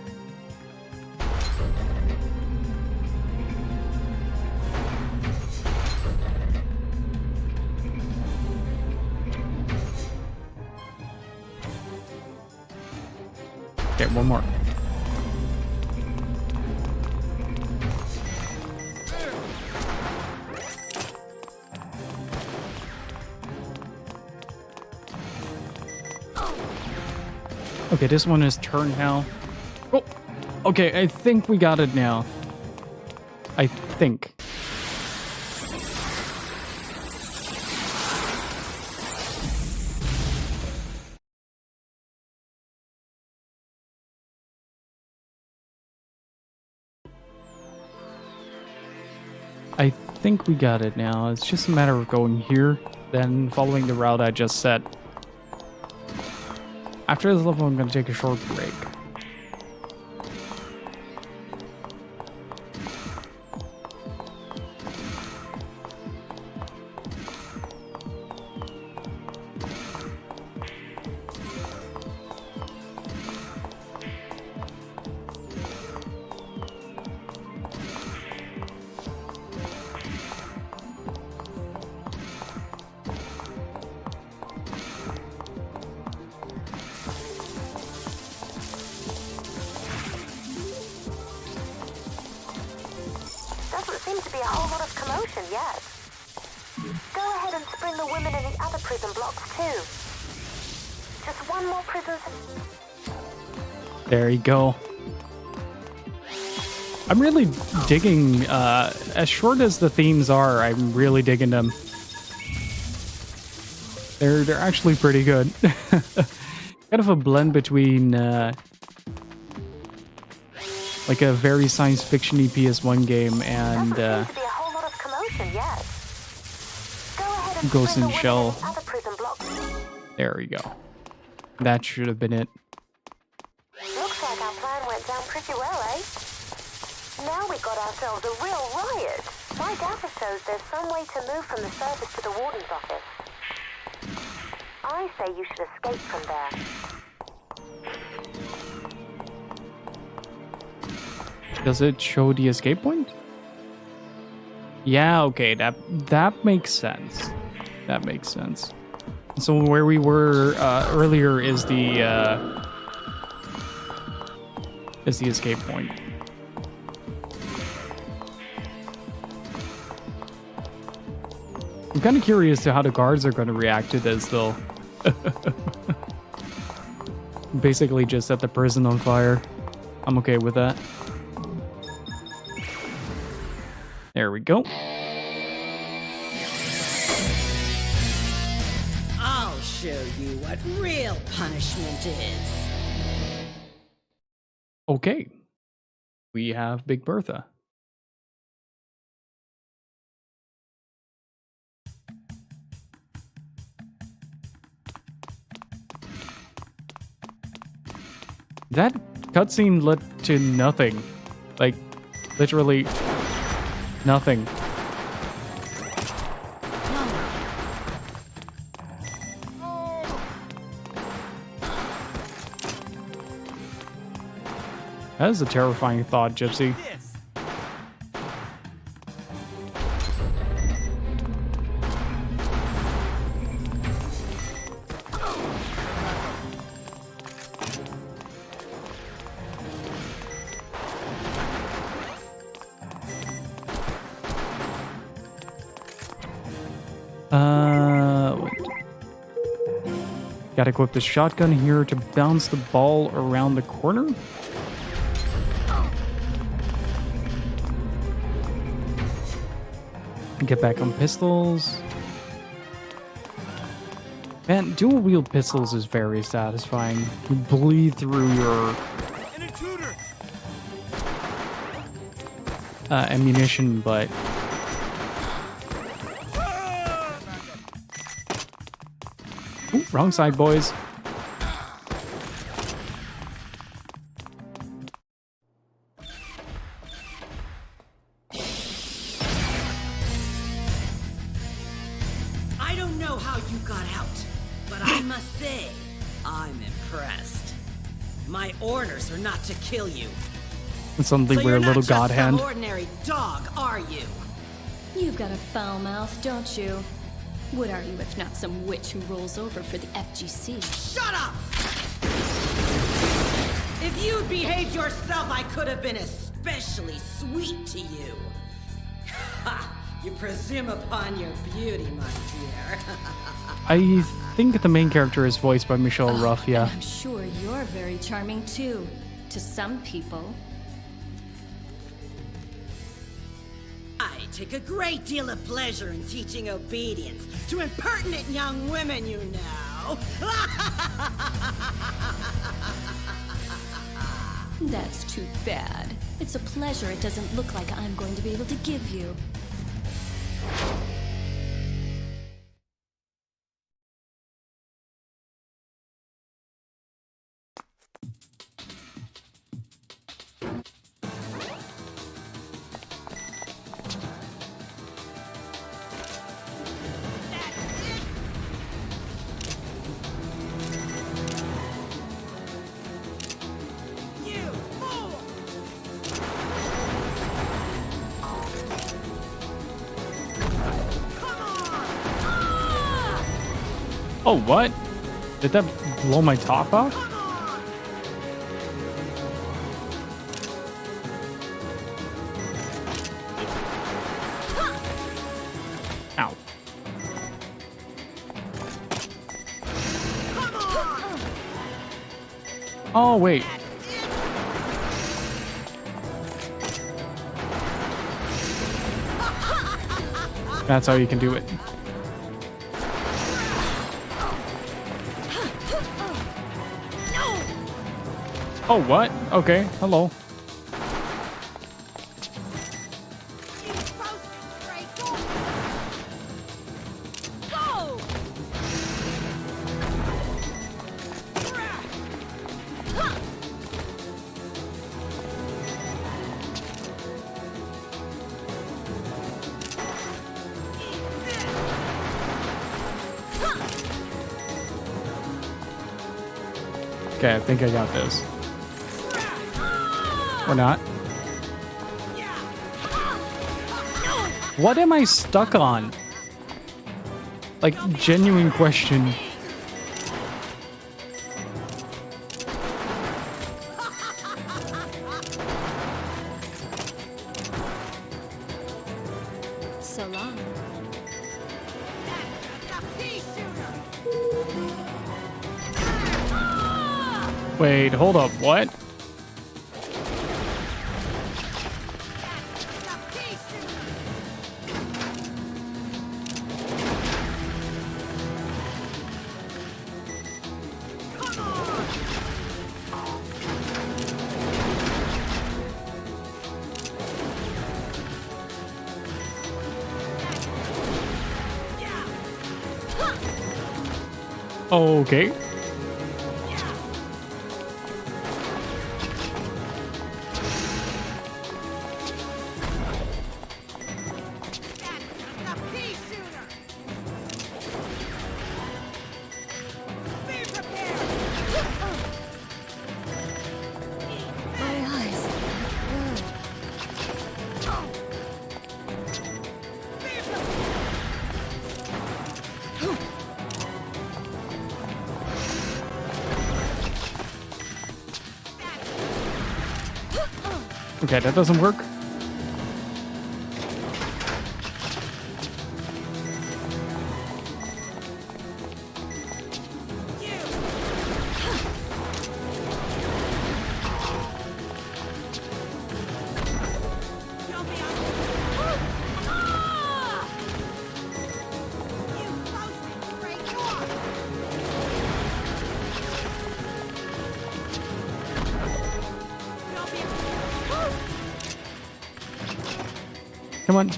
Okay, one more. Okay, this one is turned now. Oh, okay, I think we got it now. I think. I think we got it now. It's just a matter of going here, then following the route I just set. After this level, I'm going to take a short break. Doesn't seem to be a whole lot of commotion yet. Go ahead and spring the women in the other prison blocks too. Just one more prison. There you go. I'm really digging, as short as the themes are, I'm really digging them. They're actually pretty good. Kind of a blend between like a very science fiction-y PS1 game, and Doesn't seem to be a whole lot of commotion yet. Go ahead and Ghost in spring the away Shell. any other prison blocks. There we go. That should have been it. Looks like our plan went down pretty well, eh? Now we got ourselves a real riot. My data shows there's some way to move from the surface to the warden's office. I say you should escape from there. Does it show the escape point? Yeah, okay, that makes sense. That makes sense. So where we were earlier is the escape point. I'm kind of curious to how the guards are going to react to this, though. Basically just set the prison on fire. I'm okay with that. There we go. I'll show you what real punishment is. Okay. We have Big Bertha. That cutscene led to nothing. Like, literally nothing. That is a terrifying thought, Gypsy. Gotta equip the shotgun here to bounce the ball around the corner. Get back on pistols. Man, dual wield pistols is very satisfying. You bleed through your ammunition, but ooh, wrong side, boys. I don't know how you got out, but I must say, I'm impressed. My orders are not to kill you. Suddenly So we're you're a not little just god hand. some ordinary dog, are you? You've got a foul mouth, don't you? What are you if not some witch who rolls over for the FGC? Shut up! If you'd behaved yourself, I could have been especially sweet to you. Ha! You presume upon your beauty, my dear. I think the main character is voiced by Michelle Ruff, And yeah. I'm sure you're very charming too, to some people. I take a great deal of pleasure in teaching obedience to impertinent young women, you know. That's too bad. It's a pleasure it doesn't look like I'm going to be able to give you. Oh, what? Did that blow my top off? Ow. Oh, wait. That's how you can do it. Oh, what? Okay, hello. Okay, I think I got this. Or not. What am I stuck on? Like, genuine question. So long. Wait, hold up, what? Okay. Okay, that doesn't work. Come on.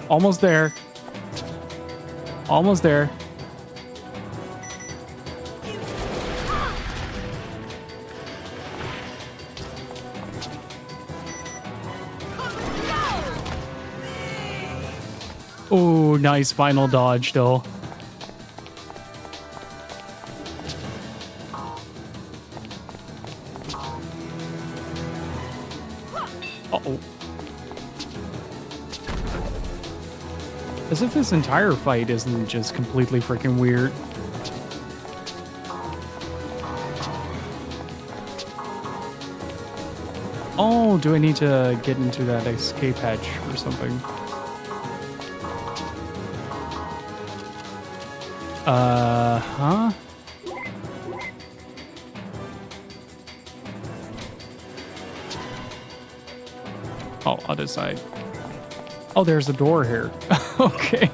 Almost there. Almost there. Oh, nice final dodge, though. Uh-oh. As if this entire fight isn't just completely freaking weird. Oh, do I need to get into that escape hatch or something? Huh? Oh, other side. Oh, there's a door here. Okay.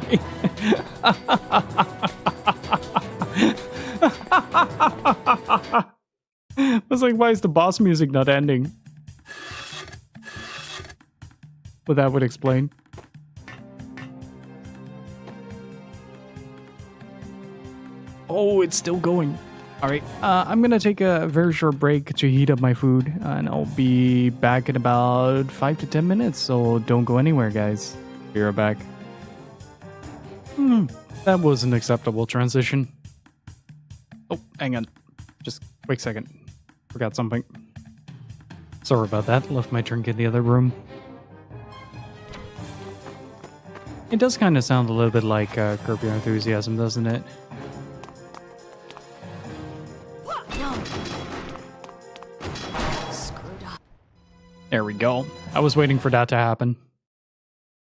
I was like, why is the boss music not ending? Well, that would explain. Oh, it's still going. All right, I'm gonna take a very short break to heat up my food, and I'll be back in about 5 to 10 minutes, so don't go anywhere, guys. Be right back. That was an acceptable transition. Oh, hang on. Just quick second. Forgot something. Sorry about that. Left my drink in the other room. It does kind of sound a little bit like Curb Your Enthusiasm, doesn't it? There we go. I was waiting for that to happen.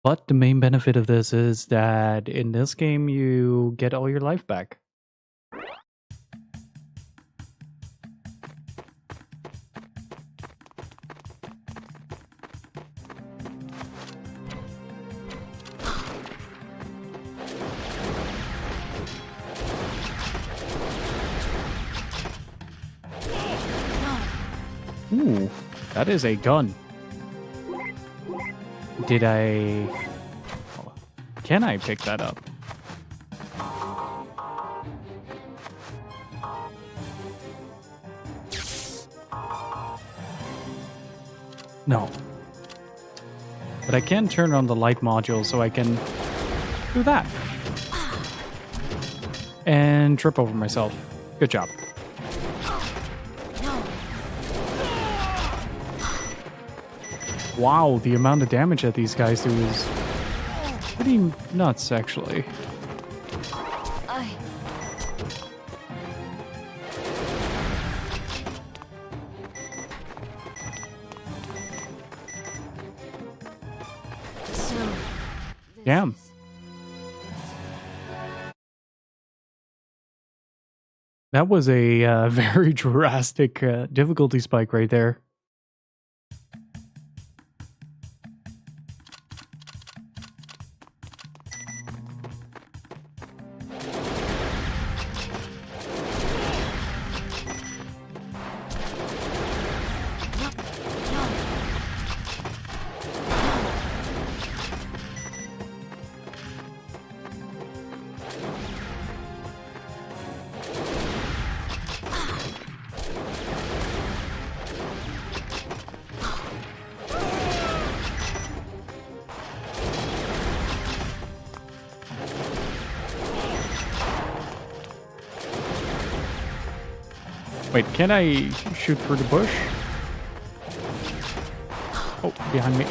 But the main benefit of this is that in this game, you get all your life back. Ooh, that is a gun. Did I... Can I pick that up? No. But I can turn on the light module so I can do that. and trip over myself. Good job. Wow, the amount of damage that these guys do is pretty nuts, actually. Damn. That was a very drastic difficulty spike right there. Wait, can I shoot through the bush? Oh, behind me.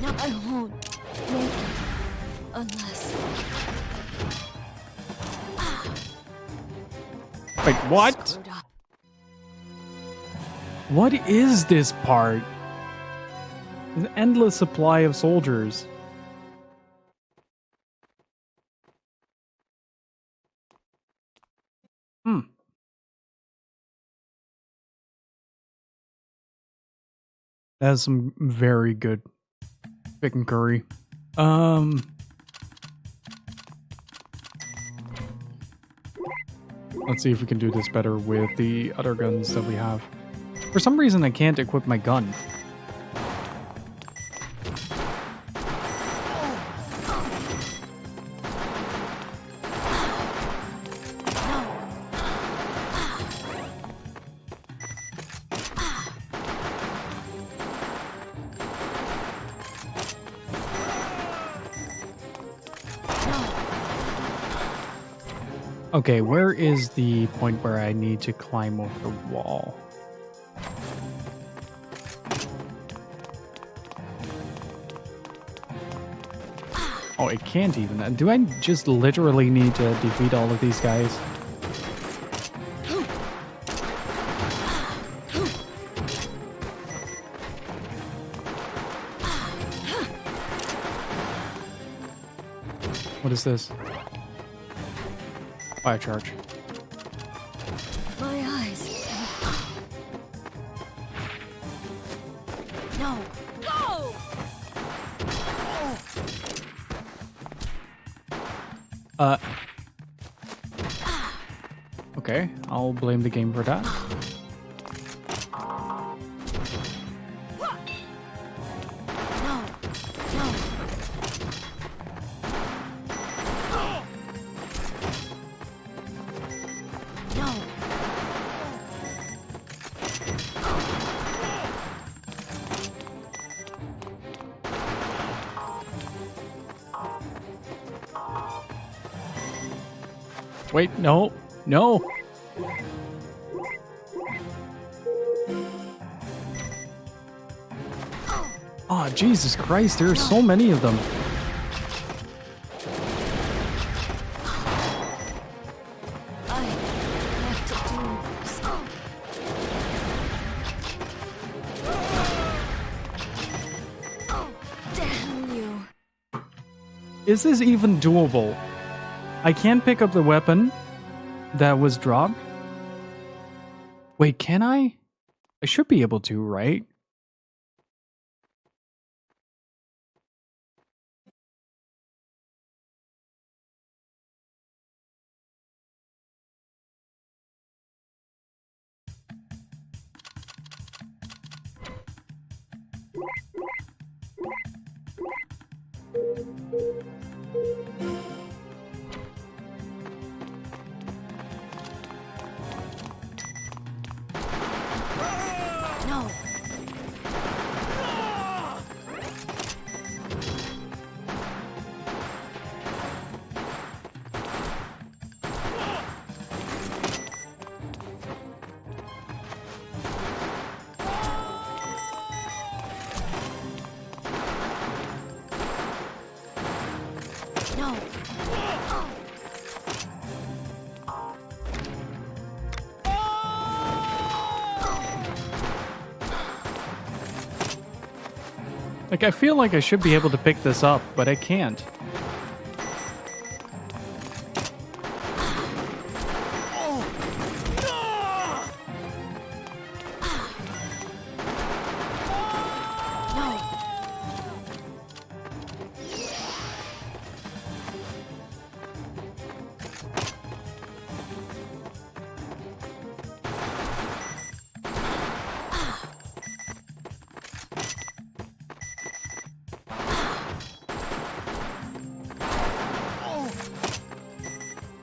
No, I won't make it unless. Wait, what? What is this part? An endless supply of soldiers. That is some very good chicken curry. Let's see if we can do this better with the other guns that we have. For some reason, I can't equip my gun. Okay, where is the point where I need to climb over the wall? Oh, it can't even. Do I just literally need to defeat all of these guys? What is this? Fire charge. My eyes. No. Go! Okay, I'll blame the game for that. Wait, no, no. Oh, Jesus Christ, there are so many of them. I have to do. Damn you. Is this even doable? I can't pick up the weapon that was dropped. Wait, can I? I should be able to, right? Like, I feel like I should be able to pick this up, but I can't.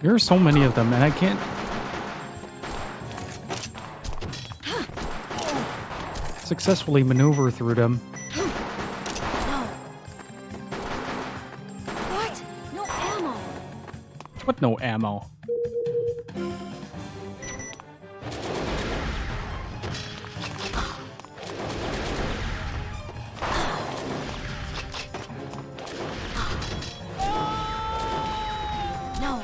There are so many of them, and I can't successfully maneuver through them. What? No ammo. What? No ammo? No.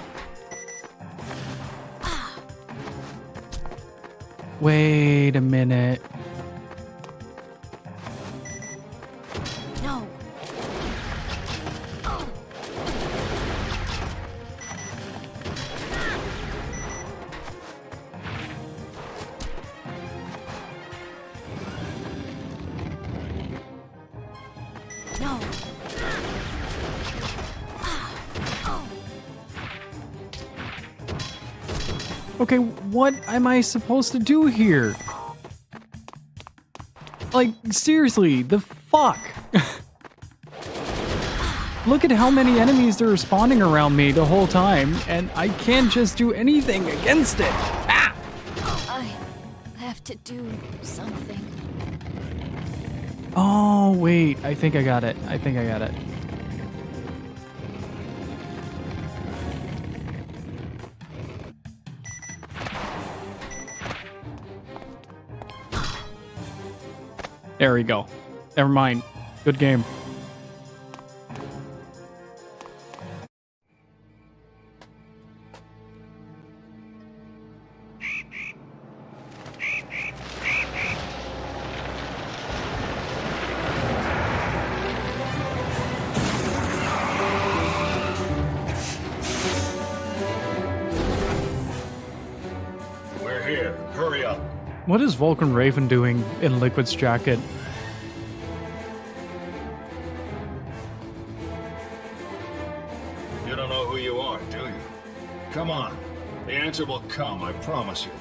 Wait a minute. No. No. Okay, what am I supposed to do here? Like, seriously, the fuck? Look at how many enemies there are spawning around me the whole time, and I can't just do anything against it. Ah! I have to do something. Oh, wait, I think I got it. I think I got it. There we go. Never mind. Good game. We're here. Hurry up. What is Vulcan Raven doing in Liquid's jacket? You don't know who you are, do you? Come on. The answer will come, I promise you.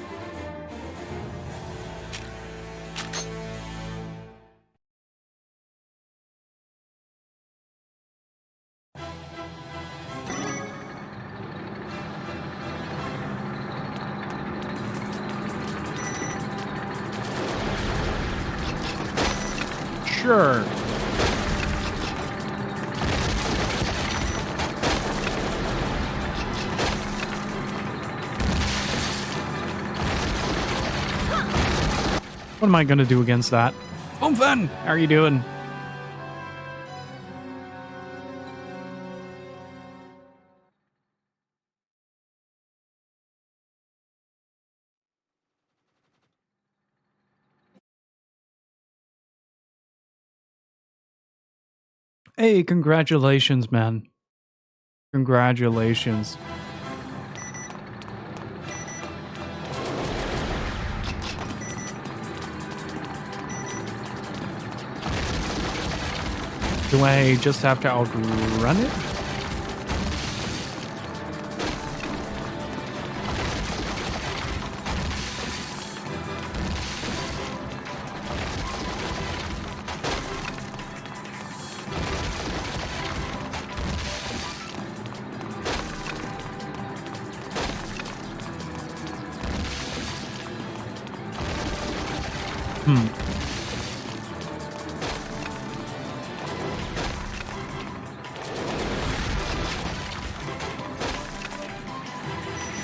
Sure. What am I gonna do against that? Fun! How are you doing? Hey, congratulations, man. Congratulations. Do I just have to outrun it?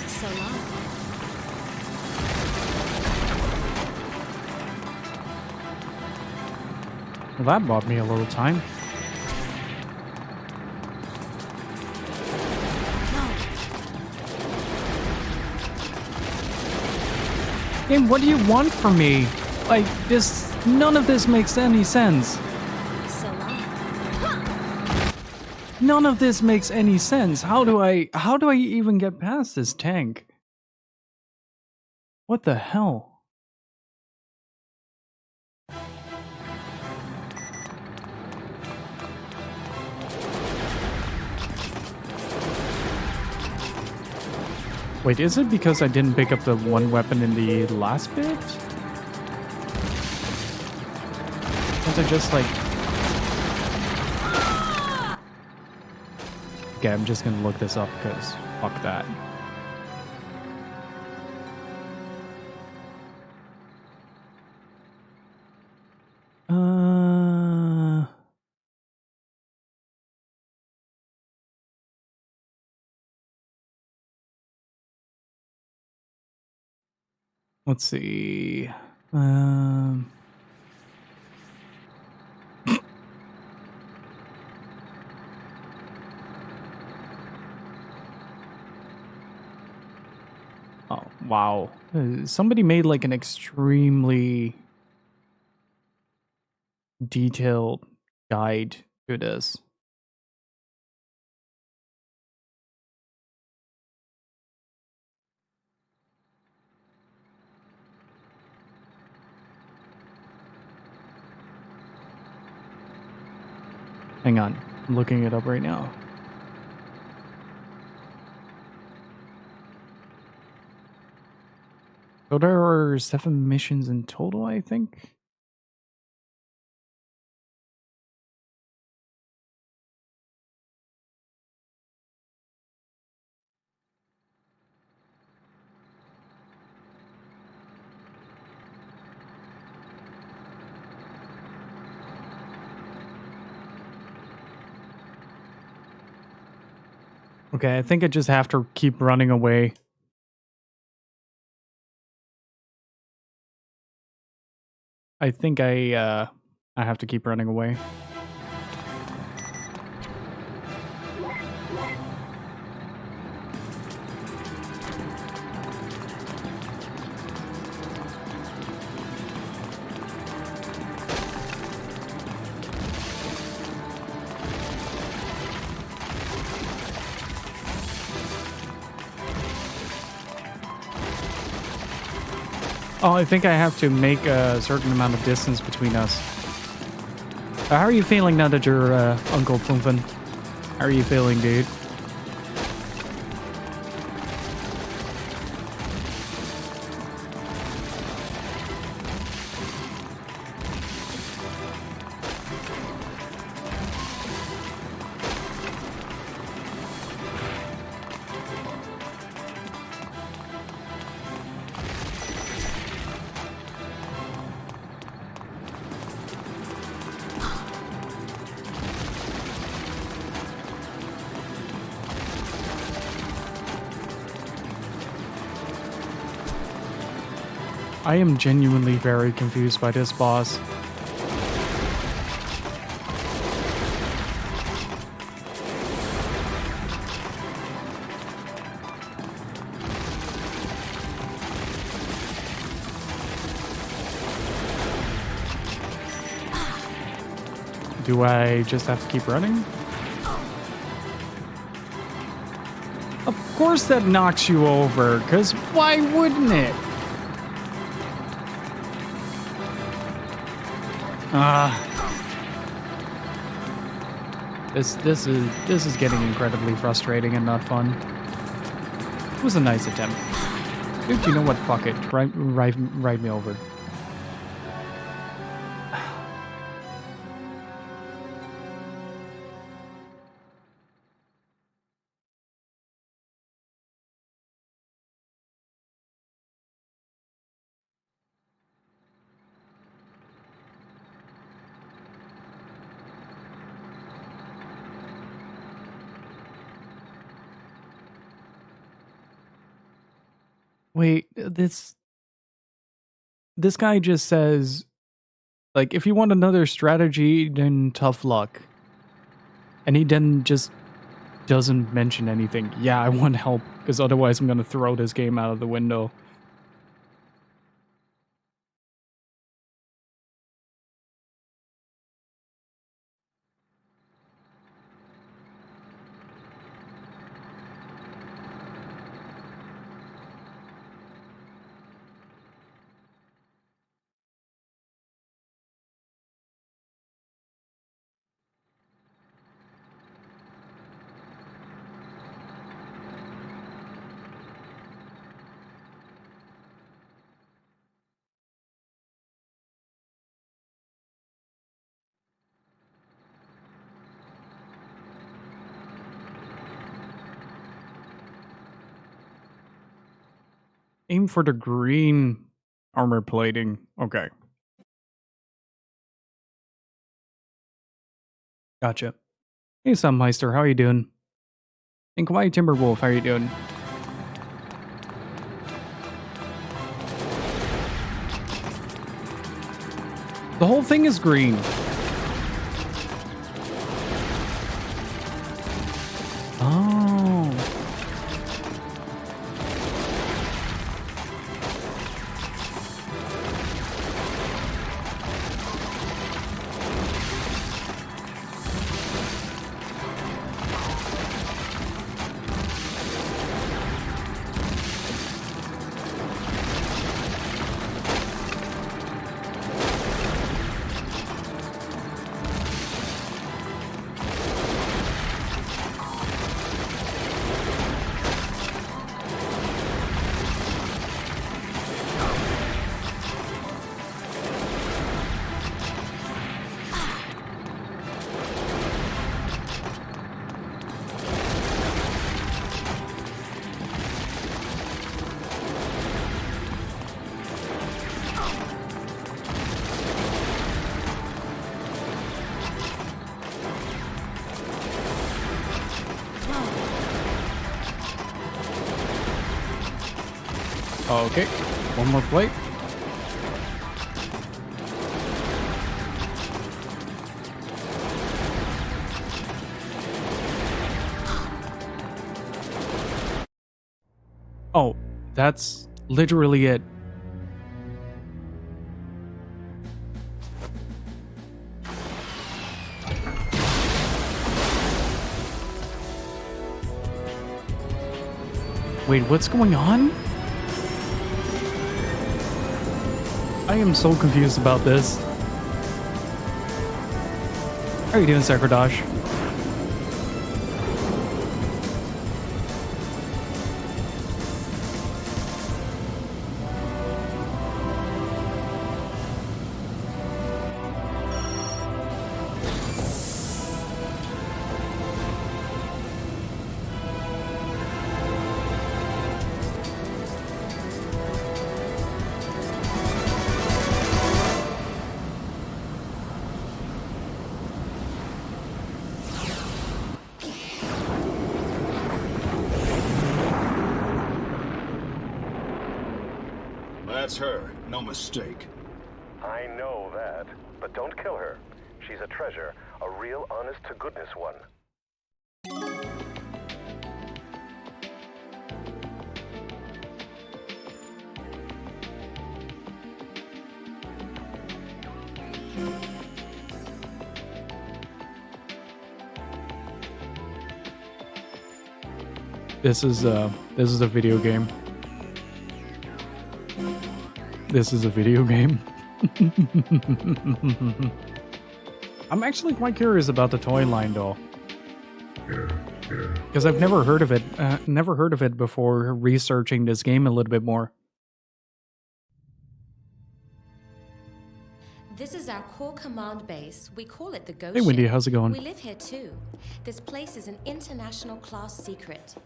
So long. Well, that bought me a little time. Game, what do you want from me? Like, this, none of this makes any sense. None of this makes any sense. How do I even get past this tank? What the hell? Wait, is it because I didn't pick up the one weapon in the last bit? Can't I just like... Okay, I'm just gonna look this up because fuck that. Let's see. Oh, wow. Somebody made like an extremely detailed guide to this. Hang on, I'm looking it up right now. So there are 7 missions in total, I think. Okay, I think I just have to keep running away. I think I have to keep running away. Oh, I think I have to make a certain amount of distance between us. How are you feeling now that you're Uncle Funfun? How are you feeling, dude? I am genuinely very confused by this boss. Do I just have to keep running? Of course that knocks you over, because why wouldn't it? This is getting incredibly frustrating and not fun. It was a nice attempt. Dude, you know what? Fuck it. Ride me over. Wait, this guy just says, like, if you want another strategy, then tough luck. And he then just doesn't mention anything. Yeah, I want help, because otherwise I'm going to throw this game out of the window. Aim for the green armor plating. Okay. Gotcha. Hey, Sunmeister, how you doing? And Kawaii Timberwolf, how you doing? The whole thing is green. Oh. Okay, one more plate. Oh, that's literally it. Wait, what's going on? I am so confused about this. How are you doing, Sakradosh? That's her, no mistake. I know that, but don't kill her. She's a treasure, a real honest-to-goodness one. This is a video game. This is a video game. I'm actually quite curious about the toy line doll. Because I've never heard of it before researching this game a little bit more. This is our core command base. We call it the Ghost Hey Wendy, Ship. how's it going? We live here too. This place is an international class secret.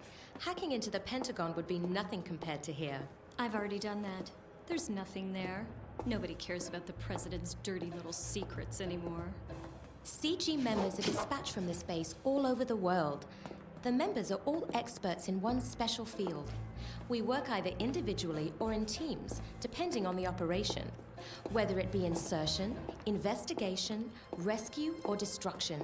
Hacking into the Pentagon would be nothing compared to here. I've already done that. There's nothing there. Nobody cares about the president's dirty little secrets anymore. CG members are dispatched from this base all over the world. The members are all experts in one special field. We work either individually or in teams, depending on the operation. Whether it be insertion, investigation, rescue, or destruction.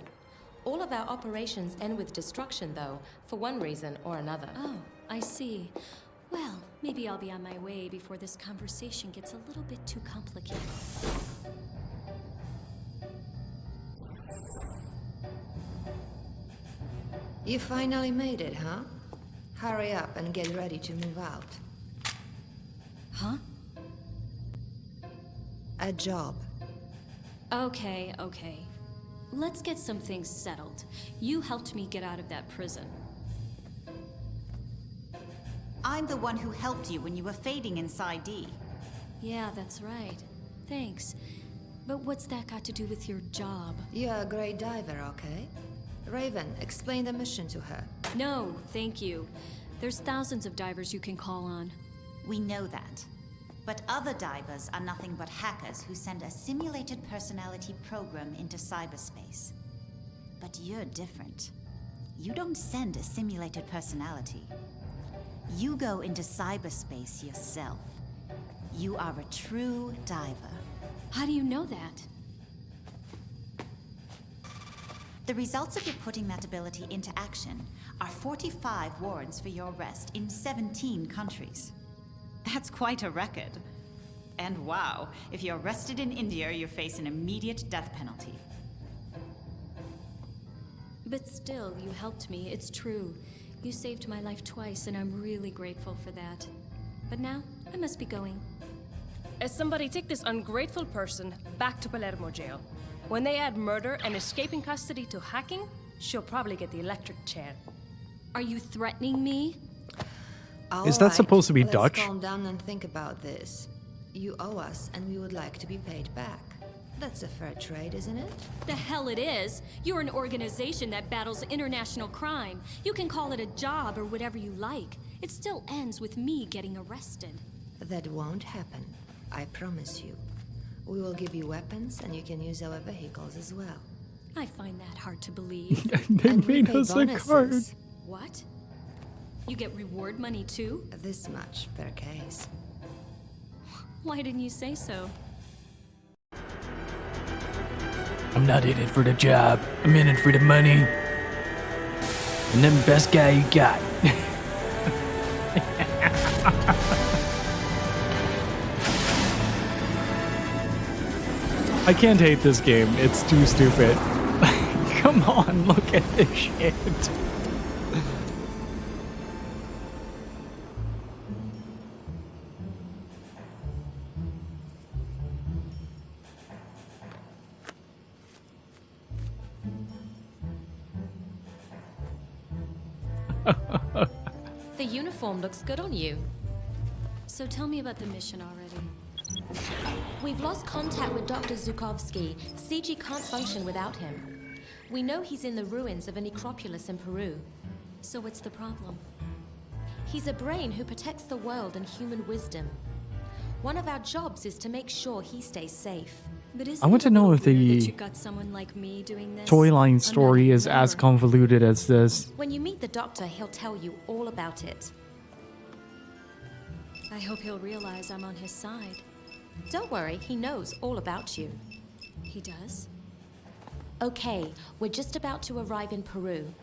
All of our operations end with destruction, though, for one reason or another. Oh, I see. Well, maybe I'll be on my way before this conversation gets a little bit too complicated. You finally made it, huh? Hurry up and get ready to move out. Huh? A job. Okay. Let's get some things settled. You helped me get out of that prison. I'm the one who helped you when you were fading inside D. Yeah, that's right. Thanks. But what's that got to do with your job? You're a great diver, okay? Raven, explain the mission to her. No, thank you. There's thousands of divers you can call on. We know that. But other divers are nothing but hackers who send a simulated personality program into cyberspace. But you're different. You don't send a simulated personality. You go into cyberspace yourself. You are a true diver. How do you know that? The results of your putting that ability into action are 45 warrants for your arrest in 17 countries. That's quite a record. And wow, if you're arrested in India, you face an immediate death penalty. But still, you helped me, it's true. You saved my life twice, and I'm really grateful for that. But now, I must be going. As somebody take this ungrateful person back to Palermo jail. When they add murder and escaping custody to hacking, she'll probably get the electric chair. Are you threatening me? Is that supposed to be Let's Dutch? calm down and think about this. You owe us, and we would like to be paid back. That's a fair trade, isn't it? The hell it is! You're an organization that battles international crime. You can call it a job or whatever you like. It still ends with me getting arrested. That won't happen. I promise you. We will give you weapons, and you can use our vehicles as well. I find that hard to believe. They And we made pay us a card. bonuses. What? You get reward money too? This much per case. Why didn't you say so? I'm not in it for the job. I'm in it for the money. And then best guy you got. I can't hate this game. It's too stupid. Come on, look at this shit. The uniform looks good on you. So tell me about the mission already. We've lost contact with Dr. Zukovsky. CG can't function without him. We know he's in the ruins of a necropolis in Peru. So what's the problem? He's a brain who protects the world and human wisdom. One of our jobs is to make sure he stays safe. But I want to know if that the you got someone like me doing this. toy line I'm story not is as clever. convoluted as this. When you meet the doctor, he'll tell you all about it. I hope he'll realize I'm on his side. Don't worry, he knows all about you. He does? Okay, we're just about to arrive in Peru.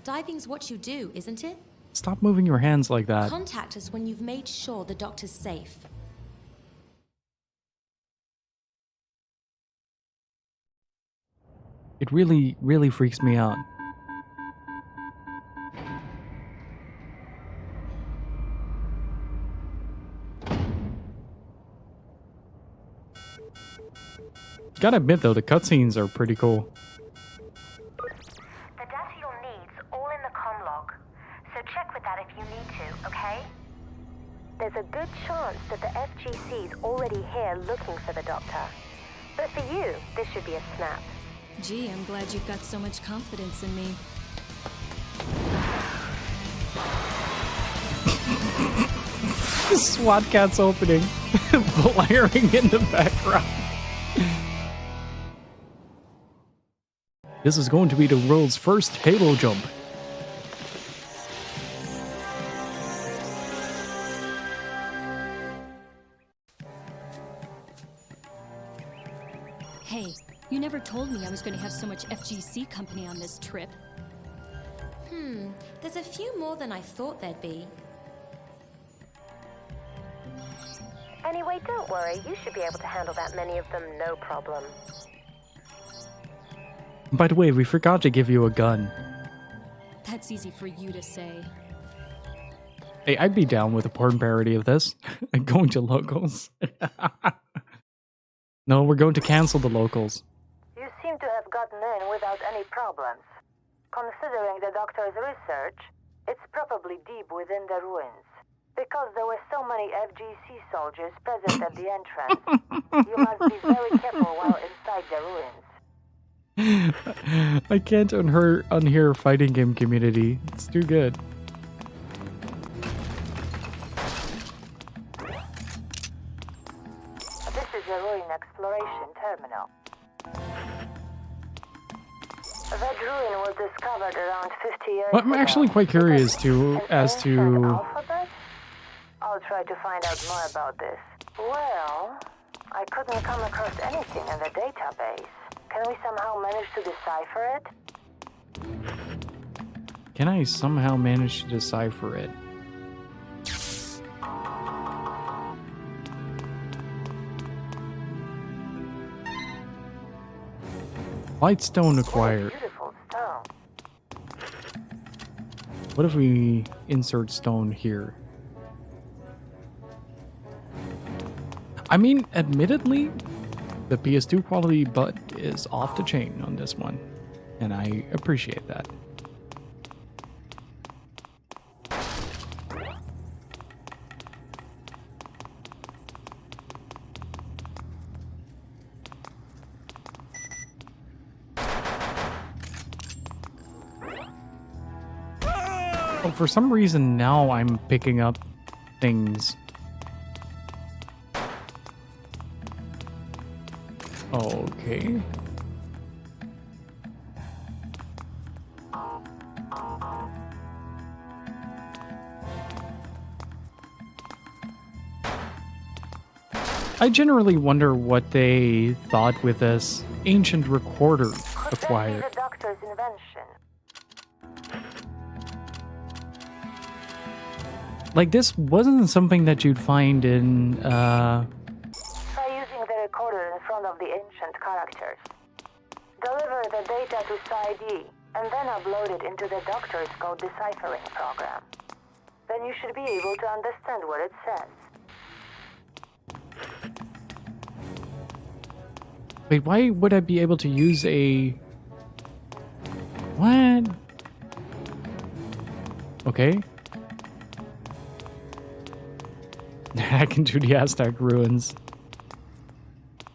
Diving's what you do, isn't it? Stop moving your hands like that. Contact us when you've made sure the doctor's safe. It really, really freaks me out. Gotta admit though, the cutscenes are pretty cool. The data you'll need's all in the comm log, so check with that if you need to, okay? There's a good chance that the FGC's already here looking for the doctor. But for you, this should be a snap. Gee, I'm glad you've got so much confidence in me. SWAT cat's opening, blaring in the background. This is going to be the world's first Halo jump. Hey, you never told me I was going to have so much FGC company on this trip. There's a few more than I thought there'd be. Anyway, don't worry, you should be able to handle that many of them no problem. By the way, we forgot to give you a gun. That's easy for you to say. Hey, I'd be down with a porn parody of this. Going to locals. No, we're going to cancel the locals. You seem to have gotten in without any problems. Considering the doctor's research, it's probably deep within the ruins. Because there were so many FGC soldiers present at the entrance, you must be very careful while inside the ruins. I can't unhear fighting game community. It's too good. That ruin was discovered around 50 years Well, I'm ago. actually quite curious as Ancient to alphabet? I'll try to find out more about this. Well, I couldn't come across anything in the database. Can we somehow manage to decipher it? can I somehow manage to decipher it? Light stone acquired. Beautiful stone. What if we insert stone here? I mean, admittedly, the PS2 quality but is off the chain on this one, and I appreciate that. Oh, for some reason now I'm picking up things. Okay. I generally wonder what they thought with this ancient recorder acquired. The doctor's invention. Like, this wasn't something that you'd find in, Try using the recorder in front of the ancient characters. Deliver the data to PsyD, and then upload it into the doctor's code deciphering program. Then you should be able to understand what it says. Wait, why would I be able to use a... What? Okay. Hack into the Aztec ruins.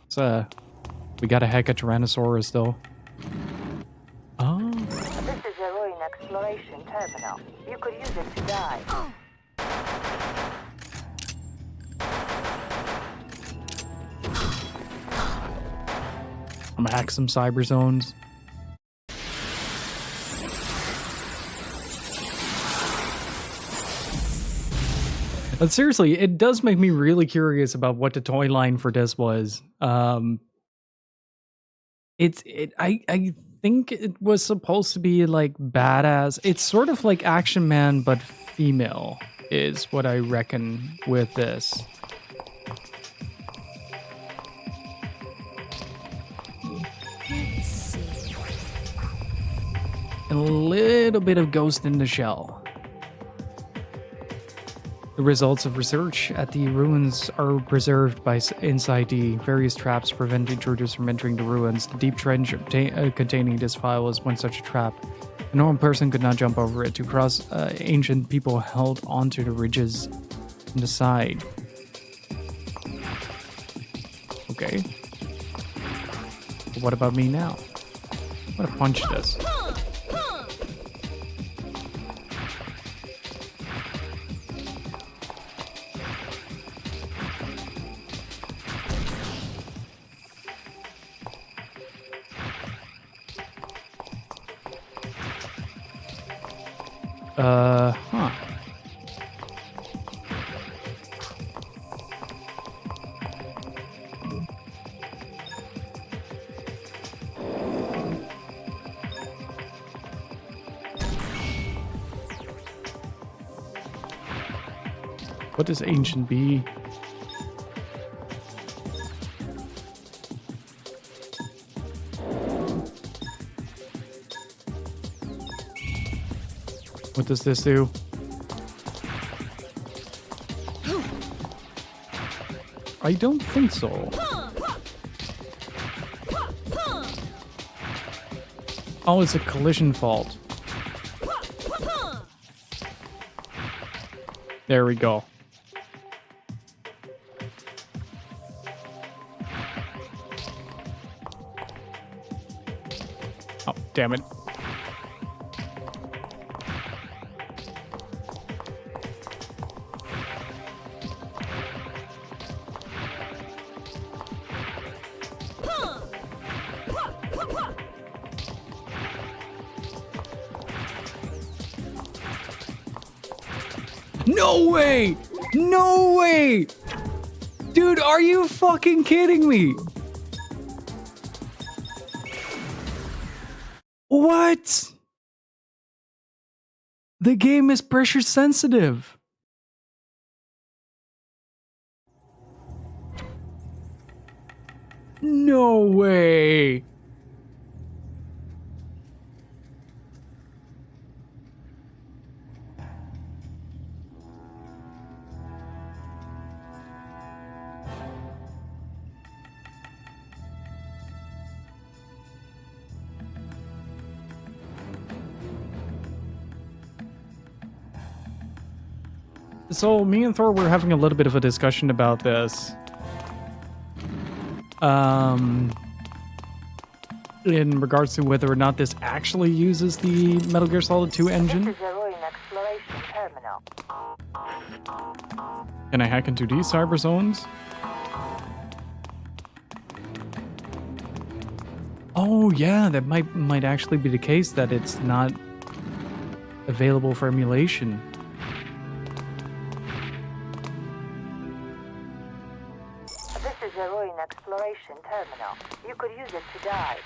So, we gotta hack a Tyrannosaurus still. Oh. This is a ruin exploration terminal. You could use it to dive. I'm gonna hack some cyber zones. But seriously, it does make me really curious about what the toy line for this was. I think it was supposed to be like badass. It's sort of like Action Man, but female is what I reckon with this. A little bit of Ghost in the Shell. The results of research at the ruins are preserved by inside the various traps prevent intruders from entering the ruins. The deep trench containing this file is one such a trap. A normal person could not jump over it. To cross, ancient people held onto the ridges on the side. Okay. But what about me now? I'm gonna punch this. Huh. What does ancient be? What does this do? I don't think so. Oh, it's a collision fault. There we go. Oh, damn it. No way! No way! Dude, are you fucking kidding me? What? The game is pressure sensitive. No way. So me and Thor were having a little bit of a discussion about this. In regards to whether or not this actually uses the Metal Gear Solid 2 engine. This is a ruin exploration terminal. Can I hack into these cyber zones? Oh yeah, that might actually be the case, that it's not available for emulation. This is a ruin exploration terminal. You could use it to dive.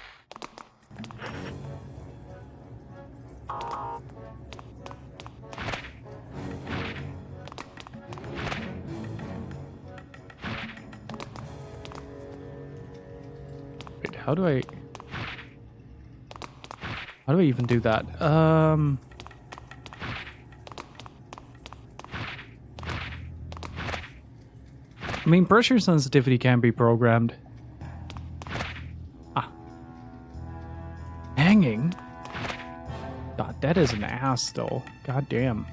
Wait, how do I even do that? I mean, pressure sensitivity can be programmed. Ah. Hanging? God, that is an ass, though. God damn.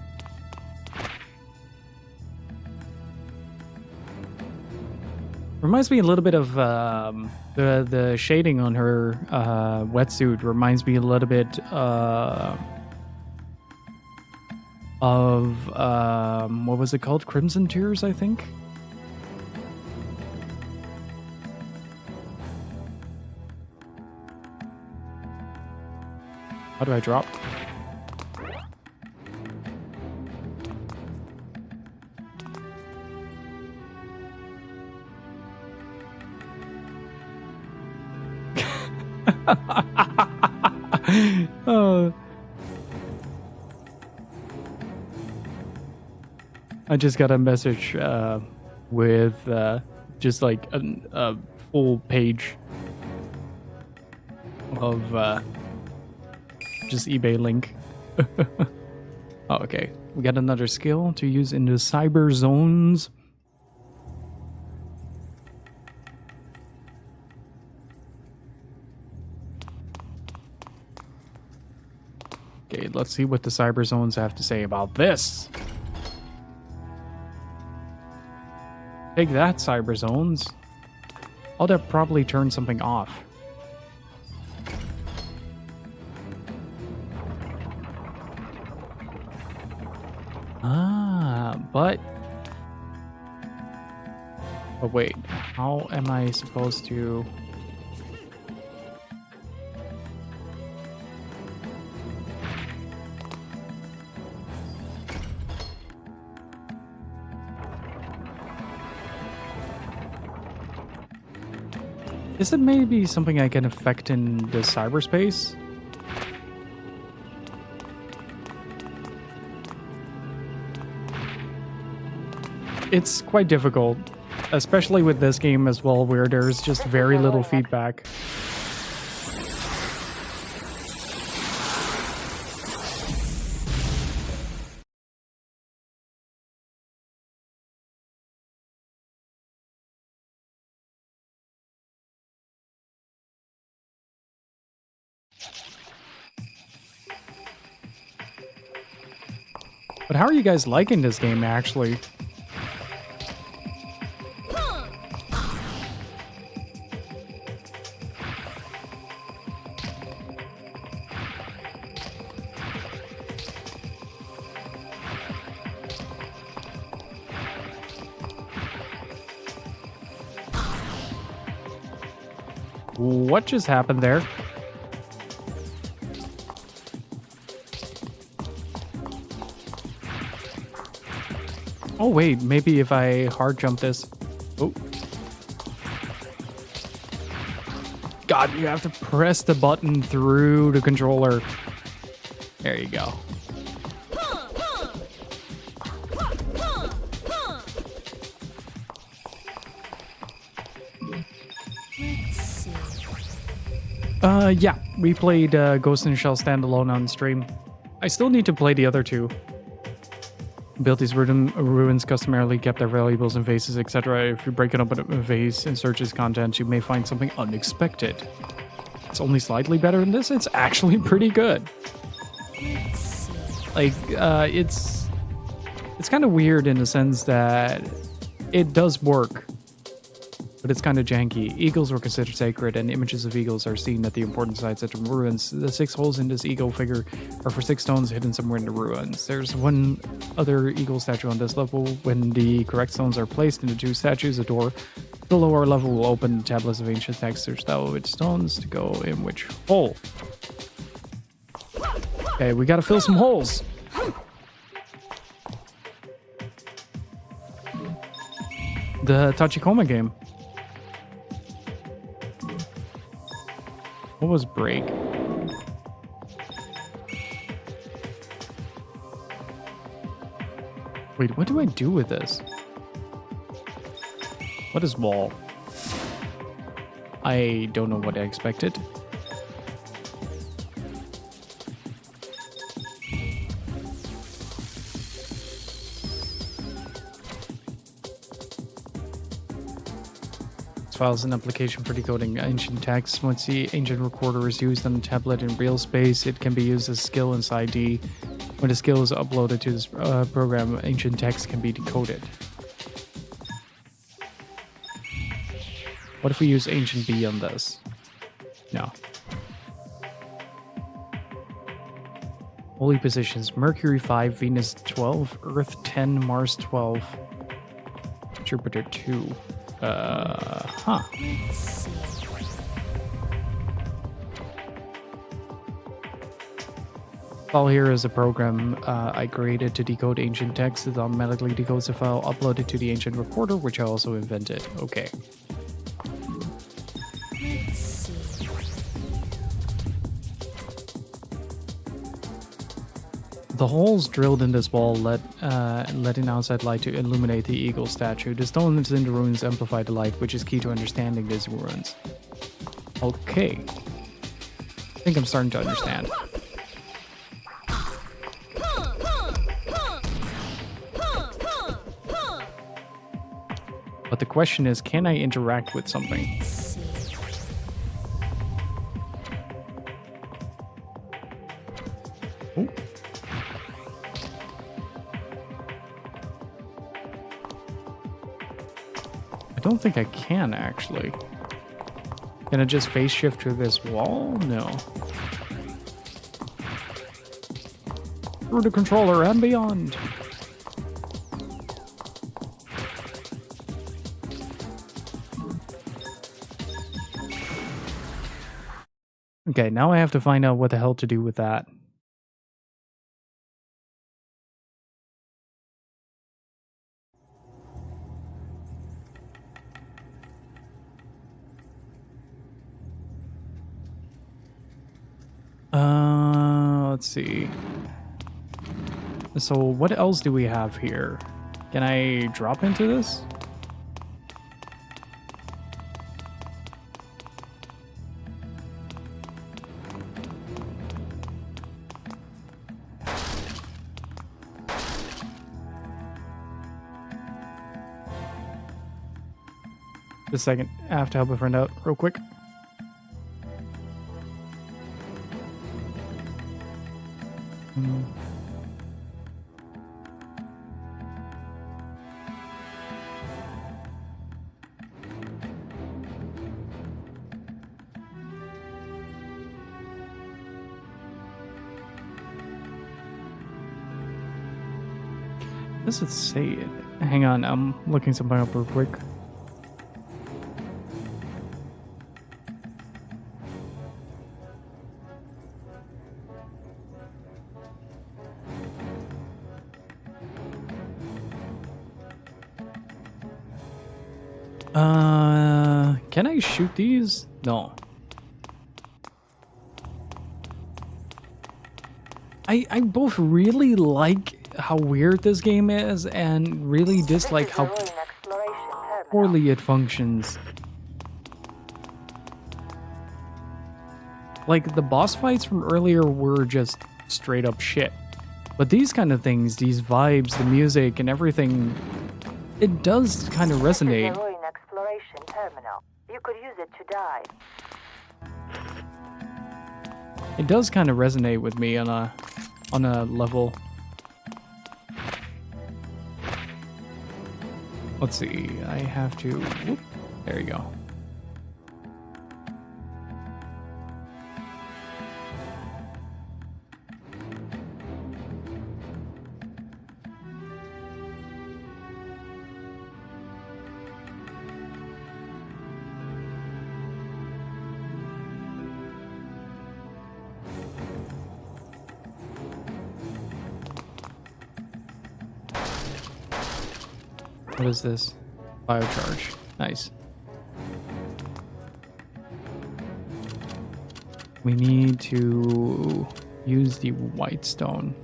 Reminds me a little bit of the shading on her wetsuit. Reminds me a little bit of what was it called? Crimson Tears, I think. How do I drop? I just got a message with just like a full page of just eBay link. Oh, okay. We got another skill to use in the cyber zones. Okay, let's see what the cyber zones have to say about this. Take that, cyber zones. Oh, that probably turned something off. But wait, how am I supposed to? Is it maybe something I can affect in the cyberspace? It's quite difficult, especially with this game as well, where there's just very little feedback. But how are you guys liking this game, actually? What just happened there? Oh wait, maybe if I hard jump this. Oh. God, you have to press the button through the controller. There you go. Yeah, we played Ghost in the Shell standalone on stream. I still need to play the other two. Abilities ruins customarily kept their valuables in vases, etc. If you break it open a vase and search its contents, you may find something unexpected. It's only slightly better than this. It's actually pretty good. Like, it's kind of weird in the sense that it does work, but it's kind of janky. Eagles were considered sacred, and images of eagles are seen at the important sites at the ruins. The 6 holes in this eagle figure are for 6 stones hidden somewhere in the ruins. There's one other eagle statue on this level. When the correct stones are placed in the 2 statues, a door to the lower level will open tablets of ancient text. There's now with stones to go in which hole. Okay, we gotta fill some holes. The Tachikoma game. What was break? Wait, what do I do with this? What is wall? I don't know what I expected. Files an application for decoding ancient text. Once the ancient recorder is used on the tablet in real space, it can be used as skill inside D. When the skill is uploaded to this program, ancient text can be decoded. What if we use ancient B on this? No. Holy positions: Mercury 5, Venus 12, Earth 10, Mars 12, Jupiter 2. File here is a program I created to decode ancient text. It automatically decodes the file, uploaded to the ancient recorder, which I also invented. Okay. The holes drilled in this wall letting outside light to illuminate the eagle statue. The stones in the ruins amplify the light, which is key to understanding these ruins. Okay. I think I'm starting to understand. But the question is, can I interact with something? Oh. I don't think I can, actually. Can I just face shift to this wall? No. Through the controller and beyond. Okay, now I have to find out what the hell to do with that. Let's see. So what else do we have here? Can I drop into this? Just a second. I have to help a friend out real quick. Does it say it? Hang on, I'm looking something up real quick. Can I shoot these? No. I both really like how weird this game is and really dislike how poorly it functions. Like, the boss fights from earlier were just straight up shit. But these kind of things, these vibes, the music, and everything, it does kind of resonate. Exploration terminal. You could use it to dive. It does kind of resonate with me on a level. Let's see. I have to. Whoop, there you go. What is this? Biocharge. Nice. We need to use the white stone.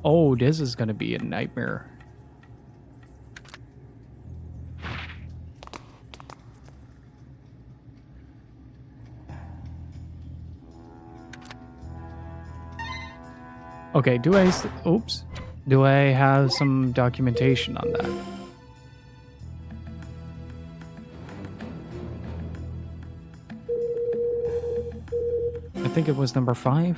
Oh, this is gonna be a nightmare. Okay, do I... Oops. Do I have some documentation on that? I think it was number 5.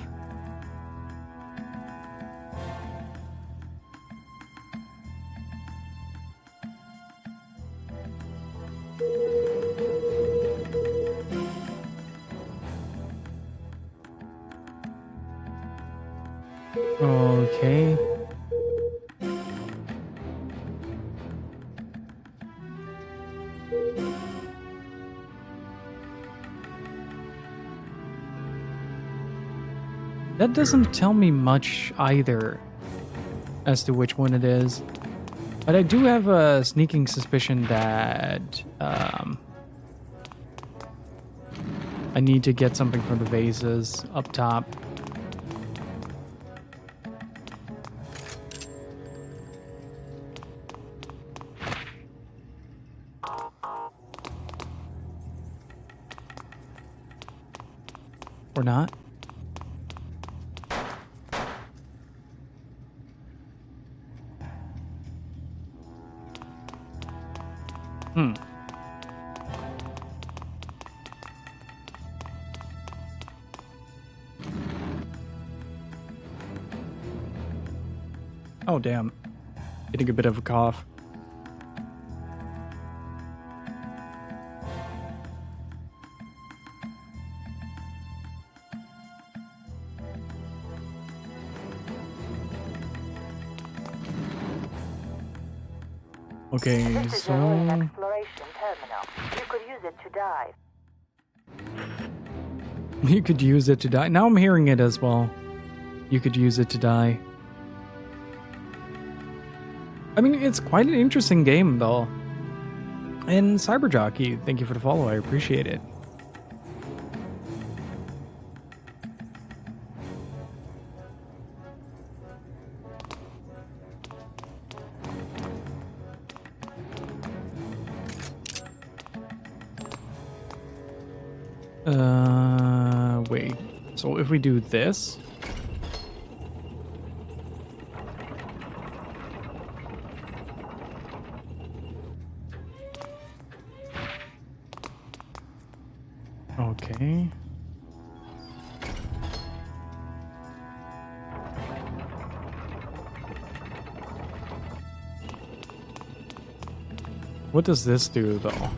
Okay. That doesn't tell me much either as to which one it is. But I do have a sneaking suspicion that I need to get something from the vases up top. Or not. Oh, damn. Getting a bit of a cough. Okay, so Exploration terminal. You could use it to dive. you could use it to die. Now I'm hearing it as well. You could use it to die. I mean, it's quite an interesting game, though. And Cyberjockey, thank you for the follow. I appreciate it. Wait. So if we do this... Okay. What does this do, though?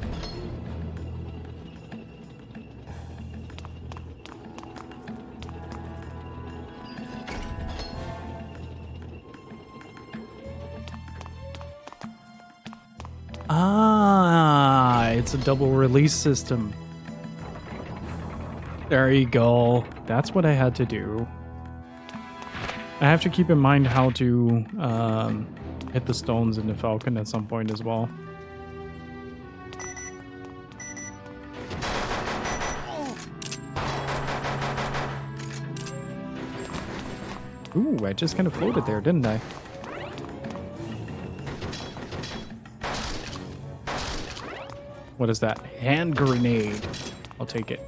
Ah, it's a double release system. There you go. That's what I had to do. I have to keep in mind how to hit the stones in the Falcon at some point as well. Ooh, I just kind of floated there, didn't I? What is that? Hand grenade. I'll take it.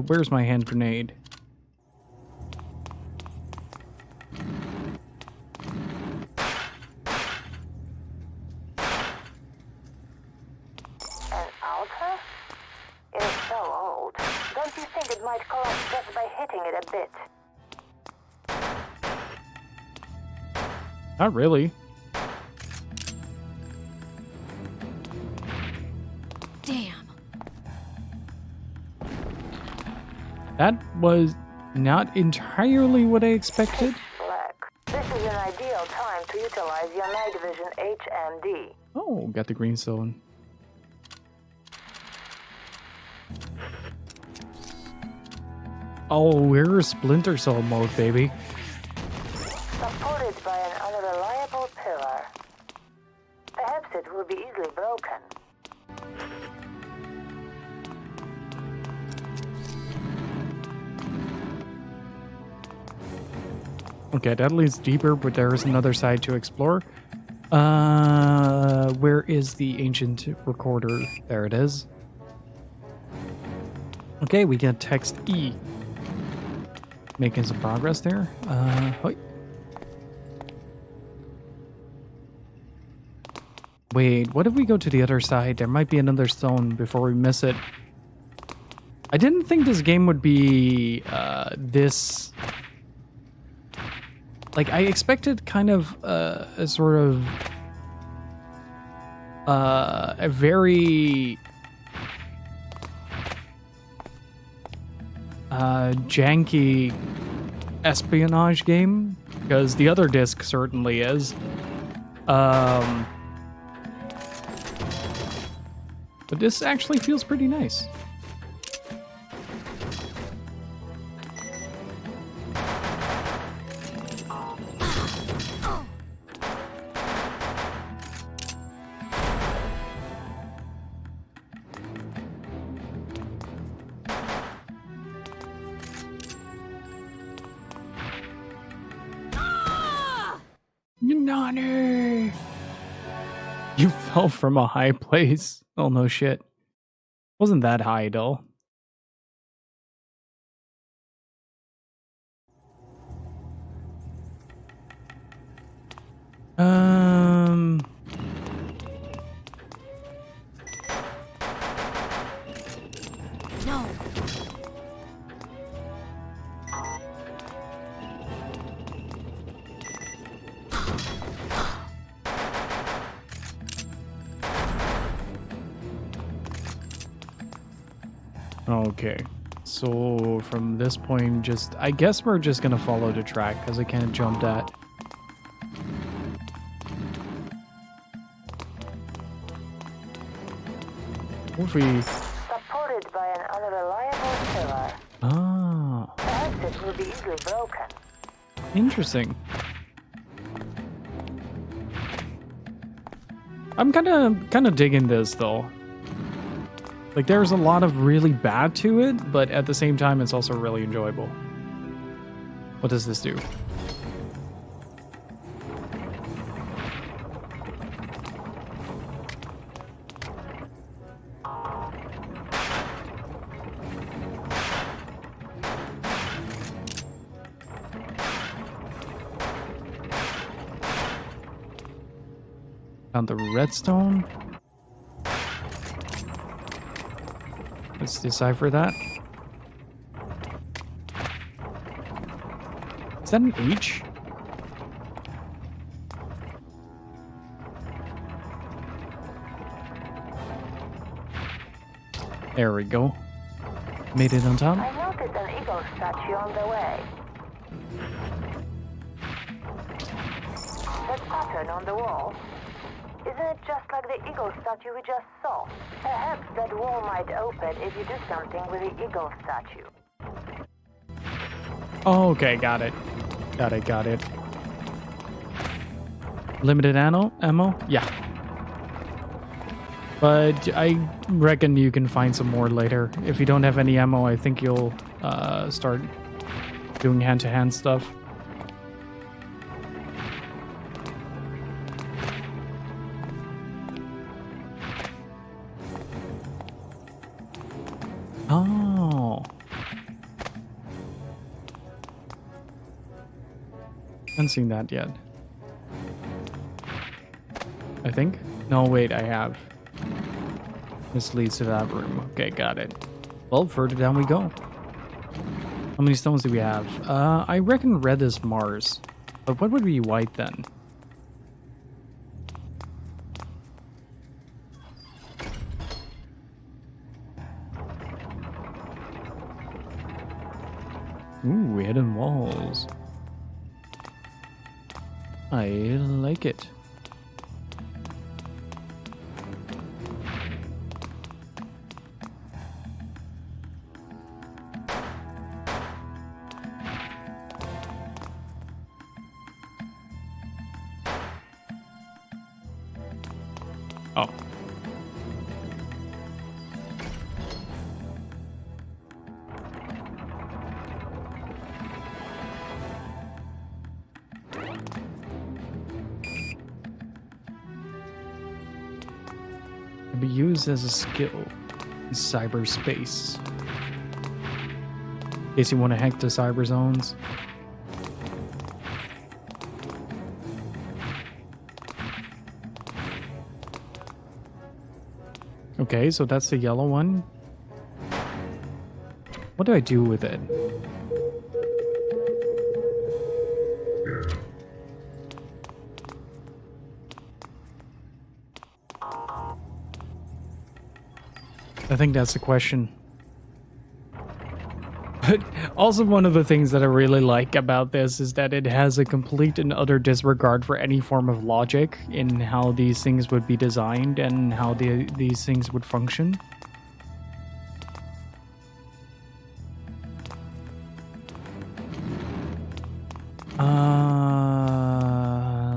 Where's my hand grenade? An altar? It is so old. Don't you think it might collapse just by hitting it a bit? Not really. Damn. That was not entirely what I expected. Black. This is an ideal time to utilize your night vision HMD. Oh, got the green stone. Oh, we're Splinter Cell mode, baby. Supported by an unreliable pillar. Perhaps it will be easily broken. Okay, that leads deeper, but there is another side to explore. Where is the ancient recorder? There it is. Okay, we get text E. Making some progress there. Hoi. Wait, what if we go to the other side? There might be another stone before we miss it. I didn't think this game would be this... Like, I expected kind of a sort of a very janky espionage game, because the other disc certainly is. But this actually feels pretty nice. Nani! You fell from a high place. Oh, no shit. Wasn't that high, though. No. Okay. So from this point, I guess we're just gonna follow the track because I can't jump that. What if we... Supported by an unreliable pillar. Ah. Perhaps it will be easily broken. Interesting. I'm kind of digging this though. Like, there's a lot of really bad to it, but at the same time, it's also really enjoyable. What does this do? Found the redstone. Let's decipher that. Is that an H? There we go. Made it on top. I noticed an eagle statue on the way. The pattern on the wall. Is Isn't it just like the eagle statue we just saw? Perhaps that wall might open if you do something with the eagle statue. Oh, okay, got it. Got it. Limited ammo? Yeah. But I reckon you can find some more later. If you don't have any ammo, I think you'll start doing hand-to-hand stuff. Oh. Haven't seen that yet. I think? No, wait, I have. This leads to that room. Okay, got it. Well, further down we go. How many stones do we have? I reckon red is Mars. But what would be white then? Ooh, hidden walls. I like it. Oh. Can be used as a skill in cyberspace. In case you want to hack the cyber zones. Okay, so that's the yellow one. What do I do with it? I think that's the question. But also one of the things that I really like about this is that it has a complete and utter disregard for any form of logic in how these things would be designed and how these things would function.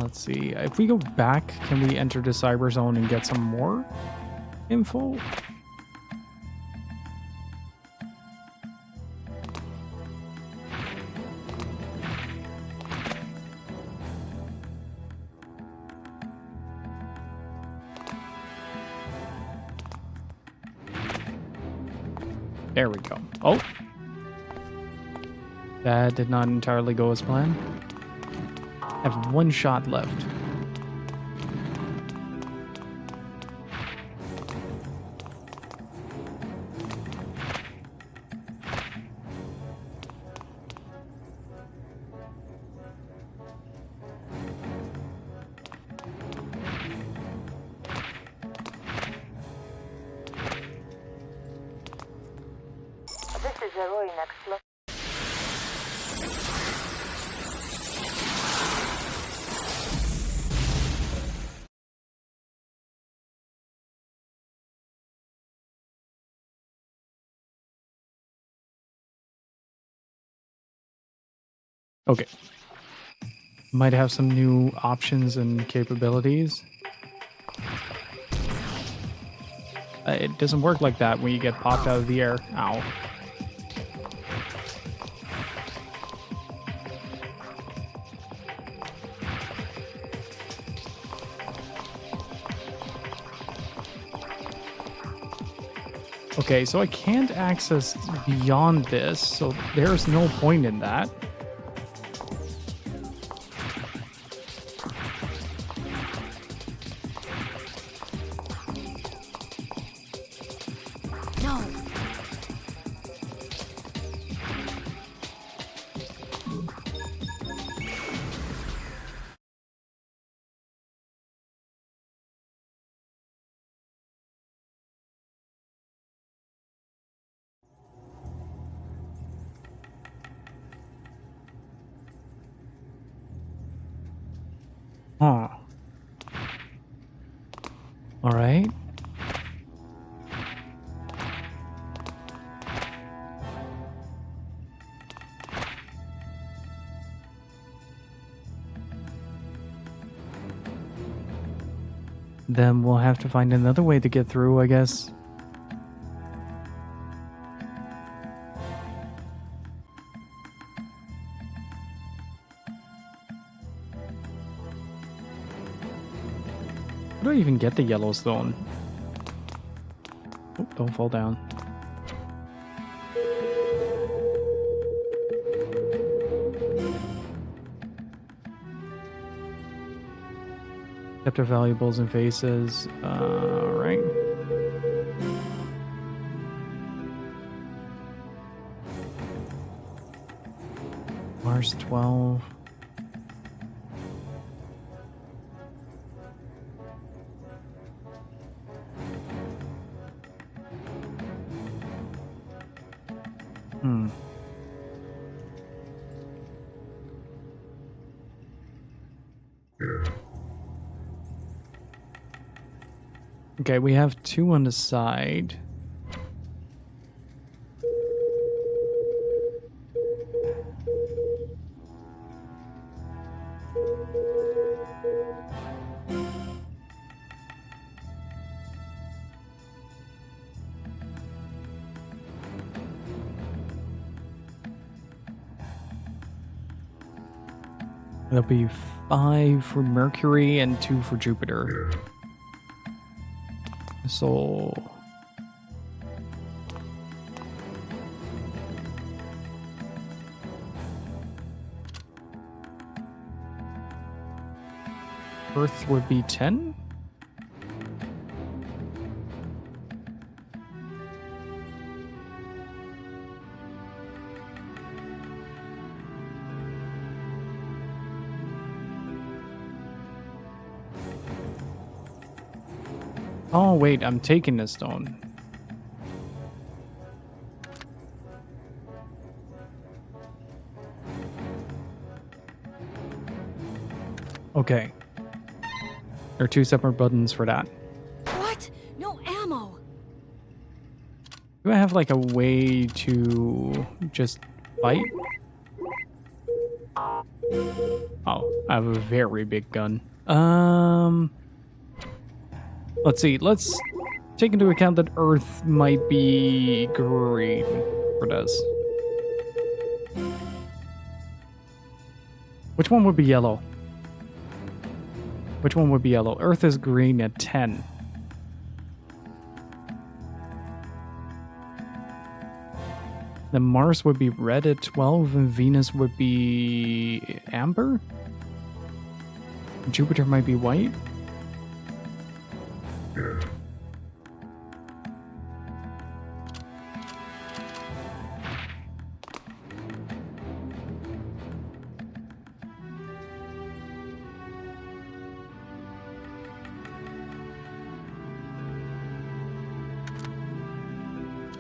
Let's see. If we go back, can we enter the cyber zone and get some more info? There we go. Oh. That did not entirely go as planned. I have one shot left. This is a ruin explosion. Okay. Might have some new options and capabilities. It doesn't work like that when you get popped out of the air. Ow. Okay, so I can't access beyond this, so there's no point in that. No. Huh. All right. Then we'll have to find another way to get through, I guess. How do I even get the Yellowstone? Oh, don't fall down. Capture valuables and faces. Right. Mars 12. Okay, we have 2 on the side. There'll be 5 for Mercury and 2 for Jupiter. So Earth would be 10? Oh, wait, I'm taking this stone. Okay. There are 2 separate buttons for that. What? No ammo. Do I have like a way to just fight? Oh, I have a very big gun. Let's see. Let's take into account that Earth might be green for this. Which one would be yellow? Which one would be yellow? Earth is green at 10. Then Mars would be red at 12 and Venus would be amber? Jupiter might be white?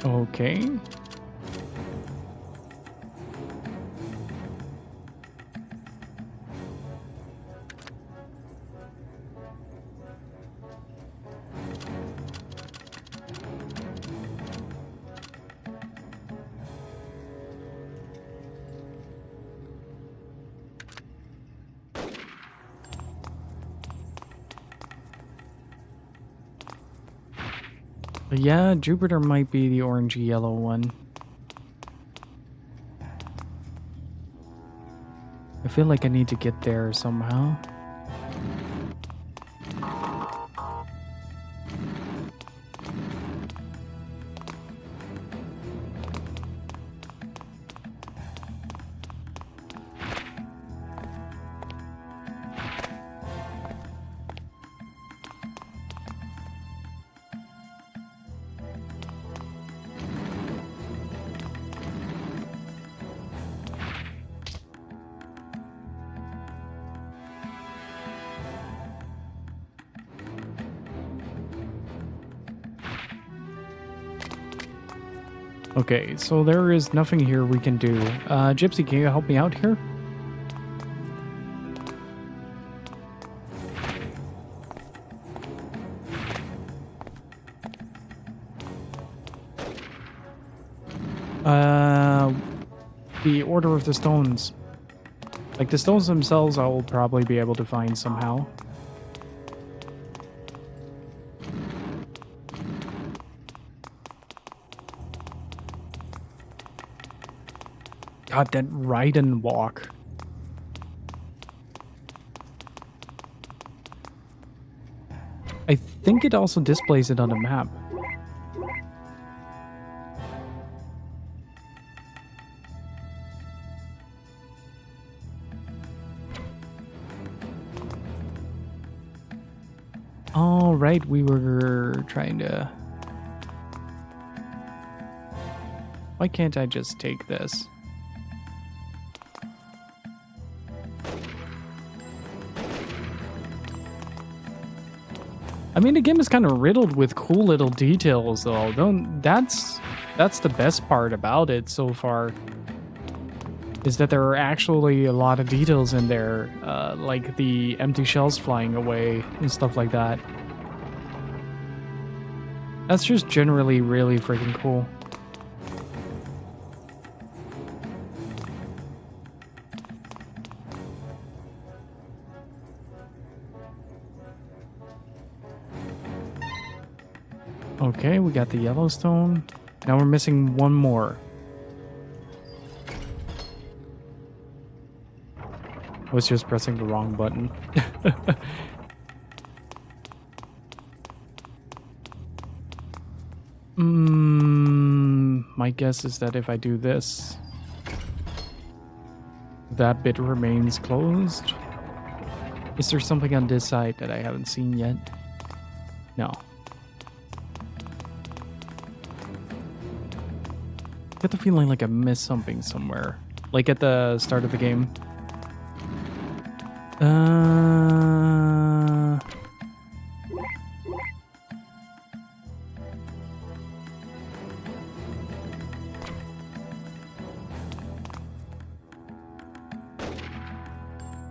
Okay. But yeah, Jupiter might be the orangey yellow one. I feel like I need to get there somehow. Okay, so there is nothing here we can do. Gypsy, can you help me out here? the order of the stones. Like, the stones themselves I will probably be able to find somehow. God, that ride and walk. I think it also displays it on the map. All right, we were trying to... Why can't I just take this? I mean, the game is kind of riddled with cool little details, though. That's the best part about it so far. Is that there are actually a lot of details in there, like the empty shells flying away and stuff like that. That's just generally really freaking cool. Okay, we got the Yellowstone. Now we're missing one more. I was just pressing the wrong button. My guess is that if I do this, that bit remains closed. Is there something on this side that I haven't seen yet? No. I get the feeling like I missed something somewhere. Like at the start of the game.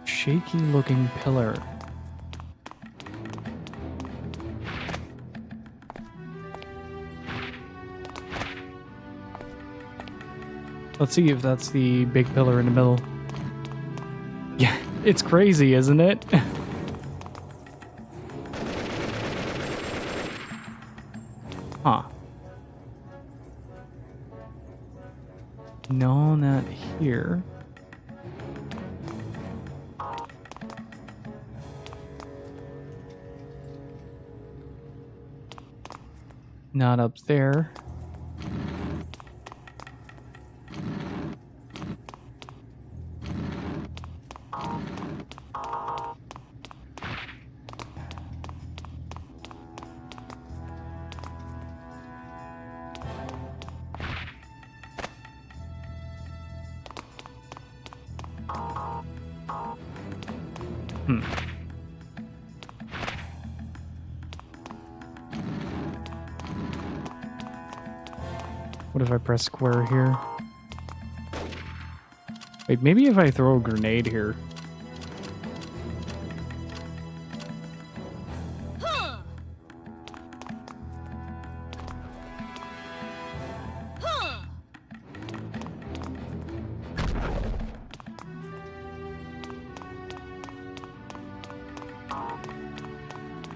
Shaky looking pillar. Let's see if that's the big pillar in the middle. Yeah, it's crazy, isn't it? Huh. No, not here. Not up there. What if I press square here? Wait, maybe if I throw a grenade here.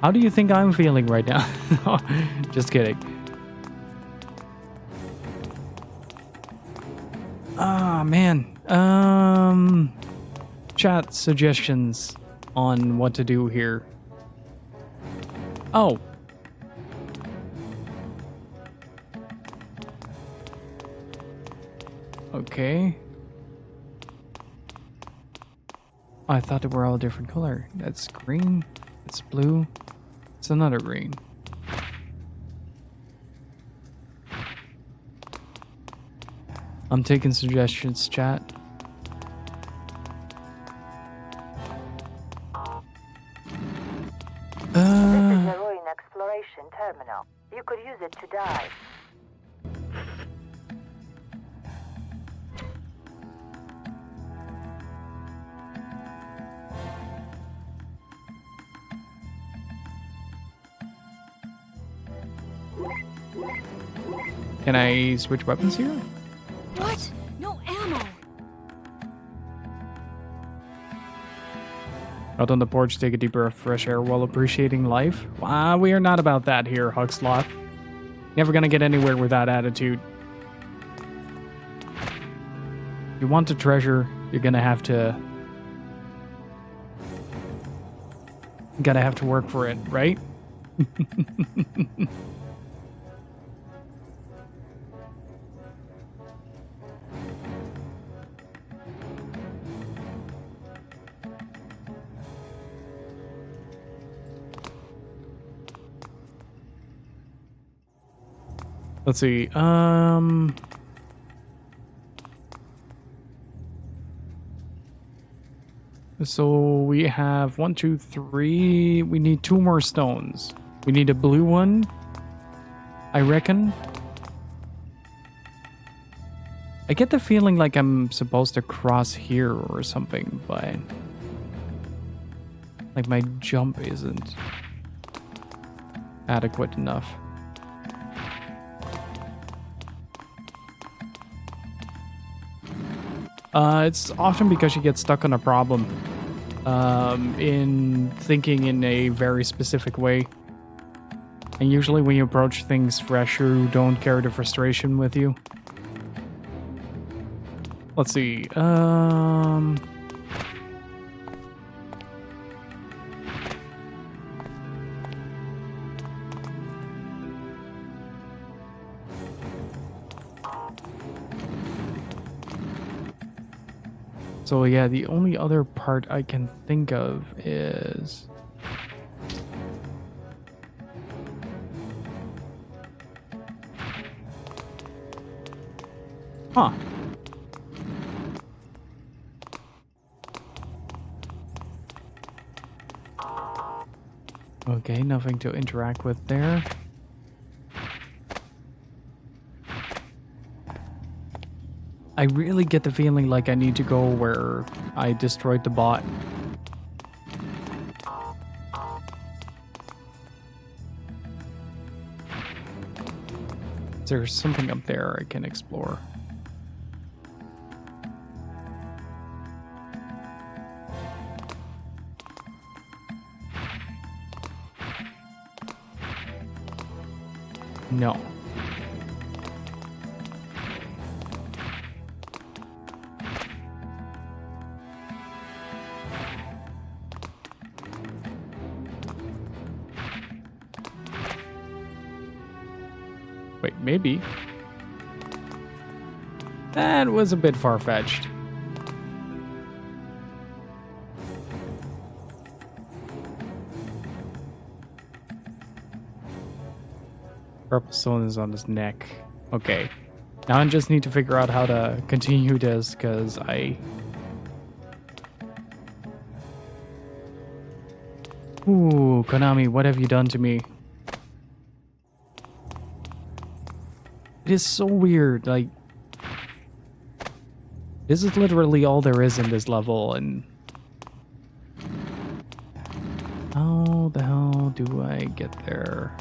How do you think I'm feeling right now? Just kidding. Ah, man. Chat suggestions on what to do here. Oh. Okay. I thought they were all different color. That's green. It's blue. It's another green. I'm taking suggestions, chat. This is the Ruin Exploration Terminal. You could use it to dive. Can I switch weapons here? What? No ammo. Out on the porch, take a deep breath of fresh air while appreciating life. We are not about that here, Huxlot. Never gonna get anywhere with that attitude. You want to treasure, you're gonna have to... Gotta have to work for it, right? Let's see. So we have 1, 2, 3. We need 2 more stones. We need a blue one, I reckon. I get the feeling like I'm supposed to cross here or something, but like my jump isn't adequate enough. It's often because you get stuck on a problem in thinking in a very specific way. And usually when you approach things fresh, you don't carry the frustration with you. Let's see. So yeah, the only other part I can think of is... Huh. Okay, nothing to interact with there. I really get the feeling like I need to go where I destroyed the bot. There's something up there I can explore. No. Wait, maybe. That was a bit far-fetched. Purple stone is on his neck. Okay. Now I just need to figure out how to continue this, because Ooh, Konami, what have you done to me? It is so weird, like... This is literally all there is in this level, and... How the hell do I get there?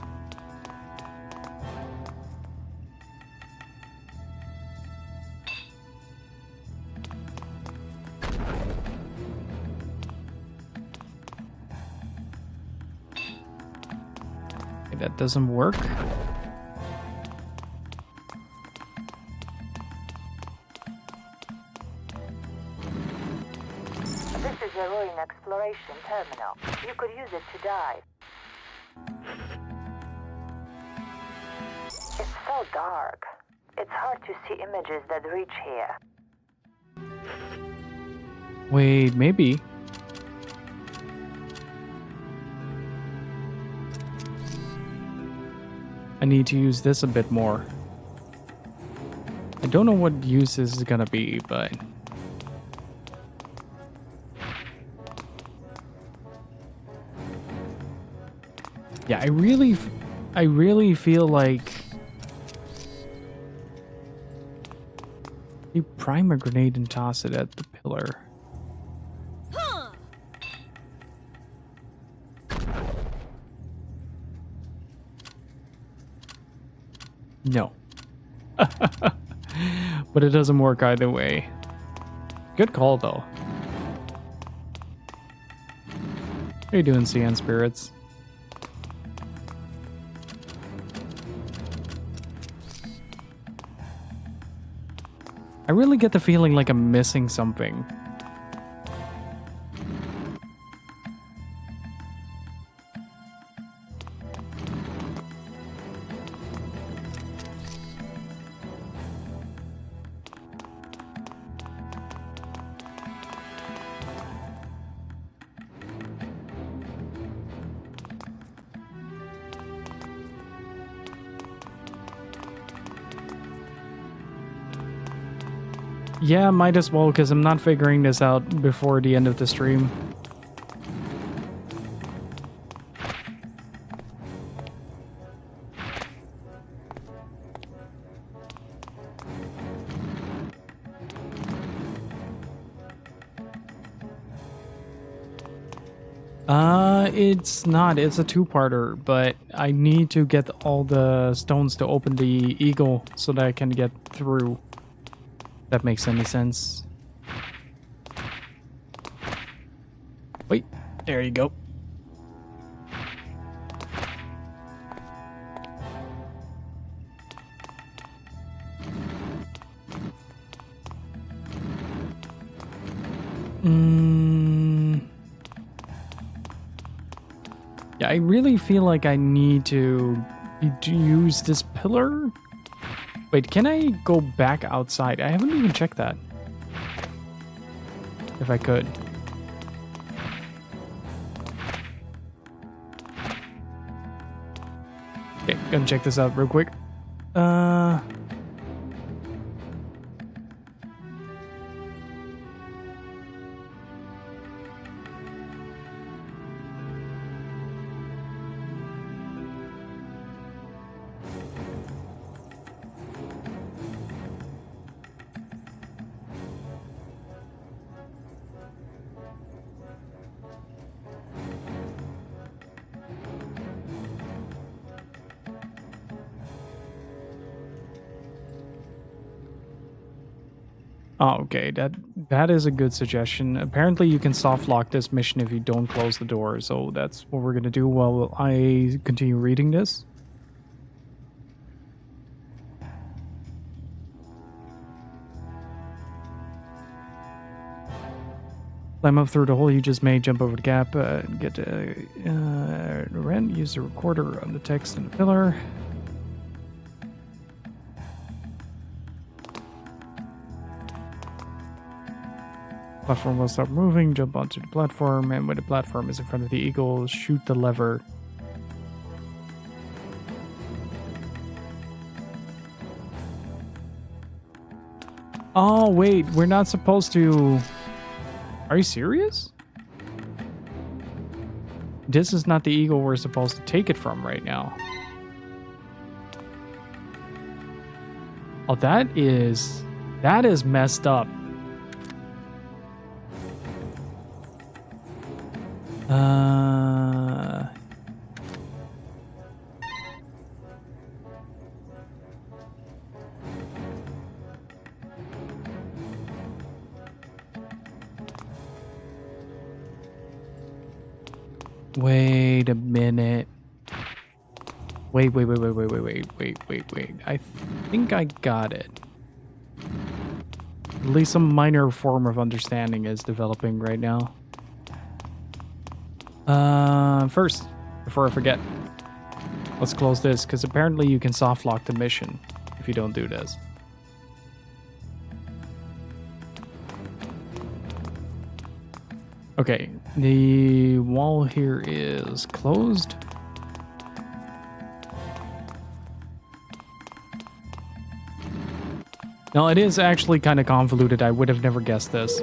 Okay, that doesn't work. Exploration terminal. You could use it to dive. It's so dark. It's hard to see images that reach here. Wait, maybe. I need to use this a bit more. I don't know what use this is gonna be, but... Yeah, I really feel like you prime a grenade and toss it at the pillar. Huh. No. But it doesn't work either way. Good call, though. How you doing, CN Spirits? I really get the feeling like I'm missing something. Yeah, might as well, because I'm not figuring this out before the end of the stream. It's not. It's a two-parter, but I need to get all the stones to open the eagle so that I can get through. That makes any sense. Wait, there you go. Yeah, I really feel like I need to use this pillar. Wait, can I go back outside? I haven't even checked that. If I could. Okay, gonna check this out real quick. Oh, okay, that is a good suggestion. Apparently you can soft lock this mission if you don't close the door, so that's what we're gonna do while I continue reading this. Climb up through the hole you just made, jump over the gap, get rent, use the recorder on the text in the pillar. Platform will stop moving, jump onto the platform, and when the platform is in front of the eagle, shoot the lever. Oh, wait, we're not supposed to... Are you serious? This is not the eagle we're supposed to take it from right now. Oh, that is messed up. Wait a minute. Wait. I think I got it. At least some minor form of understanding is developing right now. First, before I forget, let's close this, because apparently you can soft lock the mission if you don't do this. Okay, the wall here is closed. No, it is actually kind of convoluted. I would have never guessed this.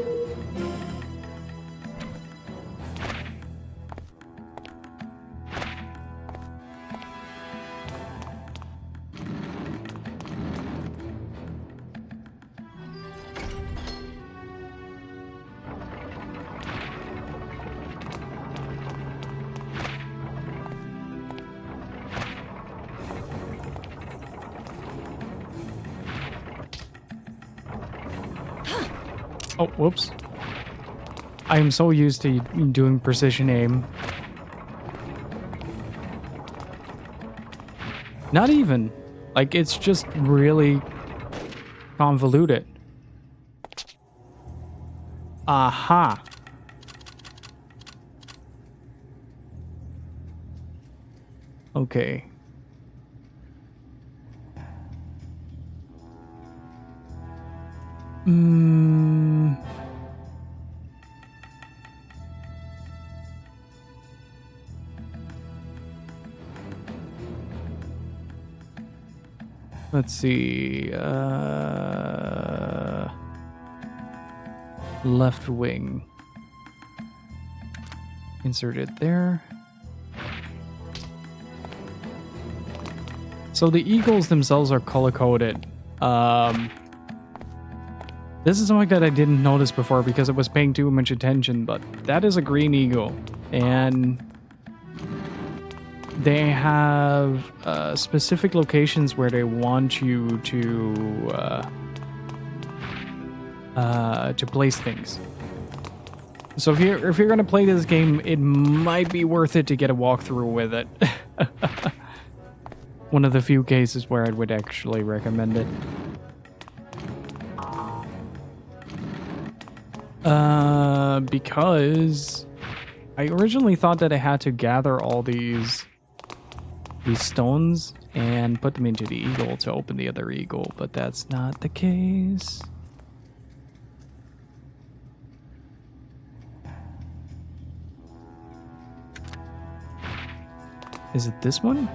Oh, whoops. I am so used to doing precision aim Not even. Like, it's just really convoluted. Aha. Okay. Let's see. Left wing. Insert it there. So the eagles themselves are color-coded. This is something that I didn't notice before because I was paying too much attention, but that is a green eagle. And they have specific locations where they want you to place things. So if you're gonna play this game, it might be worth it to get a walkthrough with it. One of the few cases where I would actually recommend it. Because I originally thought that I had to gather all these stones and put them into the eagle to open the other eagle, but that's not the case. Is it this one?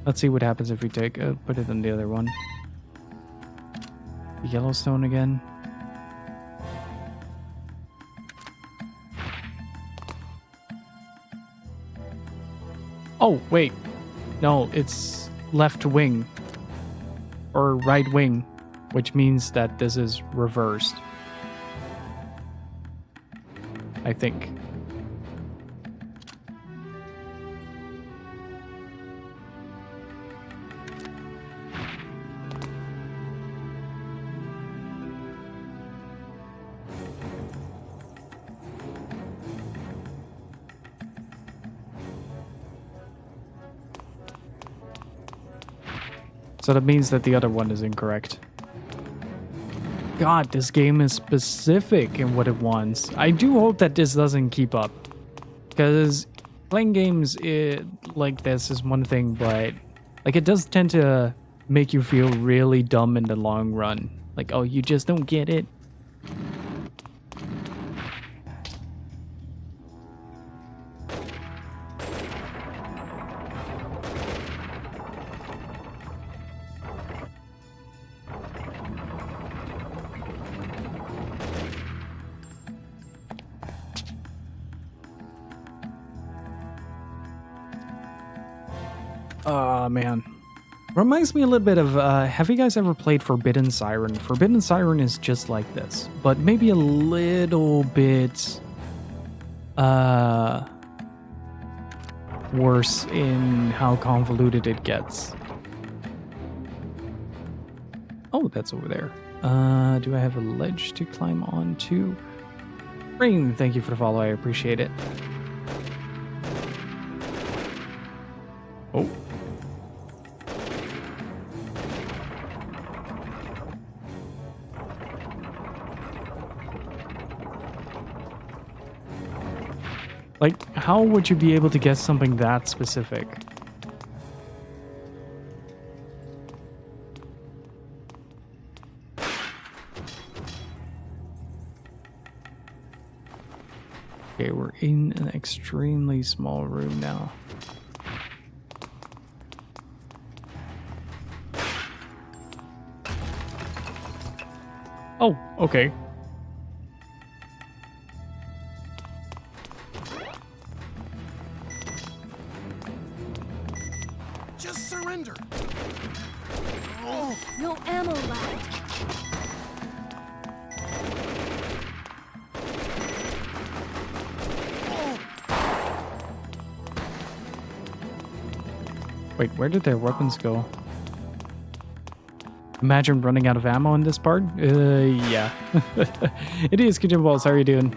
Let's see what happens if we take put it on the other one. The Yellowstone again. Oh, wait. No, it's left wing. Or right wing, which means that this is reversed. I think. So that means that the other one is incorrect. God, this game is specific in what it wants. I do hope that this doesn't keep up. Because playing games like this is one thing, but like it does tend to make you feel really dumb in the long run. Like, oh, you just don't get it. Man. Reminds me a little bit of, have you guys ever played Forbidden Siren? Forbidden Siren is just like this, but maybe a little bit, worse in how convoluted it gets. Oh, that's over there. Do I have a ledge to climb onto? Rain, thank you for the follow, I appreciate it. Oh. Like, how would you be able to get something that specific? Okay, we're in an extremely small room now. Oh, okay. Just surrender. Oh, no ammo left. Wait, where did their weapons go? Imagine running out of ammo in this part. Yeah. It is Kitchen Balls. How are you doing?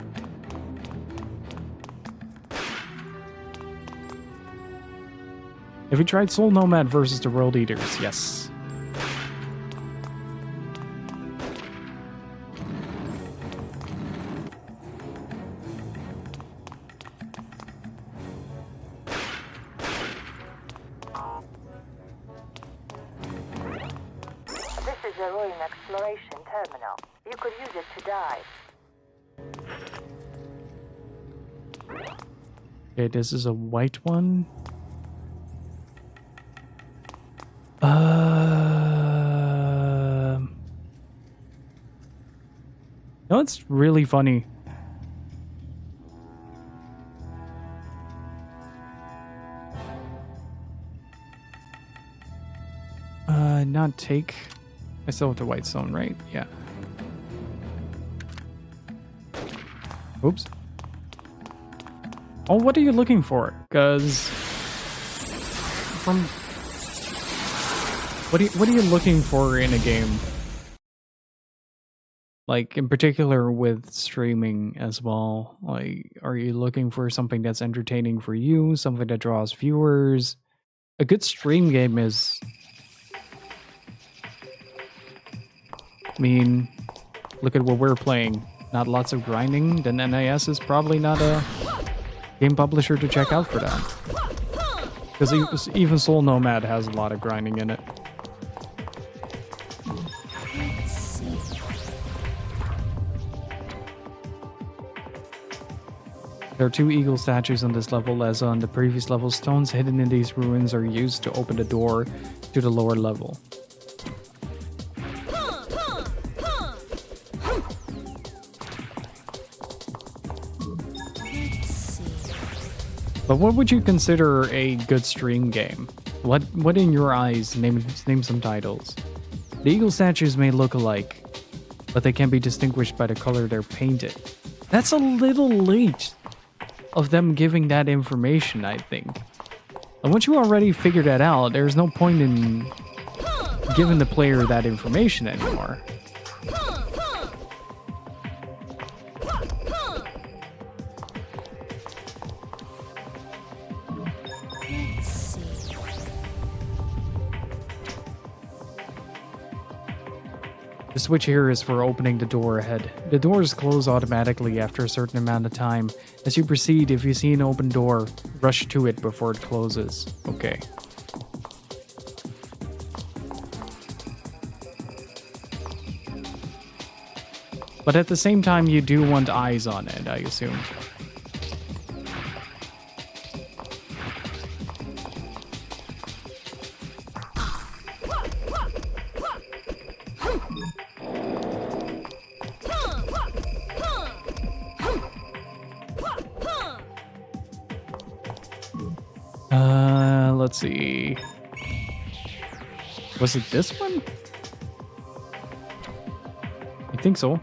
Have you tried Soul Nomad versus the World Eaters? Yes. This is a ruin exploration terminal. You could use it to dive. Okay, this is a white one. No, it's really funny. Not take. I still have the white stone, right? Yeah. Oops. Oh, what are you looking for? Because from what are you looking for in a game? Like in particular with streaming as well. Like, are you looking for something that's entertaining for you, something that draws viewers? A good stream game is, I mean, look at what we're playing. Not lots of grinding, then NIS is probably not a game publisher to check out for that. Because even Soul Nomad has a lot of grinding in it. There are 2 eagle statues on this level, as on the previous level. Stones hidden in these ruins are used to open the door to the lower level. But what would you consider a good stream game? What in your eyes, name some titles? The eagle statues may look alike, but they can be distinguished by the color they're painted. That's a little late of them giving that information, I think. And once you already figured that out, there's no point in giving the player that information anymore. The switch here is for opening the door ahead. The doors close automatically after a certain amount of time. As you proceed, if you see an open door, rush to it before it closes. Okay. But at the same time, you do want eyes on it, I assume. Let's see. Was it this one? I think so.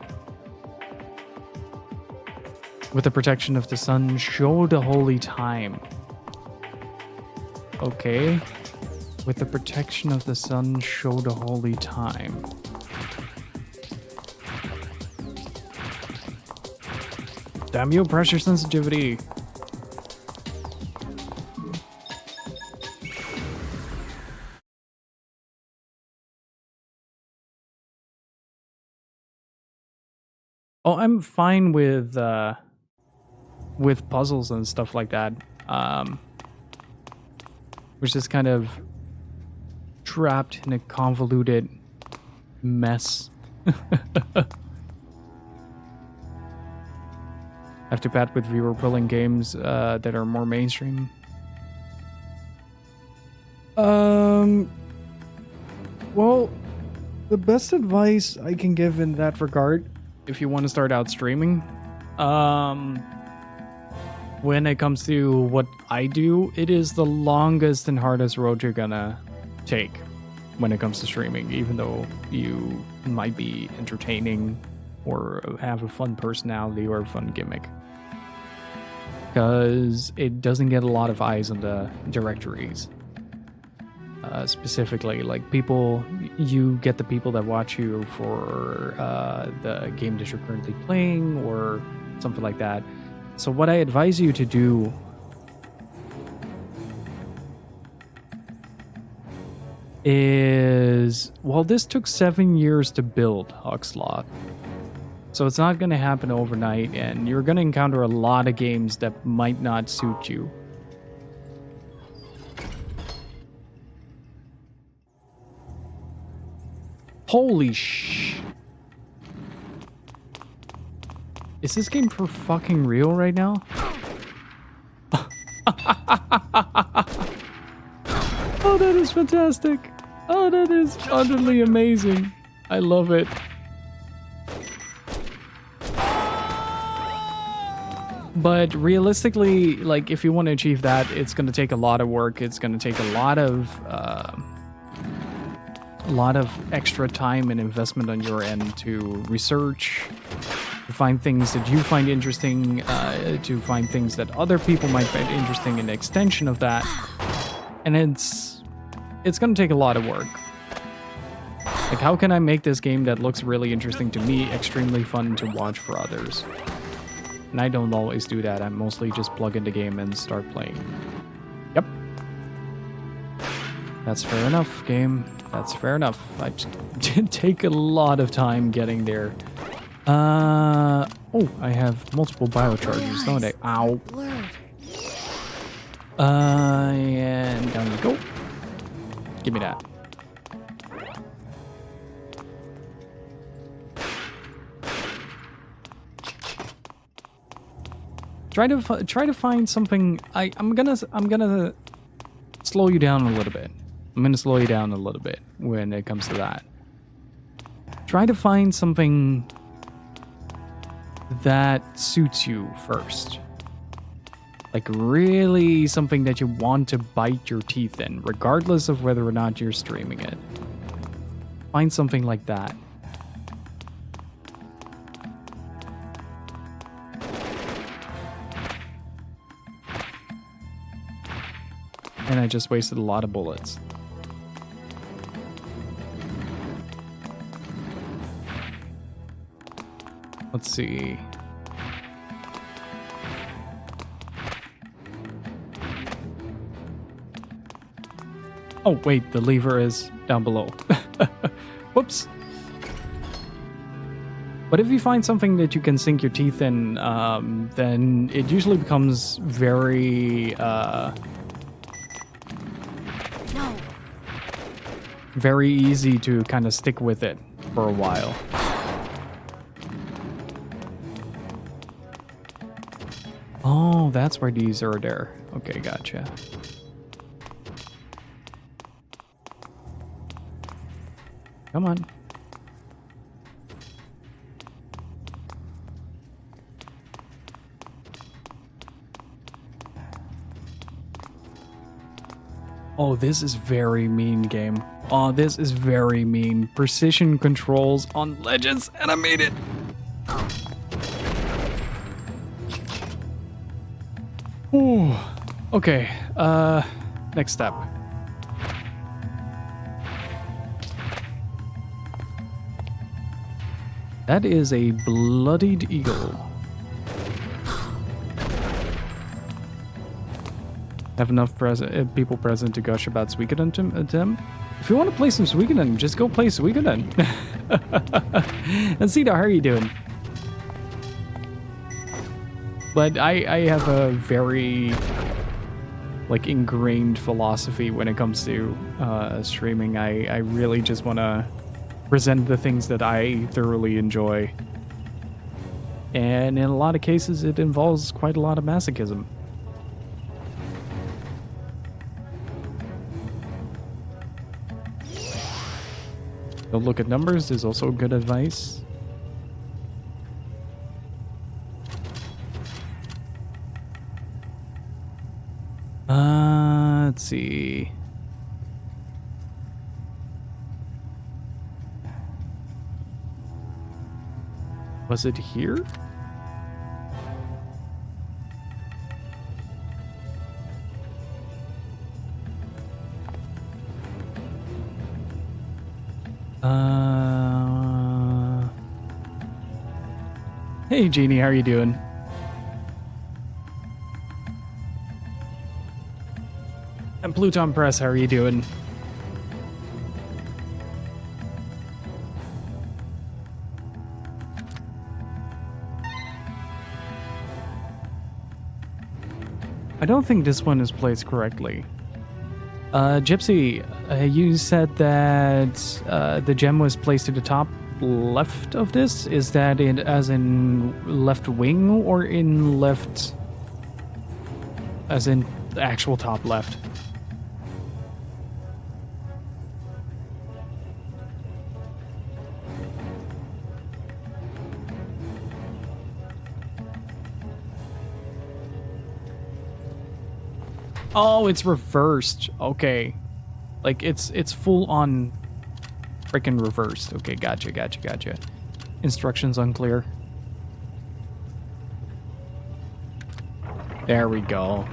With the protection of the sun, show the holy time. Okay. With the protection of the sun, show the holy time. Damn you, pressure sensitivity. Oh, I'm fine with puzzles and stuff like that. Which is kind of trapped in a convoluted mess. Have to pat with viewer pulling games that are more mainstream. Well, the best advice I can give in that regard, if you want to start out streaming, when it comes to what I do, it is the longest and hardest road you're gonna take when it comes to streaming, even though you might be entertaining or have a fun personality or a fun gimmick. Because it doesn't get a lot of eyes on the directories. specifically. Like people, you get the people that watch you for the game that you're currently playing or something like that. So what I advise you to do is, well, this took 7 years to build, Huxloth. So it's not going to happen overnight, and you're going to encounter a lot of games that might not suit you. Holy sh... Is this game for fucking real right now? Oh, that is fantastic. Oh, that is utterly amazing. I love it. But realistically, like, if you want to achieve that, it's going to take a lot of work. It's going to take a lot of extra time and investment on your end to research, to find things that you find interesting, to find things that other people might find interesting, an extension of that. And it's going to take a lot of work. Like, how can I make this game that looks really interesting to me extremely fun to watch for others? And I don't always do that. I mostly just plug in the game and start playing. Yep. That's fair enough, game. That's fair enough. I did take a lot of time getting there. Oh, I have multiple biochargers, don't I? Ow. And down we go. Give me that. Try to find something. I'm gonna slow you down a little bit. I'm gonna slow you down a little bit when it comes to that. Try to find something that suits you first. Like really something that you want to bite your teeth in, regardless of whether or not you're streaming it. Find something like that. And I just wasted a lot of bullets. Let's see. Oh, wait, the lever is down below. Whoops. But if you find something that you can sink your teeth in, then it usually becomes very... very easy to kind of stick with it for a while. Oh, that's why these are there. Okay, gotcha. Come on. Oh, this is very mean, game. Oh, this is very mean. Precision controls on Legends, and I made it! Ooh. Okay, next step. That is a bloodied eagle. Have enough people present to gush about Suikoden, Tim? If you want to play some Suikoden, just go play Suikoden. And see how are you doing? But I have a very like ingrained philosophy when it comes to streaming. I really just want to present the things that I thoroughly enjoy. And in a lot of cases, it involves quite a lot of masochism. Don't look at numbers is also good advice. Let's see. Was it here? Hey, Jeannie, how are you doing? And Pluton Press, how are you doing? I don't think this one is placed correctly. Gypsy, you said that the gem was placed to the top left of this. Is that in as in left wing or in left as in the actual top left? Oh, it's reversed. Okay. Like it's full on freaking reversed. Okay, gotcha. Instructions unclear. There we go.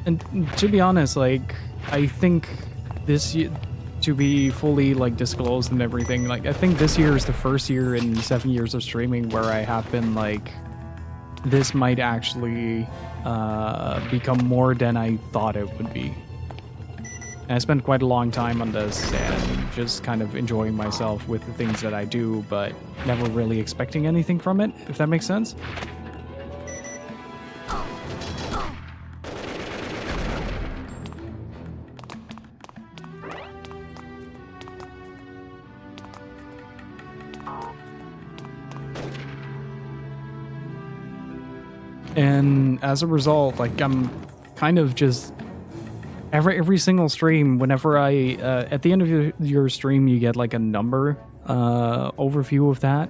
And to be honest, like, I think this year, to be fully like disclosed and everything, like I think this year is the first year in 7 years of streaming where I have been like, this might actually become more than I thought it would be. And I spent quite a long time on this and just kind of enjoying myself with the things that I do, but never really expecting anything from it, if that makes sense. And as a result, like I'm kind of just every single stream, whenever I at the end of your stream you get like a number overview of that,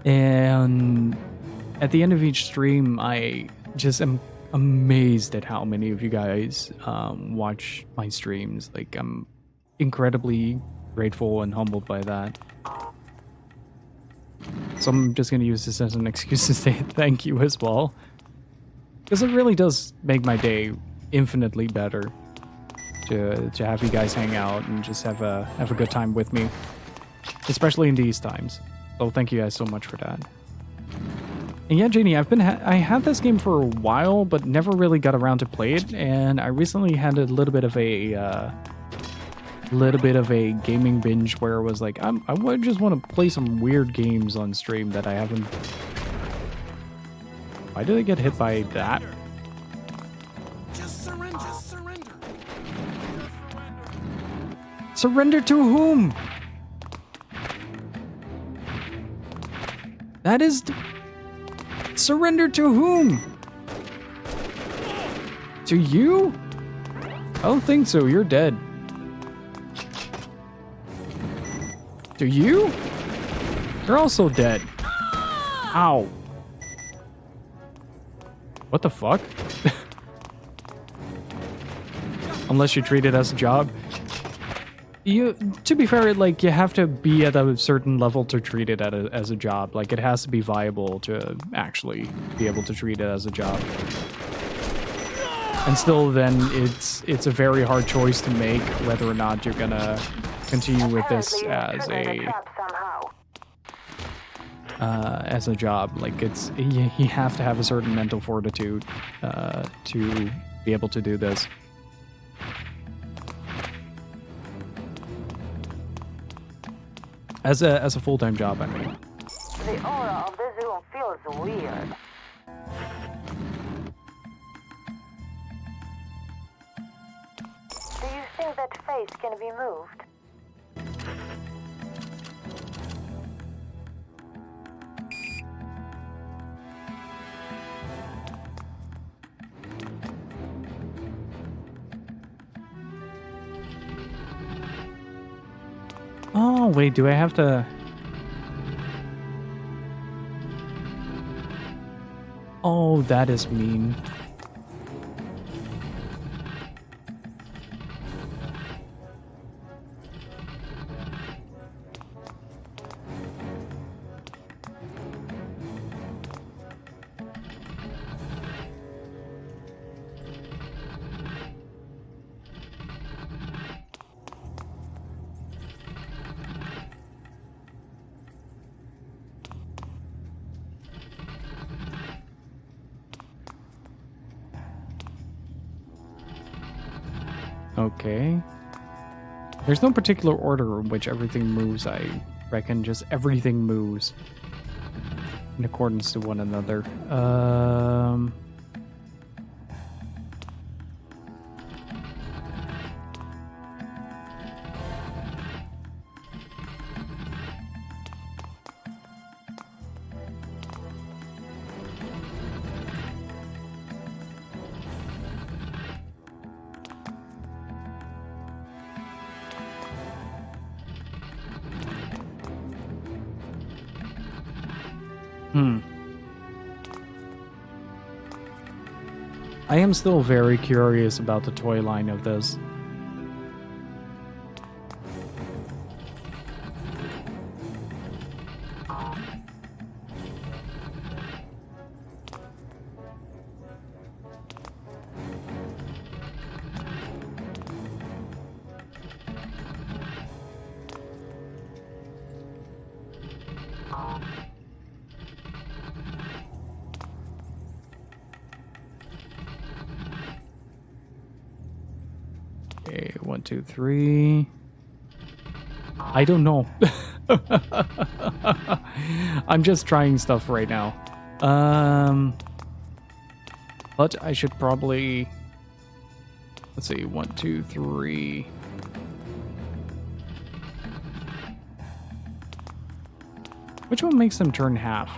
and at the end of each stream I just am amazed at how many of you guys watch my streams. Like I'm incredibly grateful and humbled by that. So I'm just going to use this as an excuse to say thank you as well, because it really does make my day infinitely better to have you guys hang out and just have a good time with me, especially in these times. So thank you guys so much for that. And yeah, Janie, I had this game for a while, but never really got around to play it, and I recently had a little bit of a gaming binge where it was like, I just want to play some weird games on stream that I haven't. Why did I get hit by that? Just surrender. Surrender to whom? That is surrender to whom? To you? I don't think so. You're dead. To you? You're also dead. Ow. What the fuck? Unless you treat it as a job. To be fair, like, you have to be at a certain level to treat it as a job. Like, it has to be viable to actually be able to treat it as a job. And still, then, it's a very hard choice to make whether or not you're gonna continue with this as a job. Like, you have to have a certain mental fortitude to be able to do this. As a full-time job, I mean. The aura of this room feels weird. Do you think that face can be moved? Oh, wait, do I have to... Oh, that is mean. Okay. There's no particular order in which everything moves, I reckon. Just everything moves in accordance to one another. I am still very curious about the toy line of this. Okay, 1, 2, 3. I don't know. I'm just trying stuff right now. But I should probably... Let's see, 1, 2, 3. Which one makes them turn half?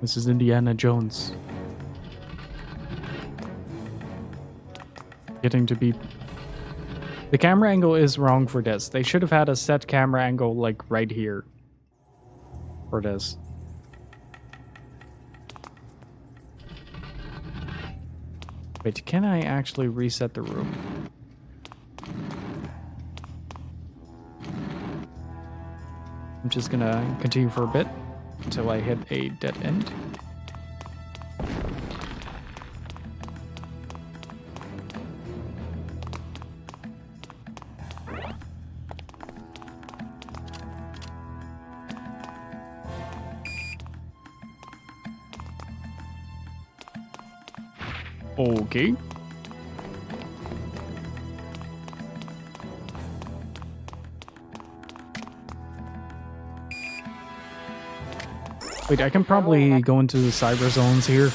This is Indiana Jones. Getting to be... The camera angle is wrong for this. They should have had a set camera angle like right here for this. Wait, can I actually reset the room? I'm just gonna continue for a bit until I hit a dead end. Okay. Wait, I can probably go into the cyber zones here.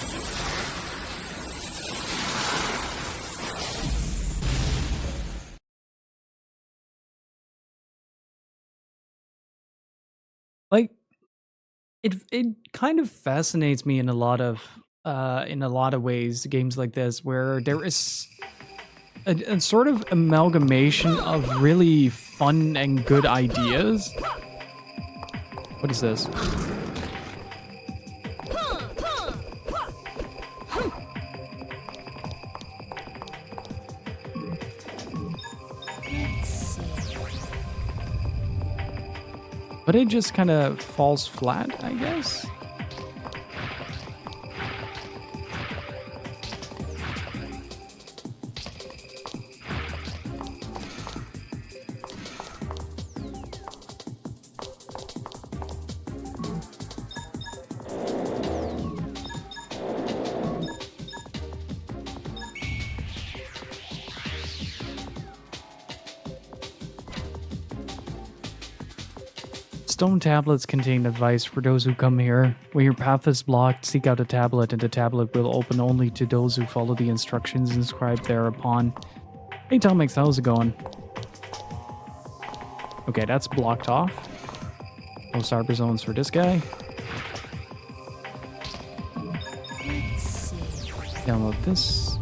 Like, it kind of fascinates me in a lot of ways, games like this, where there is a sort of amalgamation of really fun and good ideas. What is this? But it just kind of falls flat, I guess. Stone tablets contain advice for those who come here. When your path is blocked, seek out a tablet, and the tablet will open only to those who follow the instructions inscribed thereupon. Hey Tomix, how's it going? Okay, that's blocked off. No cyber zones for this guy. Download this.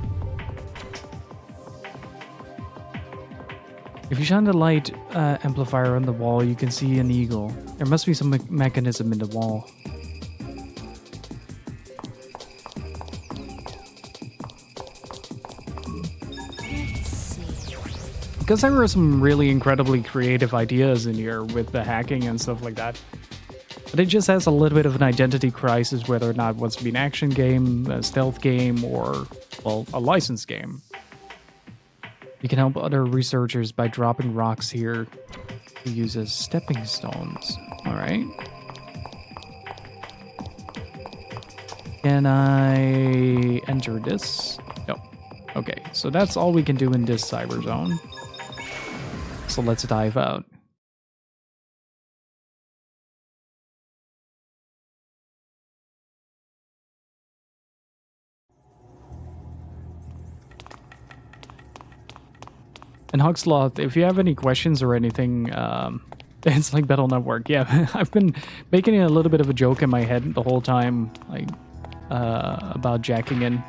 If you shine the light amplifier on the wall, you can see an eagle. There must be some mechanism in the wall. Because there were some really incredibly creative ideas in here with the hacking and stuff like that. But it just has a little bit of an identity crisis whether or not it wants to be an action game, a stealth game, or, well, a licensed game. You can help other researchers by dropping rocks here to use as stepping stones. Alright. Can I enter this? No. Okay, so that's all we can do in this cyber zone. So let's dive out. And Hugsloth, if you have any questions or anything, it's like Battle Network. Yeah, I've been making a little bit of a joke in my head the whole time, like, about jacking in.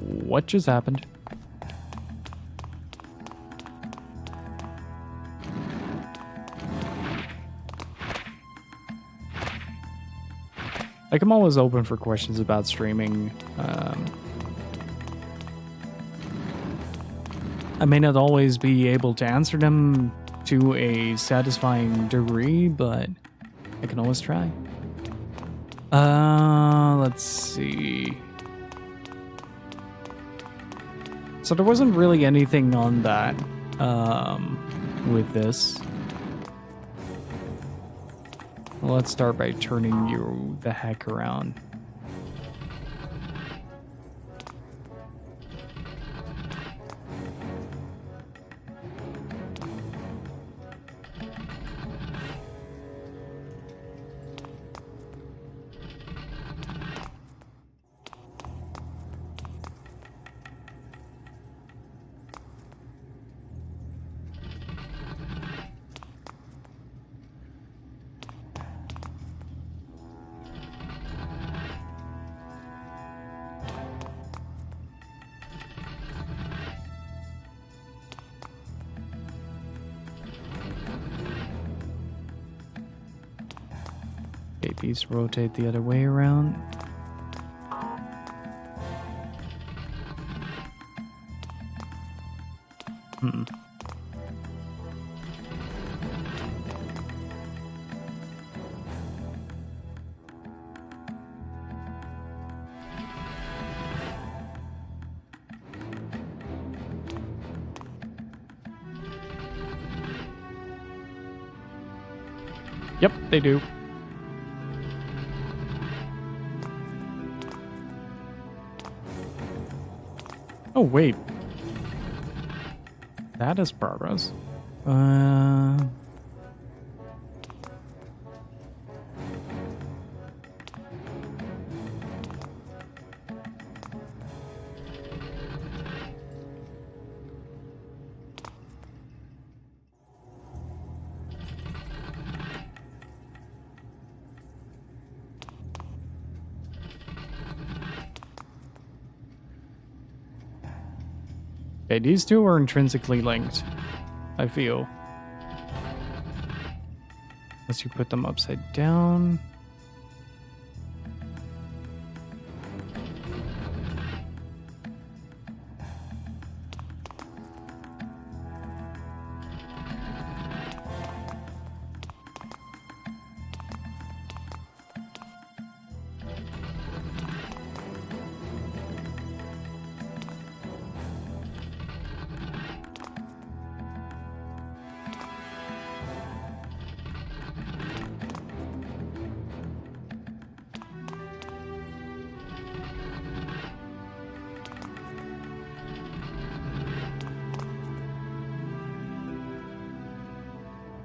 What just happened? Like, I'm always open for questions about streaming. I may not always be able to answer them to a satisfying degree, but I can always try. Let's see. So there wasn't really anything on that with this. Let's start by turning you the heck around. Okay, these rotate the other way around. Yep, they do. Oh, wait. That is progress. Okay, these two are intrinsically linked, I feel. Unless you put them upside down.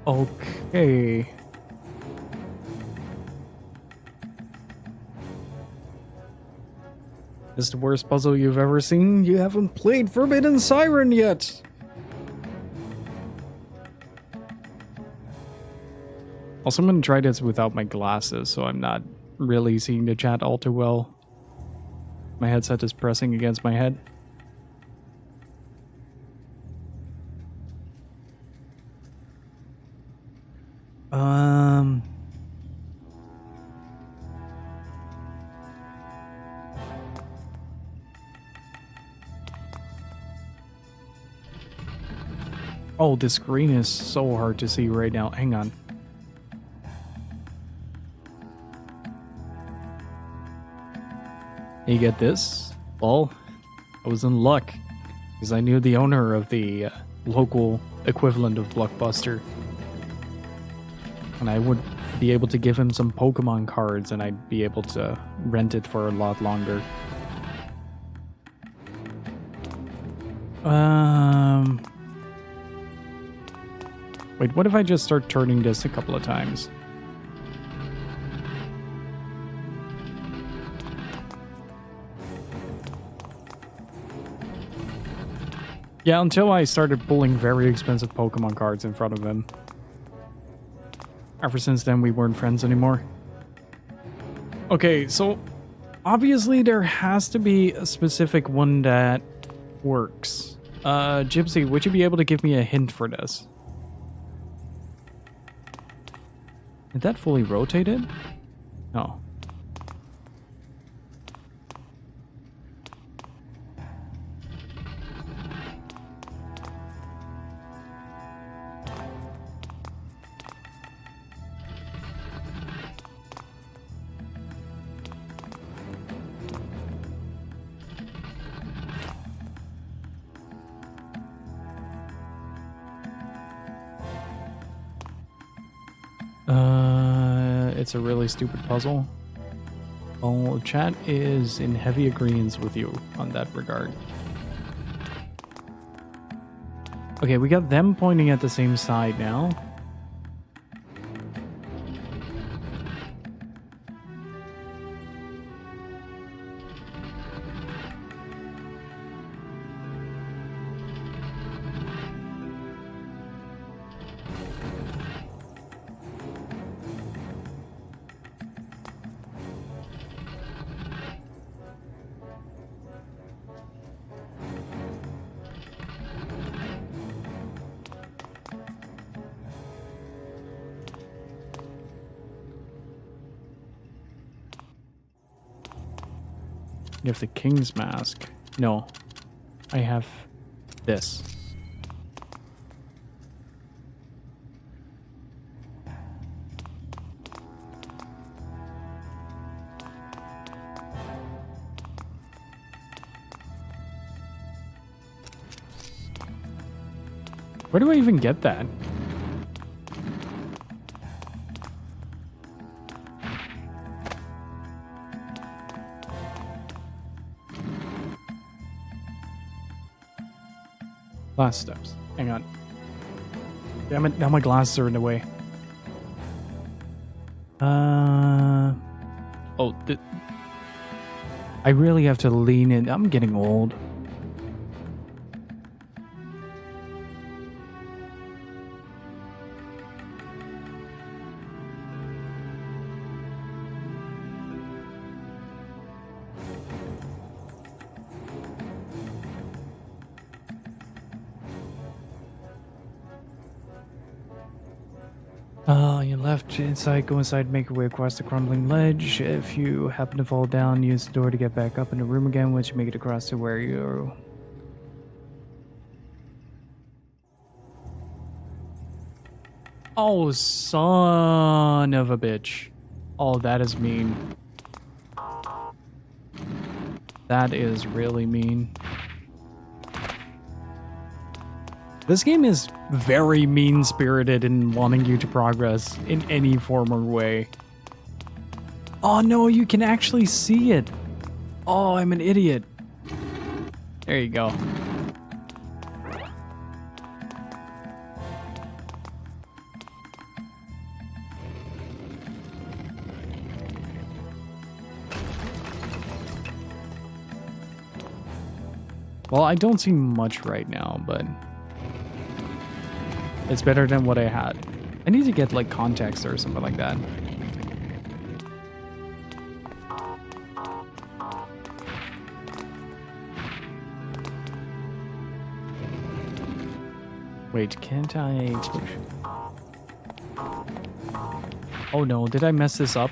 Okay. This is the worst puzzle you've ever seen. You haven't played Forbidden Siren yet. Also, I'm gonna try this without my glasses, so I'm not really seeing the chat all too well. My headset is pressing against my head. Oh, this screen is so hard to see right now. Hang on. You get this? Well, I was in luck because I knew the owner of the local equivalent of Blockbuster. And I would be able to give him some Pokemon cards and I'd be able to rent it for a lot longer. Wait, what if I just start turning this a couple of times? Yeah, until I started pulling very expensive Pokemon cards in front of him. Ever since then, we weren't friends anymore. Okay, so obviously there has to be a specific one that works. Gypsy, would you be able to give me a hint for this? Did that fully rotated? No. It's a really stupid puzzle. Well, chat is in heavy agreement with you on that regard. Okay, we got them pointing at the same side now. You have the King's Mask. No. I have this. Where do I even get that? Last steps. Hang on. Damn it, now my glasses are in the way. Oh, I really have to lean in. I'm getting old. You left inside, go inside, make your way across the crumbling ledge. If you happen to fall down, use the door to get back up in the room again once you make it across to where you're... Oh, son of a bitch. Oh, that is mean. That is really mean. This game is very mean-spirited in wanting you to progress in any form or way. Oh no, you can actually see it. Oh, I'm an idiot. There you go. Well, I don't see much right now, but... it's better than what I had. I need to get like context or something like that. Wait, can't I push? Oh no, did I mess this up?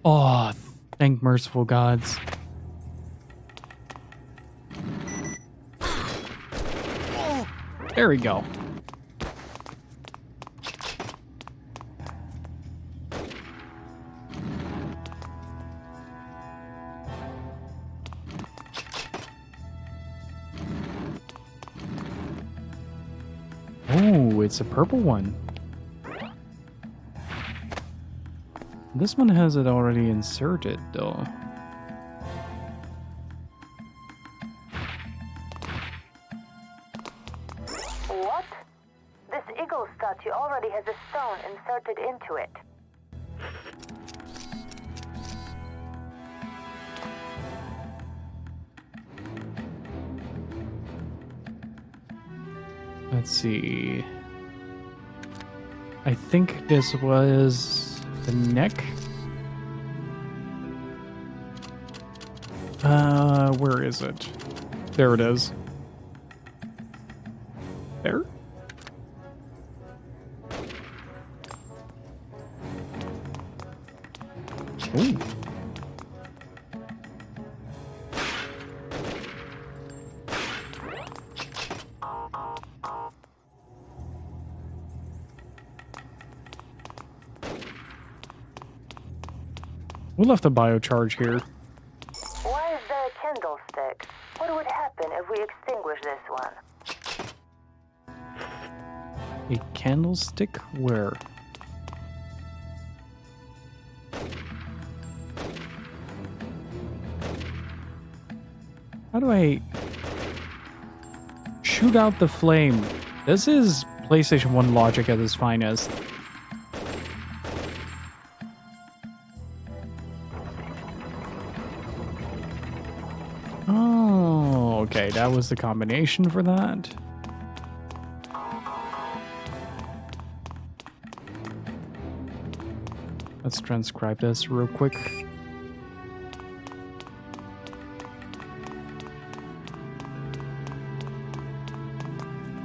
Oh, thank merciful gods. There we go. Oh, it's a purple one. This one has it already inserted, though. What? This eagle statue already has a stone inserted into it. Let's see. I think this was the neck. Where is it? There it is. There? Ooh. We left a biocharge here. Why is there a candlestick? What would happen if we extinguish this one? A candlestick? Where? How do I shoot out the flame? This is PlayStation 1 logic at its finest. Oh, okay, that was the combination for that. Let's transcribe this real quick.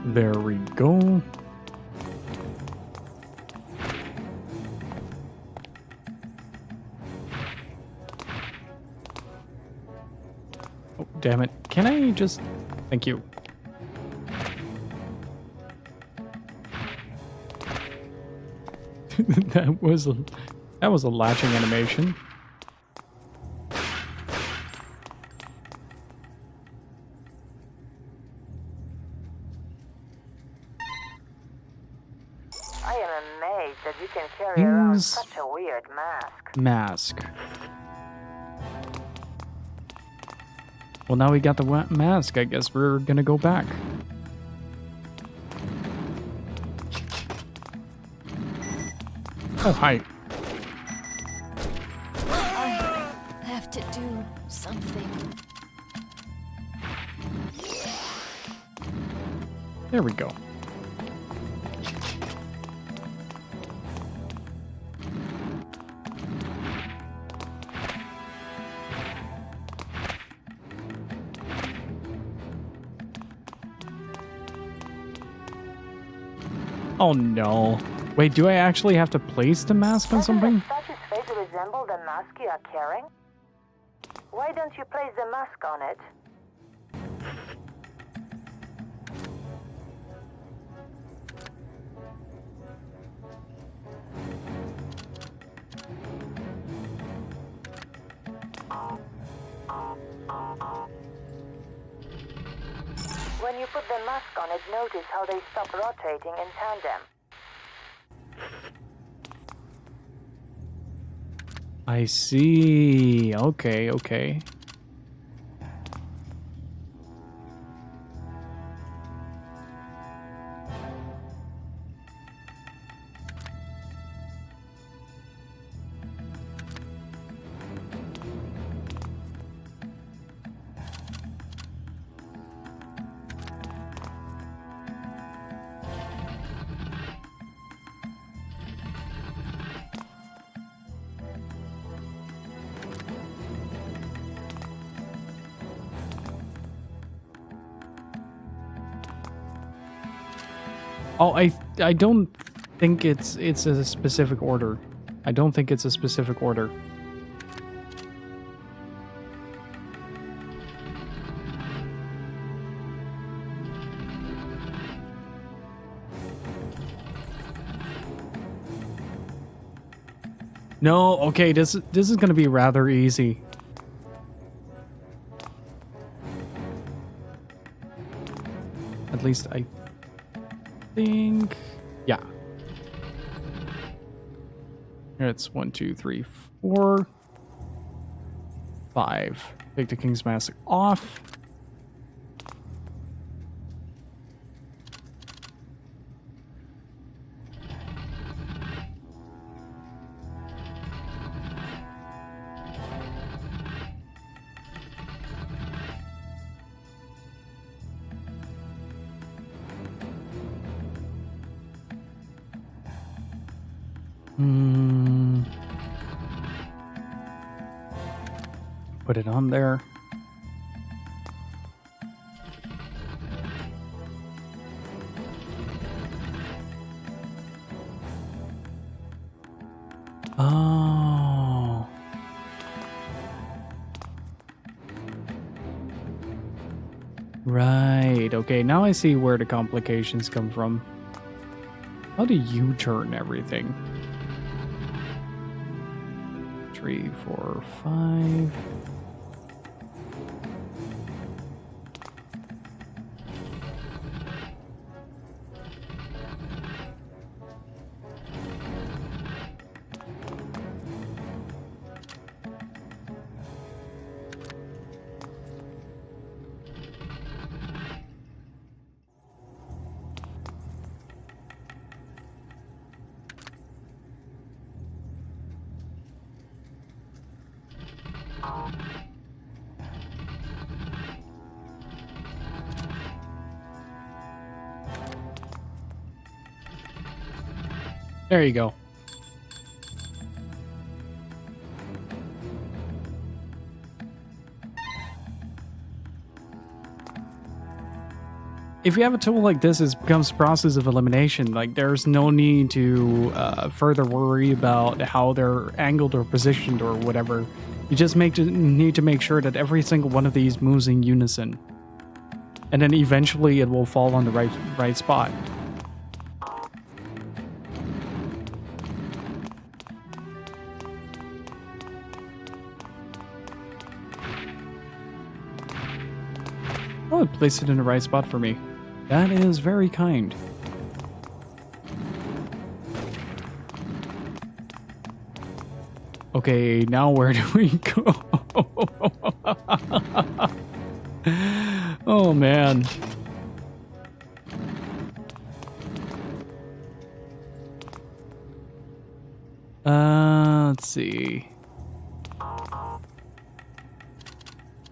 There we go. Oh, damn it. Can I just... Thank you. That was a latching animation. I am amazed that you can carry around such a weird mask. Mask. Well, now we got the mask. I guess we're gonna go back. Oh, hi. I have to do something. There we go. Oh no. Wait, do I actually have to place the mask on something? Doesn't the statue's face resemble the mask you are carrying? Why don't you place the mask on it? When you put the mask on it, notice how they stop rotating in tandem. I see. Okay, okay. Oh, I don't think it's a specific order. I don't think it's a specific order. No, okay, this is gonna be rather easy. At least I think, yeah. It's 1, 2, 3, 4, 5. Take the King's Mask off. Put it on there. Oh. Right. Okay, now I see where the complications come from. How do you turn everything? 3, 4, 5. There you go. If you have a tool like this, it becomes a process of elimination. Like, there's no need to further worry about how they're angled or positioned or whatever. You just need to make sure that every single one of these moves in unison. And then eventually it will fall on the right spot. Oh, it placed it in the right spot for me. That is very kind. Okay, now where do we go? Oh, man. Let's see.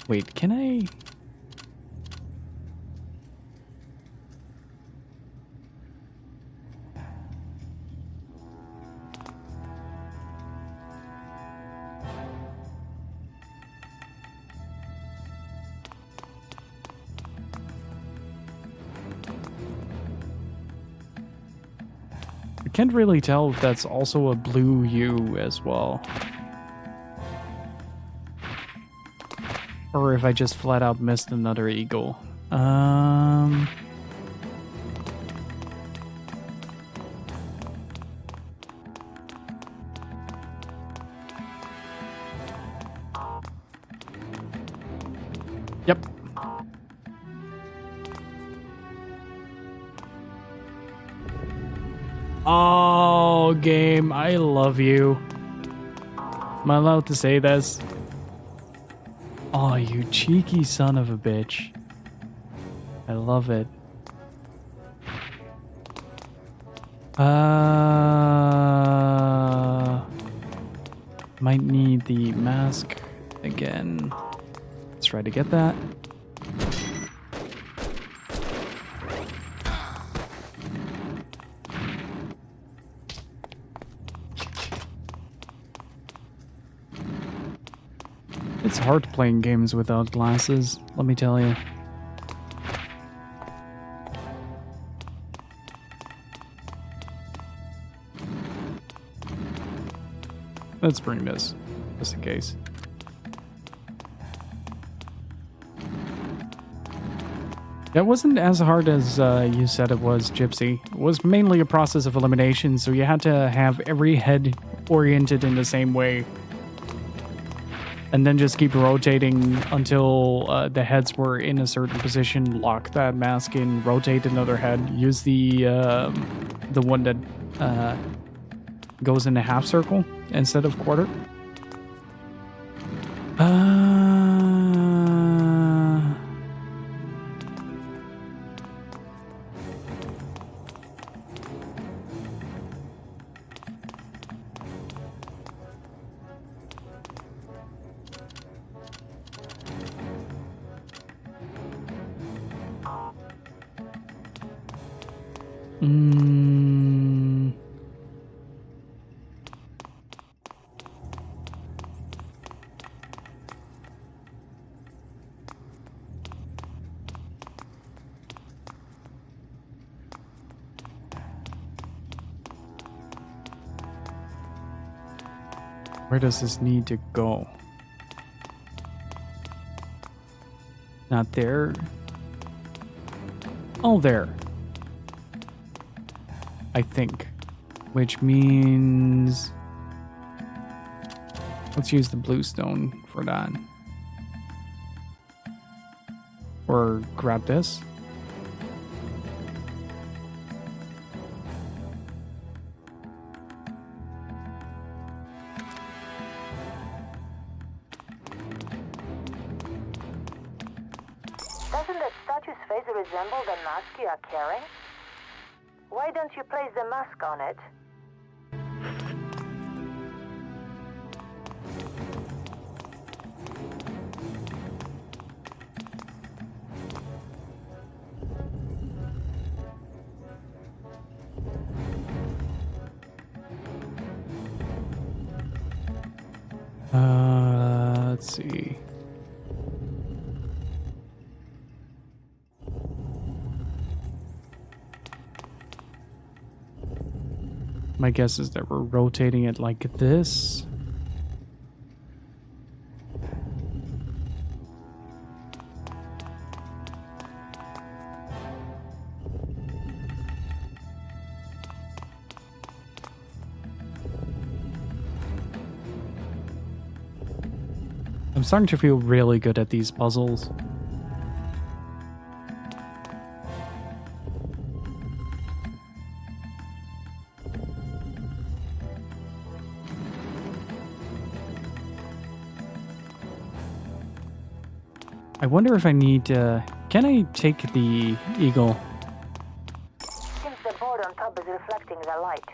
Wait, can I... I can't really tell if that's also a blue U as well. Or if I just flat out missed another eagle. Yep. Oh, game, I love you. Am I allowed to say this? Oh, you cheeky son of a bitch. I love it. Might need the mask again. Let's try to get that. It's hard playing games without glasses, let me tell you. Let's bring this, just in case. That wasn't as hard as you said it was, Gypsy. It was mainly a process of elimination, so you had to have every head oriented in the same way. And then just keep rotating until the heads were in a certain position, lock that mask in, rotate another head, use the one that goes in a half circle instead of quarter. Where does this need to go? Not there. Oh, there. I think. Which means... let's use the blue stone for that. Or grab this. Doesn't that statue's face resemble the mask you are carrying? Why don't you place the mask on it? Let's see. My guess is that we're rotating it like this. I'm starting to feel really good at these puzzles. I wonder if I need to... can I take the eagle? Since the board on top is reflecting the light,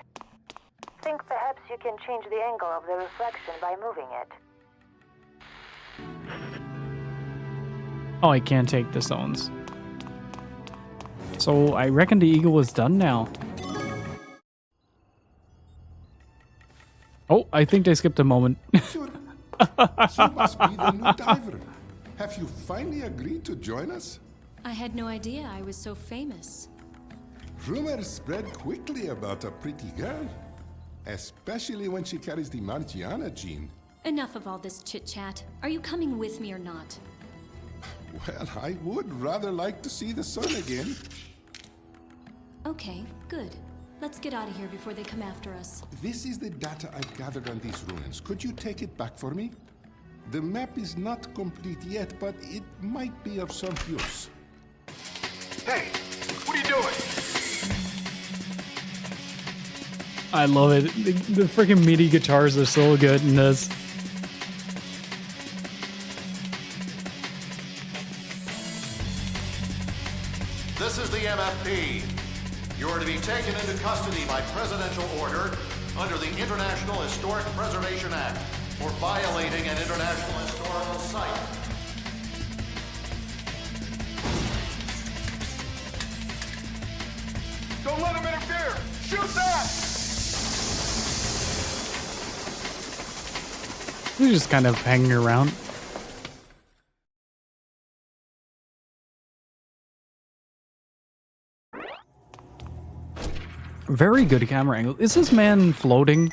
think perhaps you can change the angle of the reflection by moving it. Oh, I can't take the stones. So I reckon the eagle is done now. Oh, I think they skipped a moment. You must be the new diver. Have you finally agreed to join us? I had no idea I was so famous. Rumors spread quickly about a pretty girl, especially when she carries the Margiana gene. Enough of all this chit-chat. Are you coming with me or not? Well, I would rather like to see the sun again. Okay, good. Let's get out of here before they come after us. This is the data I've gathered on these ruins. Could you take it back for me? The map is not complete yet, but it might be of some use. Hey, what are you doing? I love it. The freaking MIDI guitars are so good in this. This is the MFP. You are to be taken into custody by presidential order under the International Historic Preservation Act for violating an international historical site. Don't let him interfere! Shoot that! They're just kind of hanging around. Very good camera angle. Is this man floating?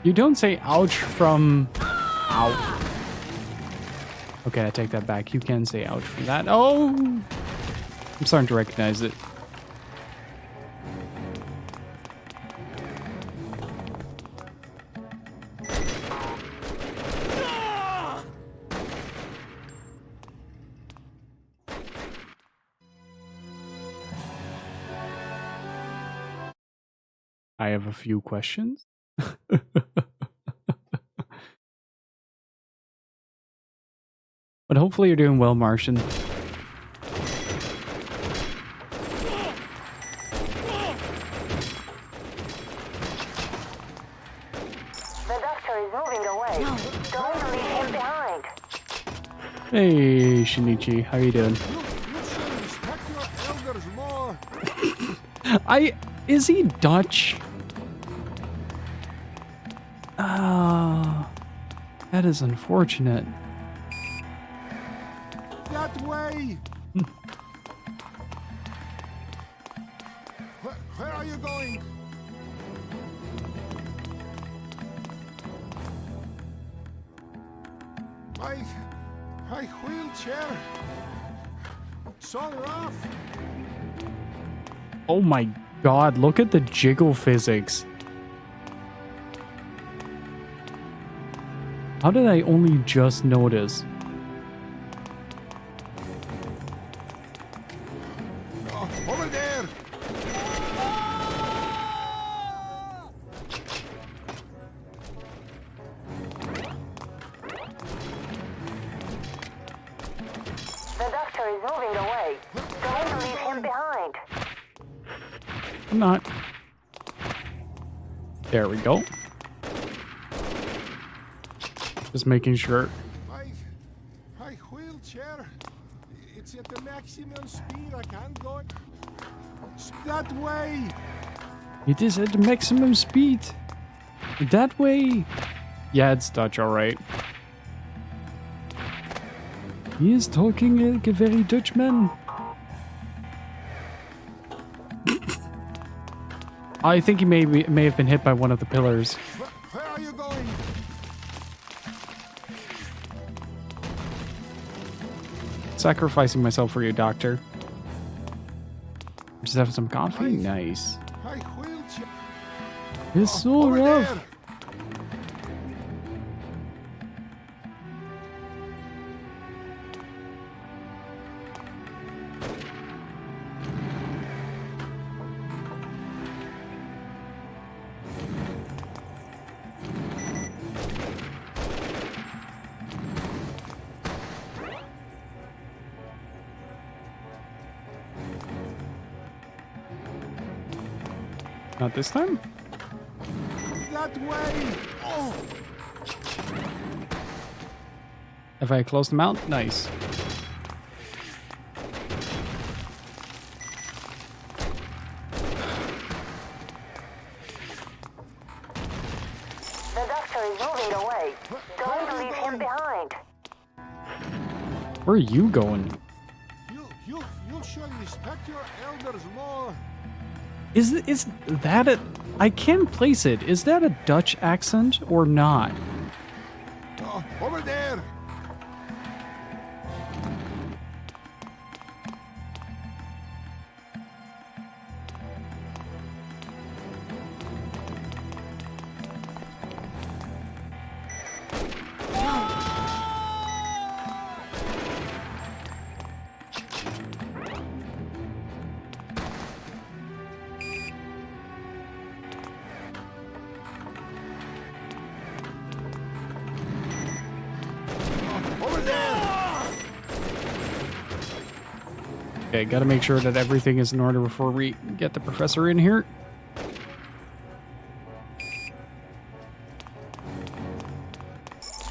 You don't say ouch from... Ow. Okay, I take that back. You can say ouch from that. Oh! I'm starting to recognize it. I have a few questions. But hopefully you're doing well, Martian. The doctor is moving away. Don't leave him behind. Hey, Shinichi, how you doing? Is he Dutch? Ah, that is unfortunate. That way! Where are you going? My wheelchair. It's all rough. Oh my god, look at the jiggle physics. How did I only just notice? Over there! The doctor is moving away. Don't leave him behind. I'm not. There we go. Just making sure. My wheelchair. It's at the maximum speed. I can't go. It's that way. It is at the maximum speed. That way. Yeah, it's Dutch, alright. He is talking like a very Dutchman. I think he may have been hit by one of the pillars. Where are you going? Sacrificing myself for you, doctor. Just have some coffee? Nice. My wheelchair. It's so rough. There. Not this time? That way. Oh. Have I closed them out? Nice. The doctor is moving away. Don't leave him behind. Where are you going? You should respect your elders more. Is that a... I can't place it. Is that a Dutch accent or not? Oh, over there. Okay, gotta make sure that everything is in order before we get the professor in here.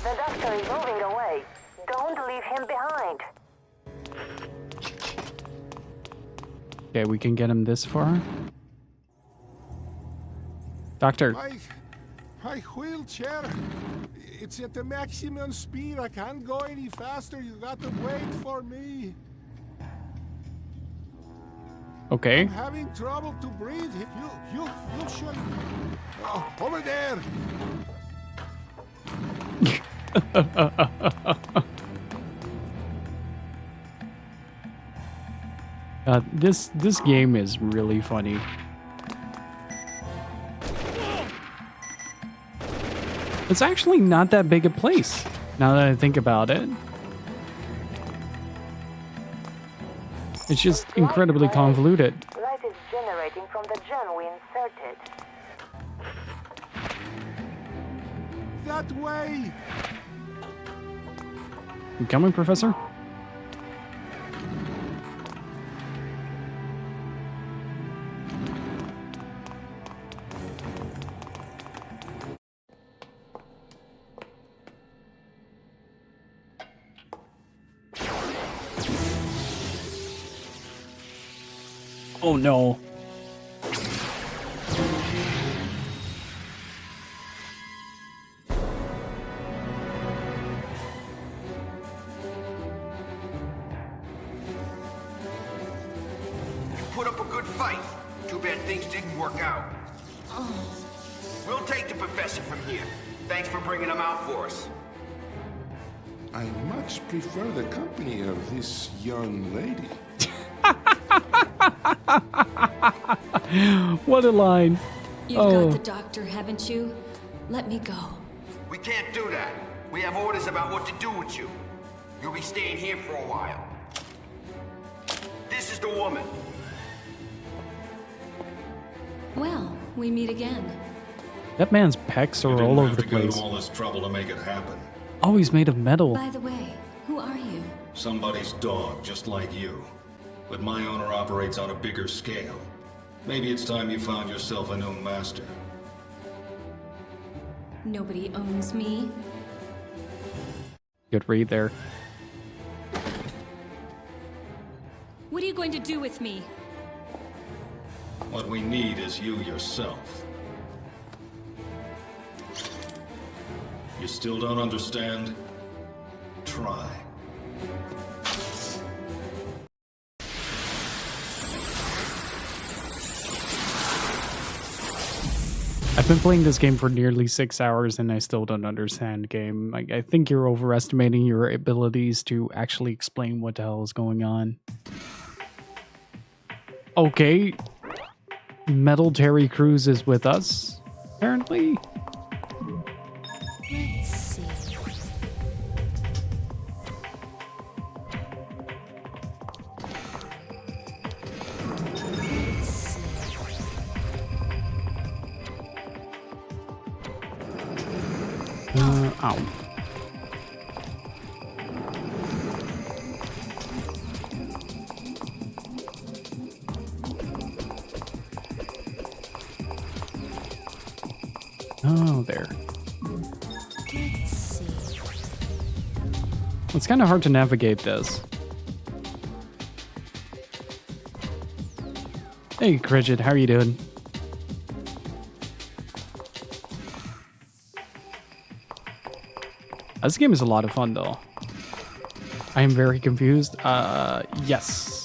The doctor is moving away. Don't leave him behind. Okay, we can get him this far. Doctor. My wheelchair. It's at the maximum speed. I can't go any faster. You got to wait for me. Okay. I'm having trouble to breathe. You should. Oh, over there. This game is really funny. It's actually not that big a place, now that I think about it. It's just incredibly convoluted. Light is generating from the gen we inserted. That way! You coming, Professor? Oh no. Put up a good fight. Too bad things didn't work out. We'll take the professor from here. Thanks for bringing him out for us. I much prefer the company of this young lady. What a line. You've got the doctor, haven't you? Let me go. We can't do that. We have orders about what to do with you. You'll be staying here for a while. This is the woman. Well, we meet again. That man's pecs are all over the place. All this trouble to make it happen. Oh, he's made of metal. By the way, who are you? Somebody's dog, just like you. But my owner operates on a bigger scale. Maybe it's time you found yourself a new master. Nobody owns me. Good read there. What are you going to do with me? What we need is you yourself. You still don't understand? Try. I've been playing this game for nearly 6 hours and I still don't understand game. I think you're overestimating your abilities to actually explain what the hell is going on. Okay. Metal Terry Crews is with us, apparently. Let's see. Ow. Oh, there. Let's see. It's kind of hard to navigate this. Hey, Crigid, how are you doing? This game is a lot of fun, though. I am very confused. Yes.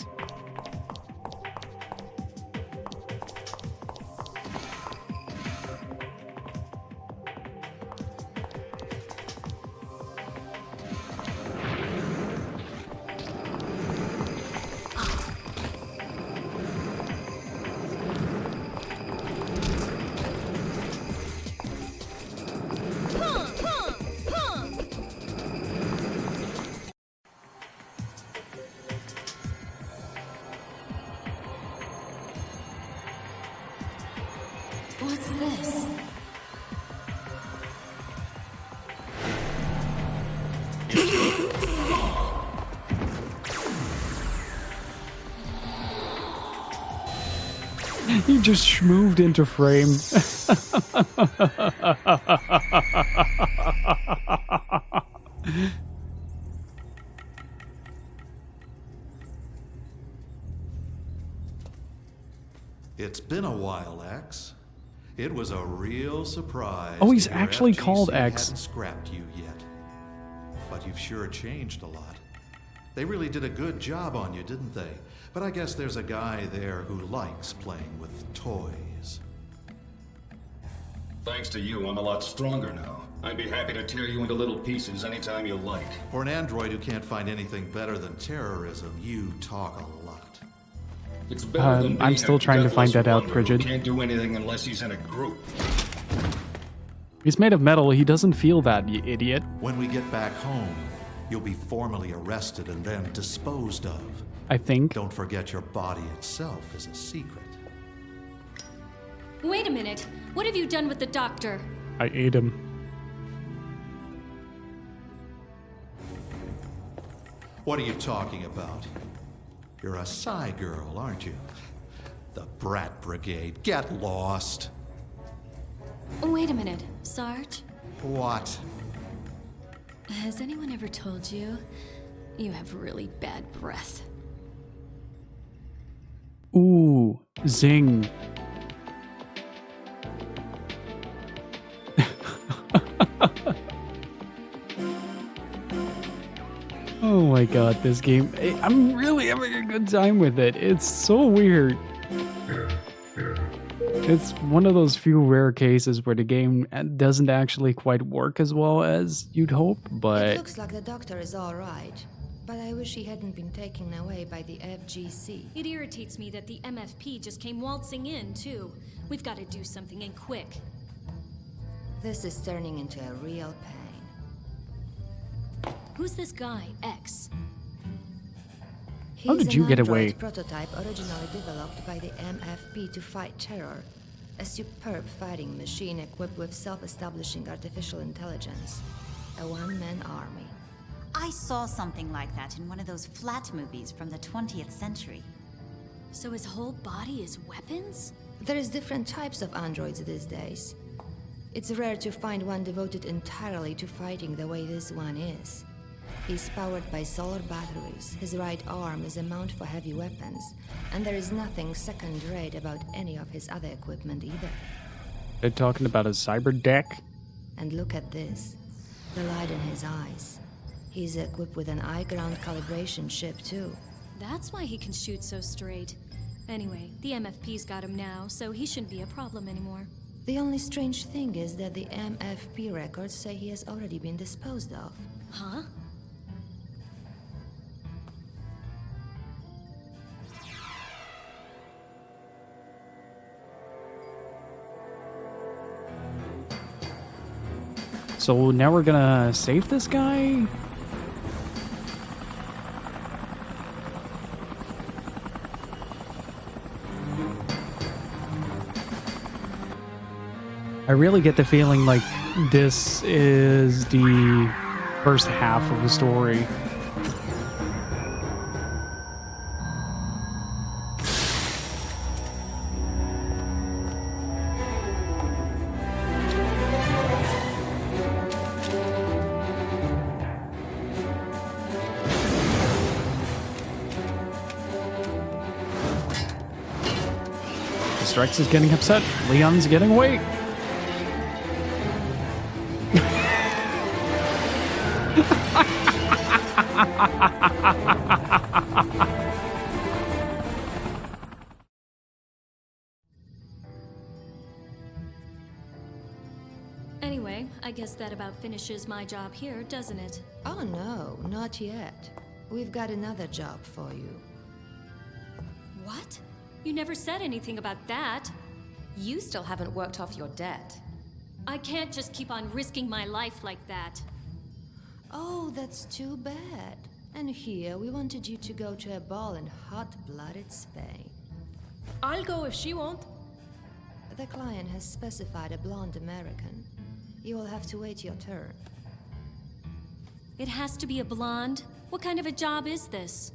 What's this? He just schmooved into frame. It's been a while, X. It was a real surprise. Oh, he's that your actually FGC called X. Hadn't scrapped you yet, but you've sure changed a lot. They really did a good job on you, didn't they? But I guess there's a guy there who likes playing with toys. Thanks to you, I'm a lot stronger now. I'd be happy to tear you into little pieces anytime you like. For an android who can't find anything better than terrorism, you talk a lot. It's better than I'm being still a trying to find gutless that out, wonder who Bridget. Can't do anything unless he's in a group. He's made of metal. He doesn't feel that, you idiot. When we get back home, you'll be formally arrested and then disposed of. I think. Don't forget your body itself is a secret. Wait a minute. What have you done with the doctor? I ate him. What are you talking about? You're a Psy girl, aren't you? The Brat Brigade. Get lost. Wait a minute, Sarge. What? Has anyone ever told you you have really bad breath? Ooh, zing. Oh my god, this game. I'm really having a good time with it. It's so weird. It's one of those few rare cases where the game doesn't actually quite work as well as you'd hope, but... It looks like the doctor is alright, but I wish he hadn't been taken away by the FGC. It irritates me that the MFP just came waltzing in, too. We've got to do something, and quick. This is turning into a real pain. Who's this guy, X? How did you get away? He's an android prototype originally developed by the MFP to fight terror. A superb fighting machine equipped with self-establishing artificial intelligence. A one-man army. I saw something like that in one of those flat movies from the 20th century. So his whole body is weapons? There's different types of androids these days. It's rare to find one devoted entirely to fighting the way this one is. He's powered by solar batteries, his right arm is a mount for heavy weapons, and there is nothing second-rate about any of his other equipment either. They're talking about a cyber deck? And look at this. The light in his eyes. He's equipped with an eye-ground calibration chip, too. That's why he can shoot so straight. Anyway, the MFP's got him now, so he shouldn't be a problem anymore. The only strange thing is that the MFP records say he has already been disposed of. Huh? So now we're gonna save this guy? I really get the feeling like this is the first half of the story. Rex is getting upset. Leon's getting away. Anyway, I guess that about finishes my job here, doesn't it? Oh no, not yet. We've got another job for you. What? You never said anything about that. You still haven't worked off your debt. I can't just keep on risking my life like that. Oh, that's too bad. And here, we wanted you to go to a ball in hot-blooded Spain. I'll go if she won't. The client has specified a blonde American. You will have to wait your turn. It has to be a blonde? What kind of a job is this?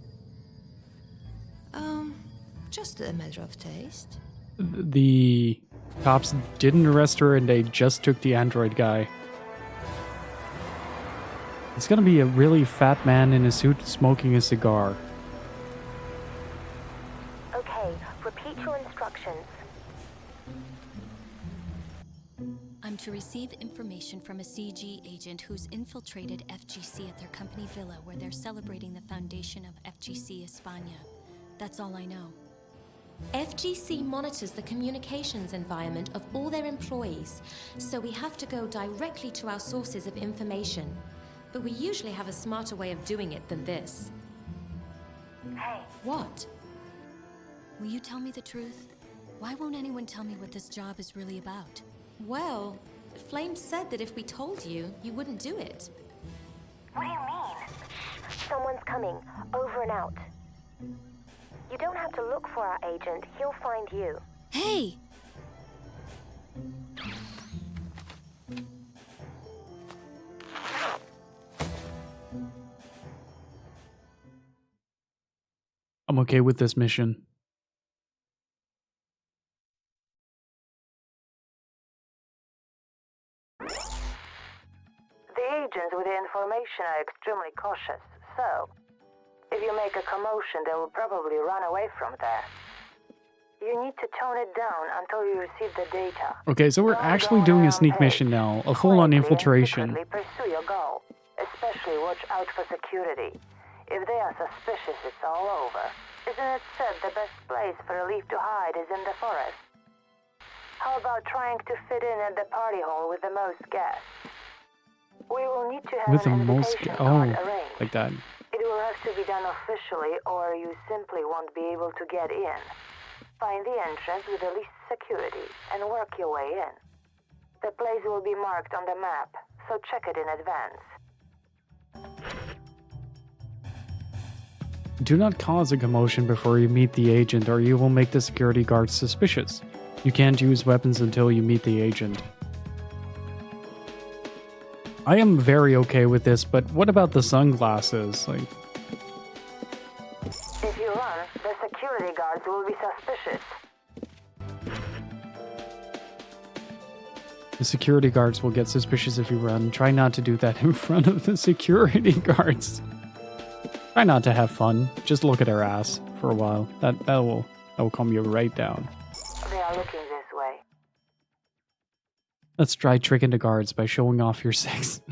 Just a matter of taste. The cops didn't arrest her and they just took the android guy. It's gonna be a really fat man in a suit smoking a cigar. Okay, repeat your instructions. I'm to receive information from a CG agent who's infiltrated FGC at their company villa where they're celebrating the foundation of FGC Espionage. That's all I know. FGC monitors the communications environment of all their employees, so we have to go directly to our sources of information. But we usually have a smarter way of doing it than this. Hey. What? Will you tell me the truth? Why won't anyone tell me what this job is really about? Well, Flame said that if we told you, you wouldn't do it. What do you mean? Someone's coming. Over and out. You don't have to look for our agent. He'll find you. Hey! I'm okay with this mission. The agents with the information are extremely cautious, so if you make a commotion, they will probably run away from there. You need to tone it down until you receive the data. Okay, so we're actually doing a sneak mission now, a full-on infiltration. Pursue your goal. Especially watch out for security. If they are suspicious, it's all over. Isn't it said the best place for a leaf to hide is in the forest? How about trying to fit in at the party hall with the most guests? We will need to have With the an most... invitation Oh, card arranged. like that. It will have to be done officially, or you simply won't be able to get in. Find the entrance with the least security and work your way in. The place will be marked on the map, so check it in advance. Do not cause a commotion before you meet the agent, or you will make the security guards suspicious. You can't use weapons until you meet the agent. I am very okay with this, but what about the sunglasses? Like, if you run, the security guards will be suspicious. the security guards will get suspicious if you run. Try not to do that in front of the security guards. Try not to have fun. Just look at her ass for a while. That will calm you right down. They are looking this way. Let's try tricking the guards by showing off your sex.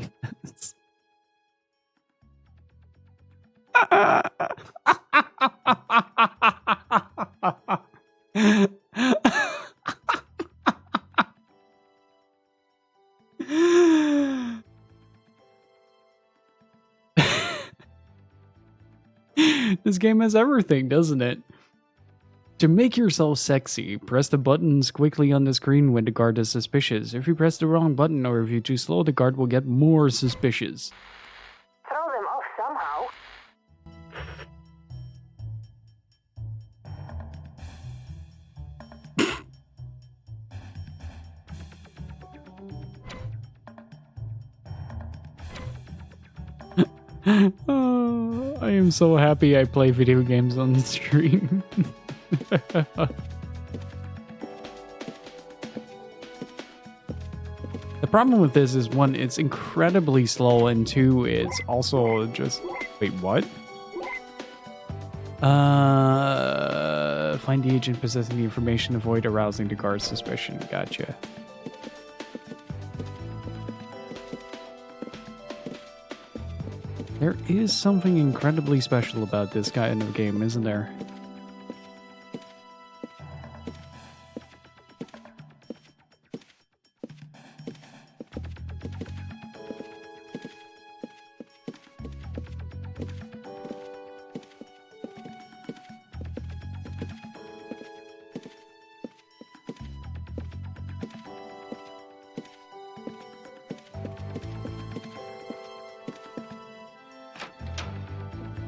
This game has everything, doesn't it? To make yourself sexy, press the buttons quickly on the screen when the guard is suspicious. If you press the wrong button or if you're too slow, the guard will get more suspicious. Throw them off somehow. Oh, I am so happy I play video games on the stream. The problem with this is, one, it's incredibly slow, and two, it's also just... Wait, what? Find the agent possessing the information, avoid arousing the guard's suspicion. Gotcha. There is something incredibly special about this kind of game, isn't there?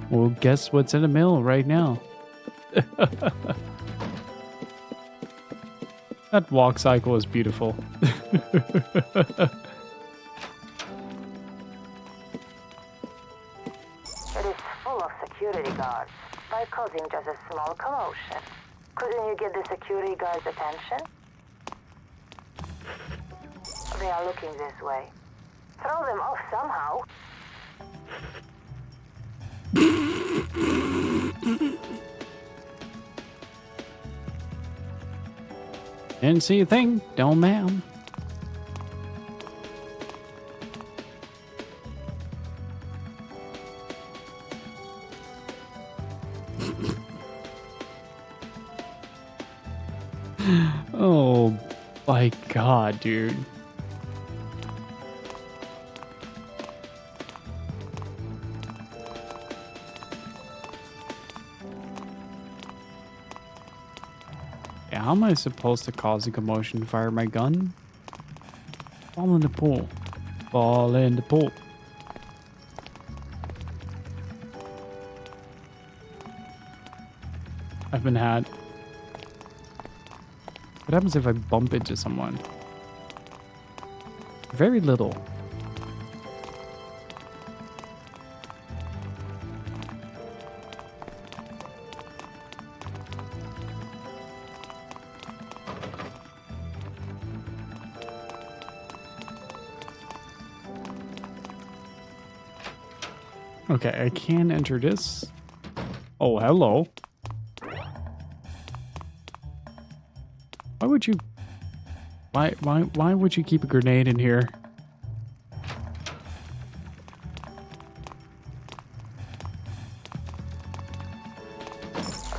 Well, guess what's in the mill right now? That walk cycle is beautiful. It is full of security guards by causing just a small commotion. Couldn't you get the security guards' attention? They are looking this way. Throw them off somehow. Didn't see a thing, don't ma'am. Oh my god, dude. Yeah, how am I supposed to cause a commotion? Fire my gun? Fall in the pool. Fall in the pool. I've been had. What happens if I bump into someone? Very little. Okay, I can enter this. Oh, hello. Why would you... Why would you keep a grenade in here?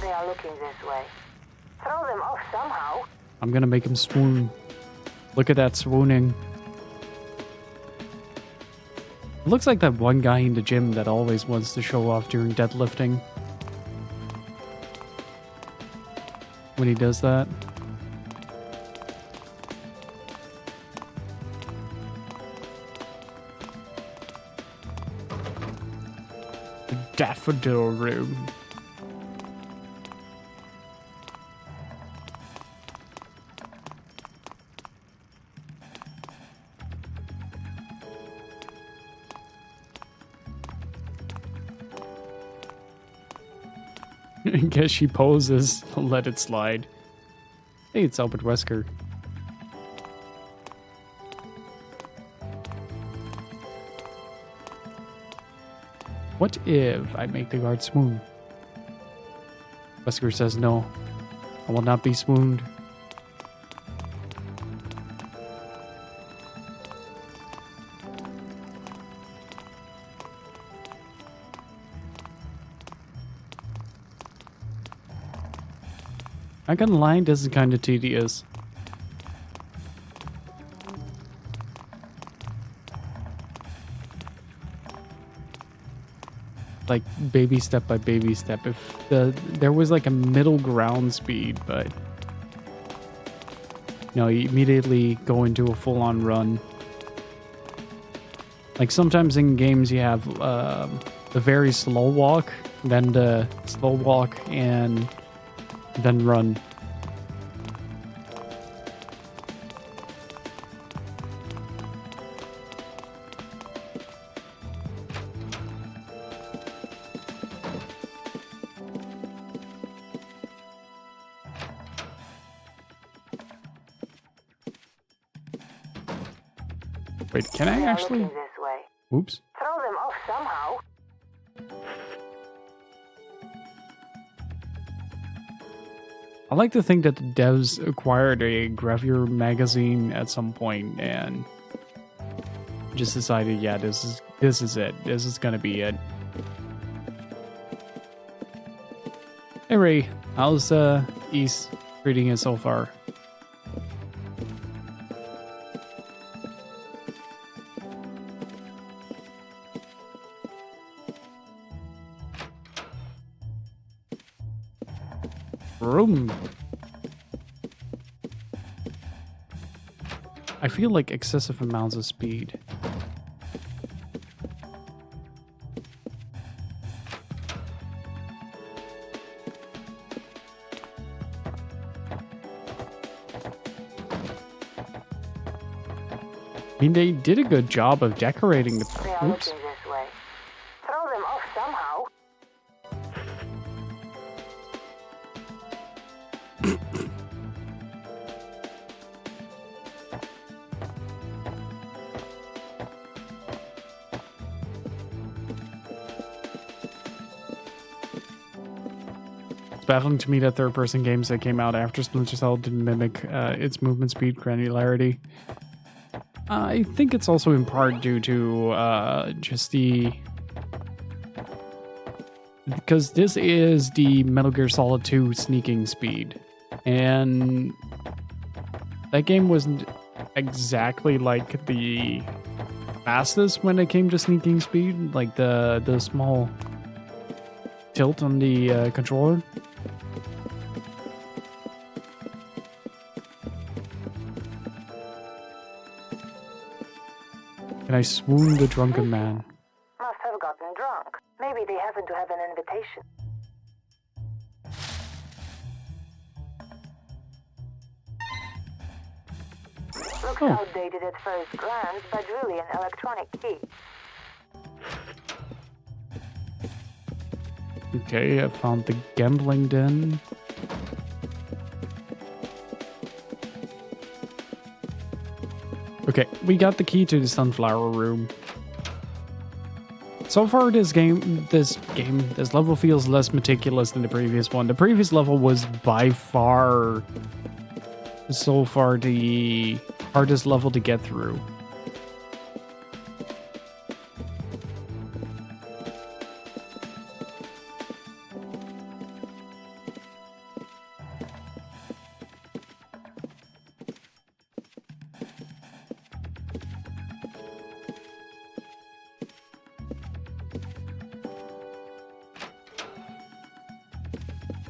They are looking this way. Throw them off somehow. I'm gonna make him swoon. Look at that swooning. It looks like that one guy in the gym that always wants to show off during deadlifting. When he does that. The daffodil room. I guess she poses. Let it slide. Hey, it's Albert Wesker. What if I make the guard swoon? Wesker says no. I will not be swooned. I got a line, this is kind of tedious. Like baby step by baby step. If there was like a middle ground speed, but you immediately go into a full-on run. Like sometimes in games you have the very slow walk, then the slow walk, and then run. Wait, can I actually? This way. Oops. Throw them off somehow. I like to think that the devs acquired a gravure magazine at some point and just decided, yeah, this is it. This is gonna be it. Hey Ray, how's East treating you so far? Room. I feel like excessive amounts of speed. I mean, they did a good job of decorating the... They are looking this way. Throw them off somehow. It's baffling to me that third-person games that came out after Splinter Cell didn't mimic its movement speed granularity. I think it's also in part due to just the... Because this is the Metal Gear Solid 2 sneaking speed. And That game wasn't exactly like the fastest when it came to sneaking speed, like the small tilt on the controller. And I swooned the drunken man. Must have gotten drunk. Maybe they happen to have an invitation. Looks outdated at first glance, but really an electronic key. Okay, I found the gambling den. Okay, we got the key to the sunflower room. So far, this level feels less meticulous than the previous one. The previous level was by far, so far, the hardest level to get through.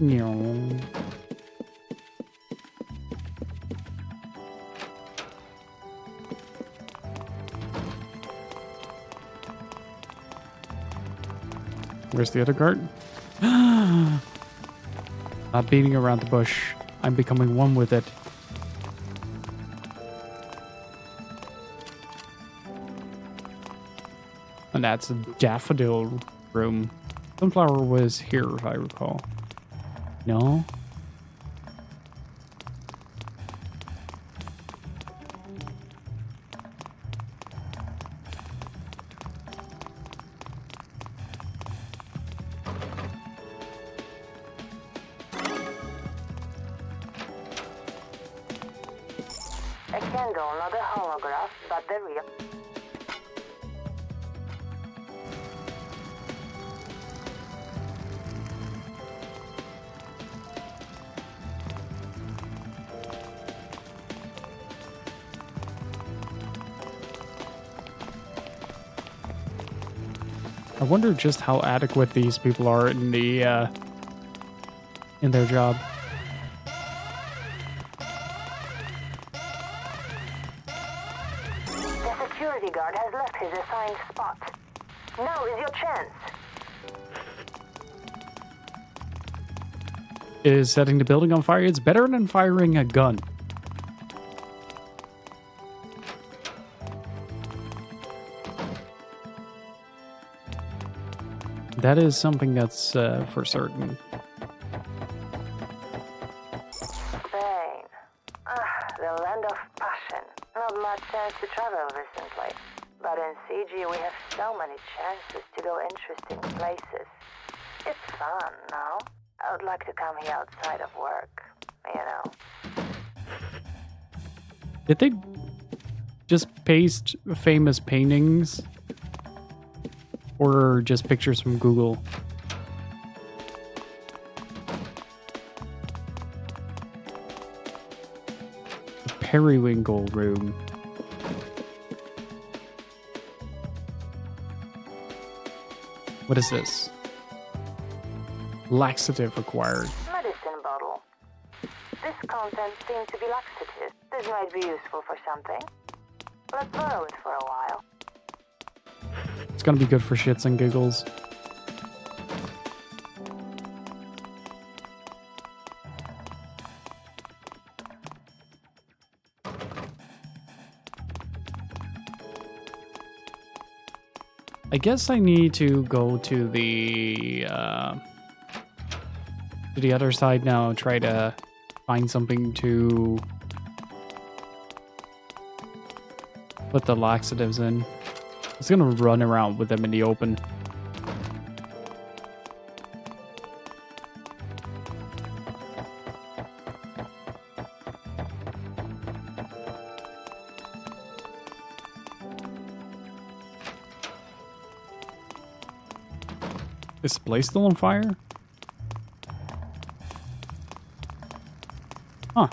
No. Where's the other guard? Not beating around the bush. I'm becoming one with it. And that's a daffodil room. Sunflower was here, if I recall. No? A candle, not a holograph, but the real. I wonder just how adequate these people are in the in their job. The security guard has left his assigned spot. Now is your chance. Is setting the building on fire? It's better than firing a gun. That is something that's for certain. Spain. The land of passion. Not much chance to travel recently. But in CG we have so many chances to go interesting places. It's fun, no? I would like to come here outside of work, you know. Did they just paste famous paintings? Or just pictures from Google? The periwinkle room. What is this? Laxative required. Medicine bottle. This content seems to be laxative. This might be useful for something. Let's borrow it for a while. It's gonna be good for shits and giggles. I guess I need to go to the other side now, try to find something to put the laxatives in. It's gonna run around with them in the open. Is the place still on fire? Huh.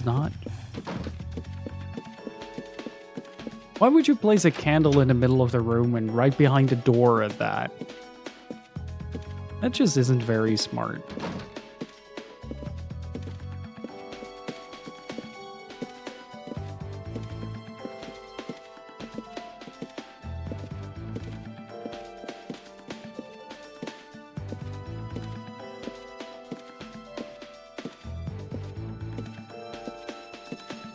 not. Why would you place a candle in the middle of the room and right behind the door at that? That just isn't very smart.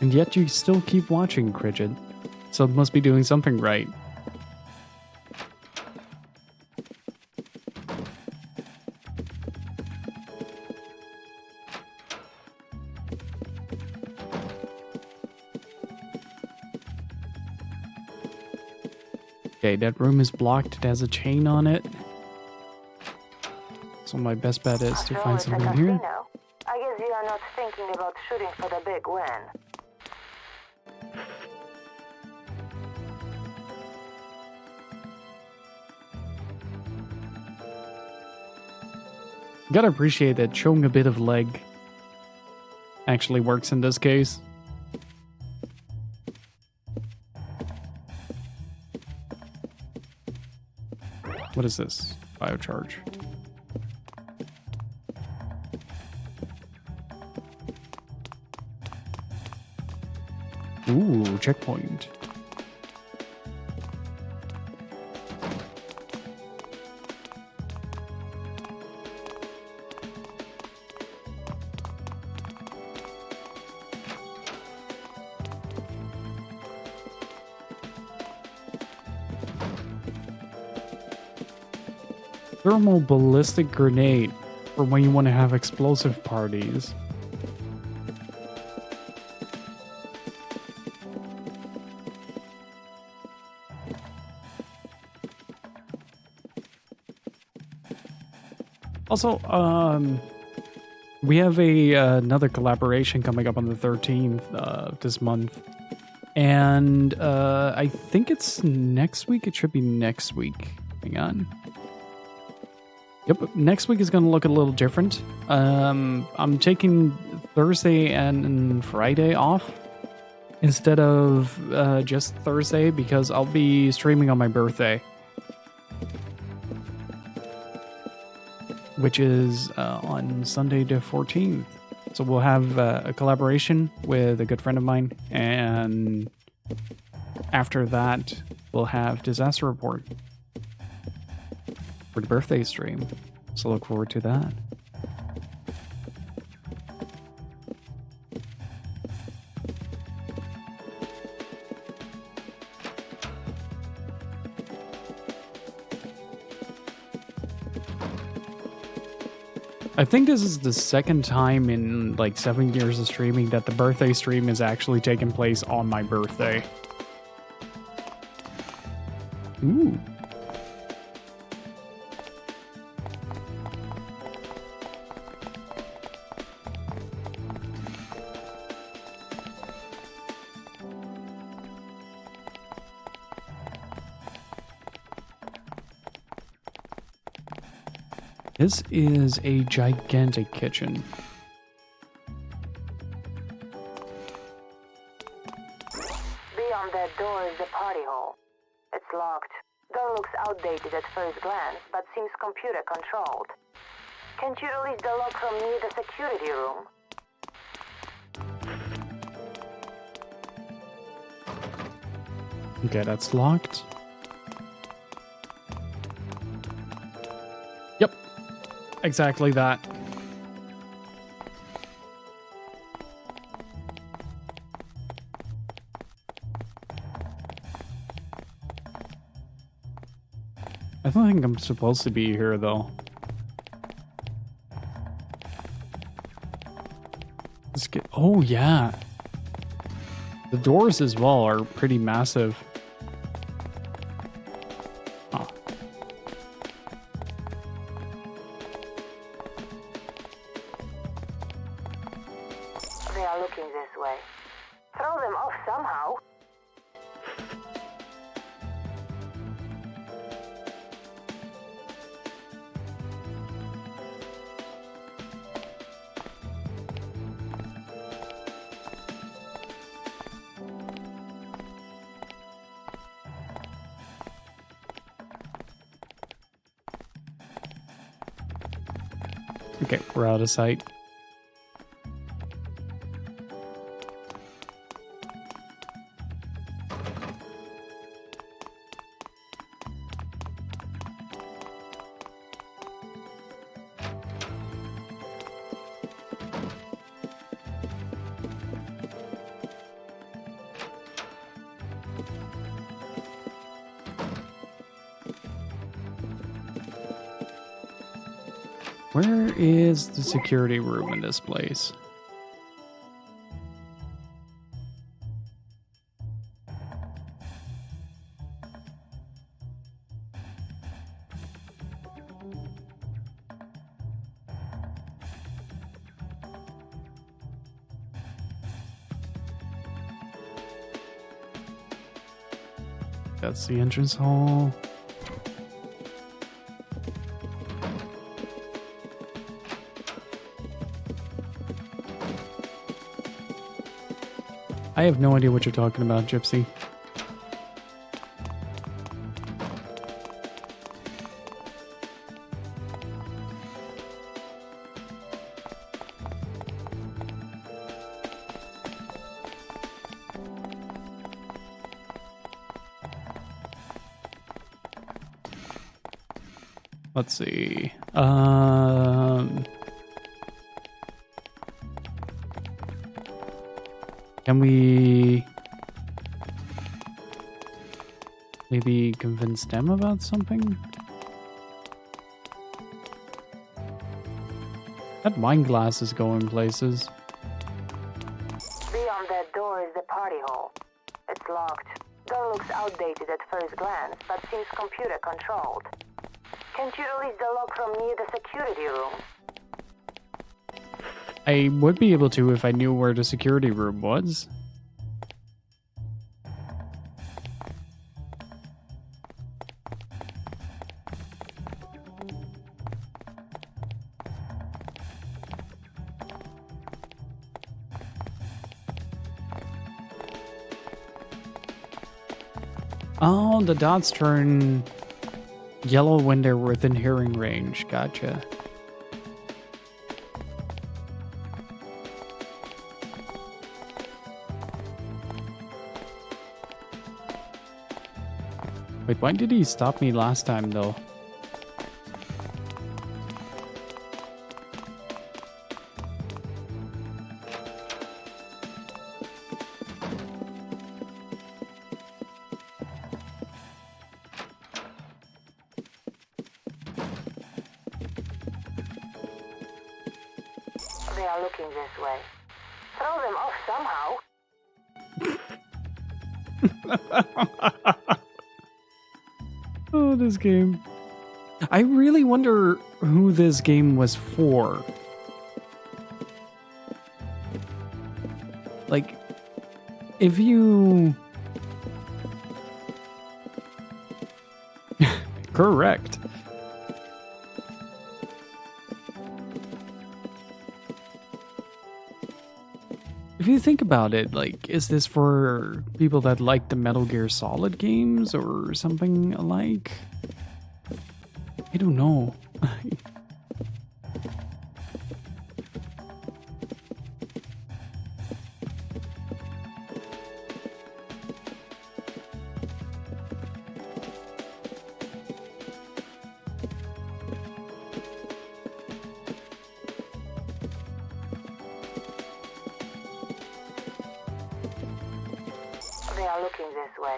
And yet you still keep watching, Cridget. So it must be doing something right. Okay, that room is blocked. It has a chain on it. So my best bet is to find something in here. I guess you are not thinking about shooting for the big win. Gotta appreciate that showing a bit of leg actually works in this case. What is this? Biocharge. Ooh, checkpoint. Thermal ballistic grenade for when you want to have explosive parties. Also, we have another collaboration coming up on the 13th this month. And I think it's next week. It should be next week. Hang on. Yep, next week is going to look a little different. I'm taking Thursday and Friday off instead of just Thursday because I'll be streaming on my birthday, which is on Sunday the 14th. So we'll have a collaboration with a good friend of mine, and after that, we'll have Disaster Report for the birthday stream. So look forward to that. I think this is the second time in like 7 years of streaming that the birthday stream is actually taking place on my birthday. Ooh. This is a gigantic kitchen. Beyond that door is the party hall. It's locked. Door looks outdated at first glance, but seems computer controlled. Can't you release the lock from near the security room? Okay, that's locked. Yep. Exactly that. I don't think I'm supposed to be here, though. Let's get... Oh, yeah. The doors as well are pretty massive. Huh. They are looking this way. Throw them off somehow. Okay, we're out of sight. Where is the security room in this place? That's the entrance hall. I have no idea what you're talking about, Gypsy. Let's see. Can we maybe convince them about something? That wine glass is going places. Beyond that door is the party hall. It's locked. Door looks outdated at first glance, but seems computer controlled. Can't you release the lock from near the security room? I would be able to if I knew where the security room was. Oh, the dots turn yellow when they're within hearing range. Gotcha. Wait, why did he stop me last time, though? They are looking this way. Throw them off somehow. Oh, this game. I really wonder who this game was for. Like, if you... Correct. If you think about it, like, is this for people that like the Metal Gear Solid games or something alike? I don't know. They are looking this way.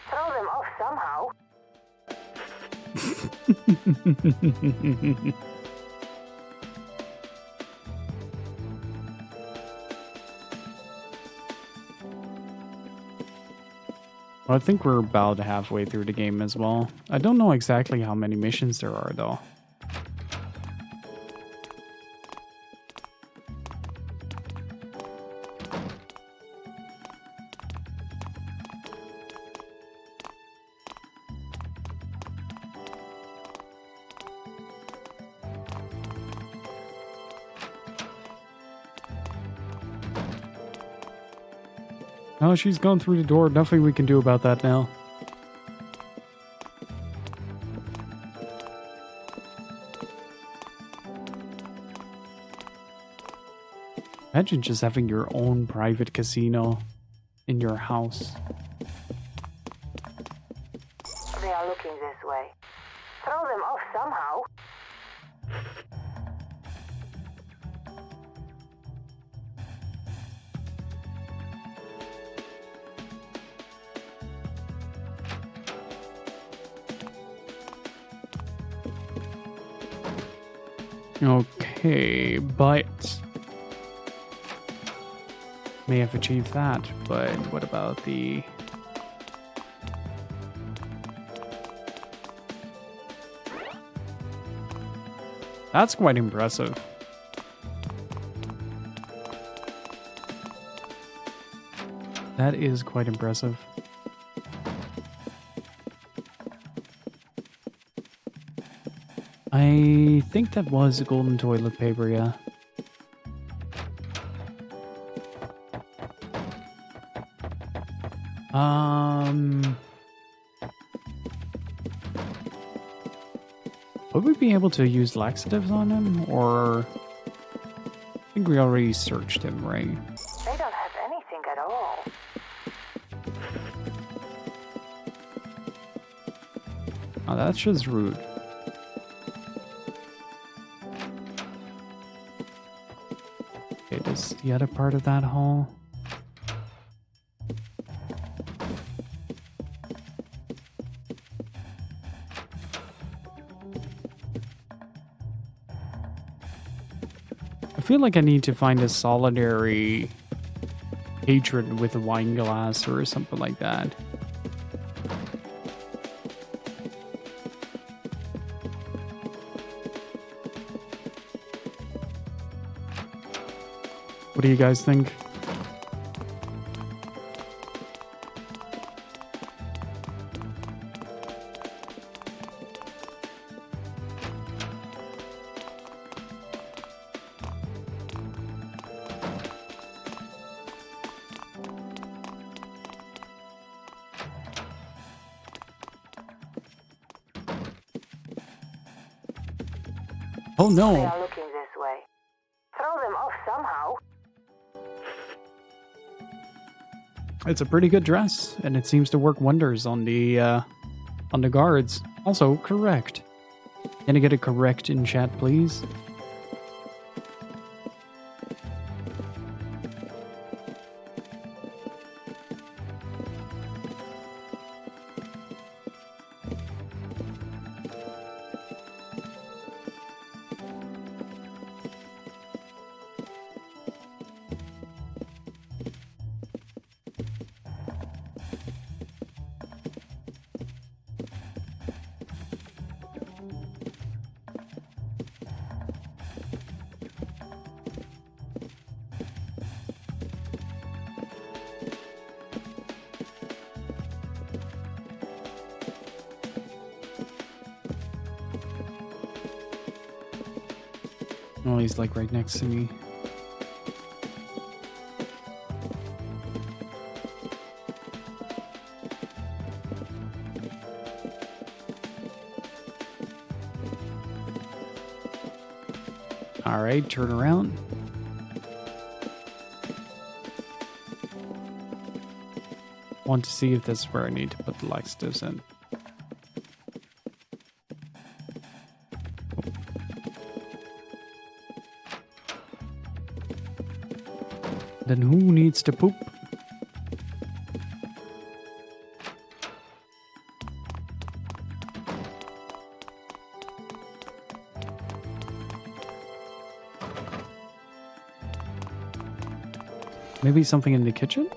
Throw them off somehow. Well, I think we're about halfway through the game as well. I don't know exactly how many missions there are, though. Oh, she's gone through the door. Nothing we can do about that now. Imagine just having your own private casino in your house. They are looking this way. Throw them off somehow. Okay, but may have achieved that, but what about the That's quite impressive. That is quite impressive. I think that was golden toilet paper, yeah. Would we be able to use laxatives on him, or I think we already searched him, right? They don't have anything at all. Oh, that's just rude. Okay, does the other part of that hall? I feel like I need to find a solitary patron with a wine glass or something like that. What do you guys think? Oh no! They are looking this way. Throw them off somehow. It's a pretty good dress, and it seems to work wonders on the guards. Also, correct. Can I get a correct in chat, please? Oh, he's like right next to me. All right, turn around. Want to see if that's where I need to put the laxatives in. Then who needs to poop? Maybe something in the kitchen?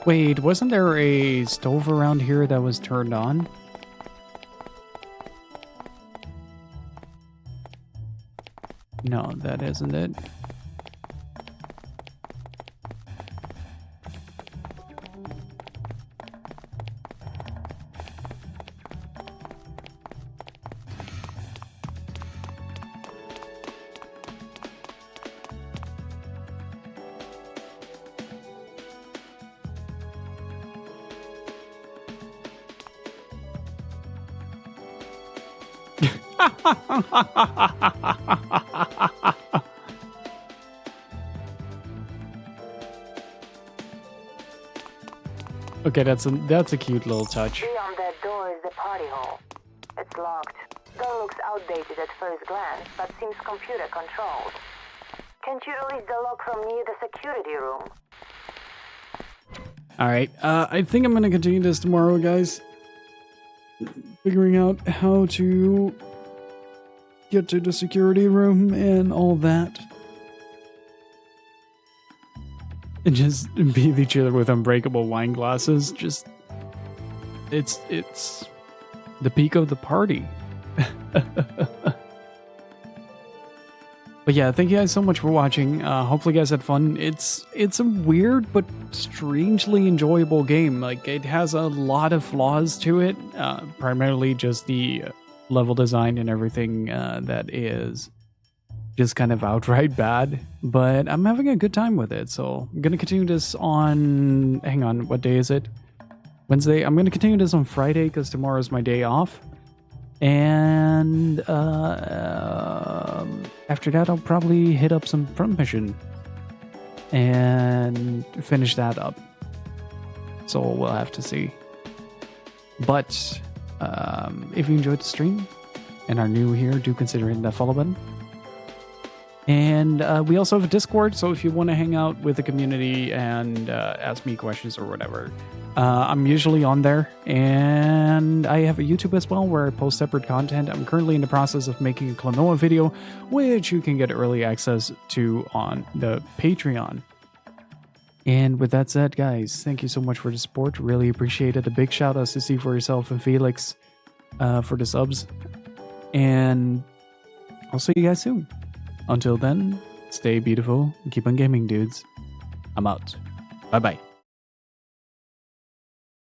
Wait, wasn't there a stove around here that was turned on? No, that isn't it. Okay, that's a cute little touch. Beyond that door is the party hall. It's locked. Door looks outdated at first glance, but seems computer controlled. Can't you release the lock from near the security room? Alright, I think I'm gonna continue this tomorrow, guys. Figuring out how to get to the security room and all that. And just beat each other with unbreakable wine glasses. Just... It's the peak of the party. But yeah, thank you guys so much for watching. Hopefully you guys had fun. It's a weird but strangely enjoyable game. Like, it has a lot of flaws to it. Primarily just the level design and everything that is just kind of outright bad. But I'm having a good time with it. So I'm going to continue this on... Hang on, what day is it? Wednesday? I'm going to continue this on Friday because tomorrow is my day off. And after that, I'll probably hit up some front mission and finish that up. So we'll have to see. But if you enjoyed the stream and are new here, do consider hitting that follow button. And we also have a Discord, so if you want to hang out with the community and ask me questions or whatever, I'm usually on there. And I have a YouTube as well where I post separate content. I'm currently in the process of making a Klonoa video, which you can get early access to on the Patreon. And with that said, guys, thank you so much for the support. Really appreciate it. A big shout out to See For Yourself and Felix for the subs. And I'll see you guys soon. Until then, stay beautiful and keep on gaming, dudes. I'm out. Bye-bye.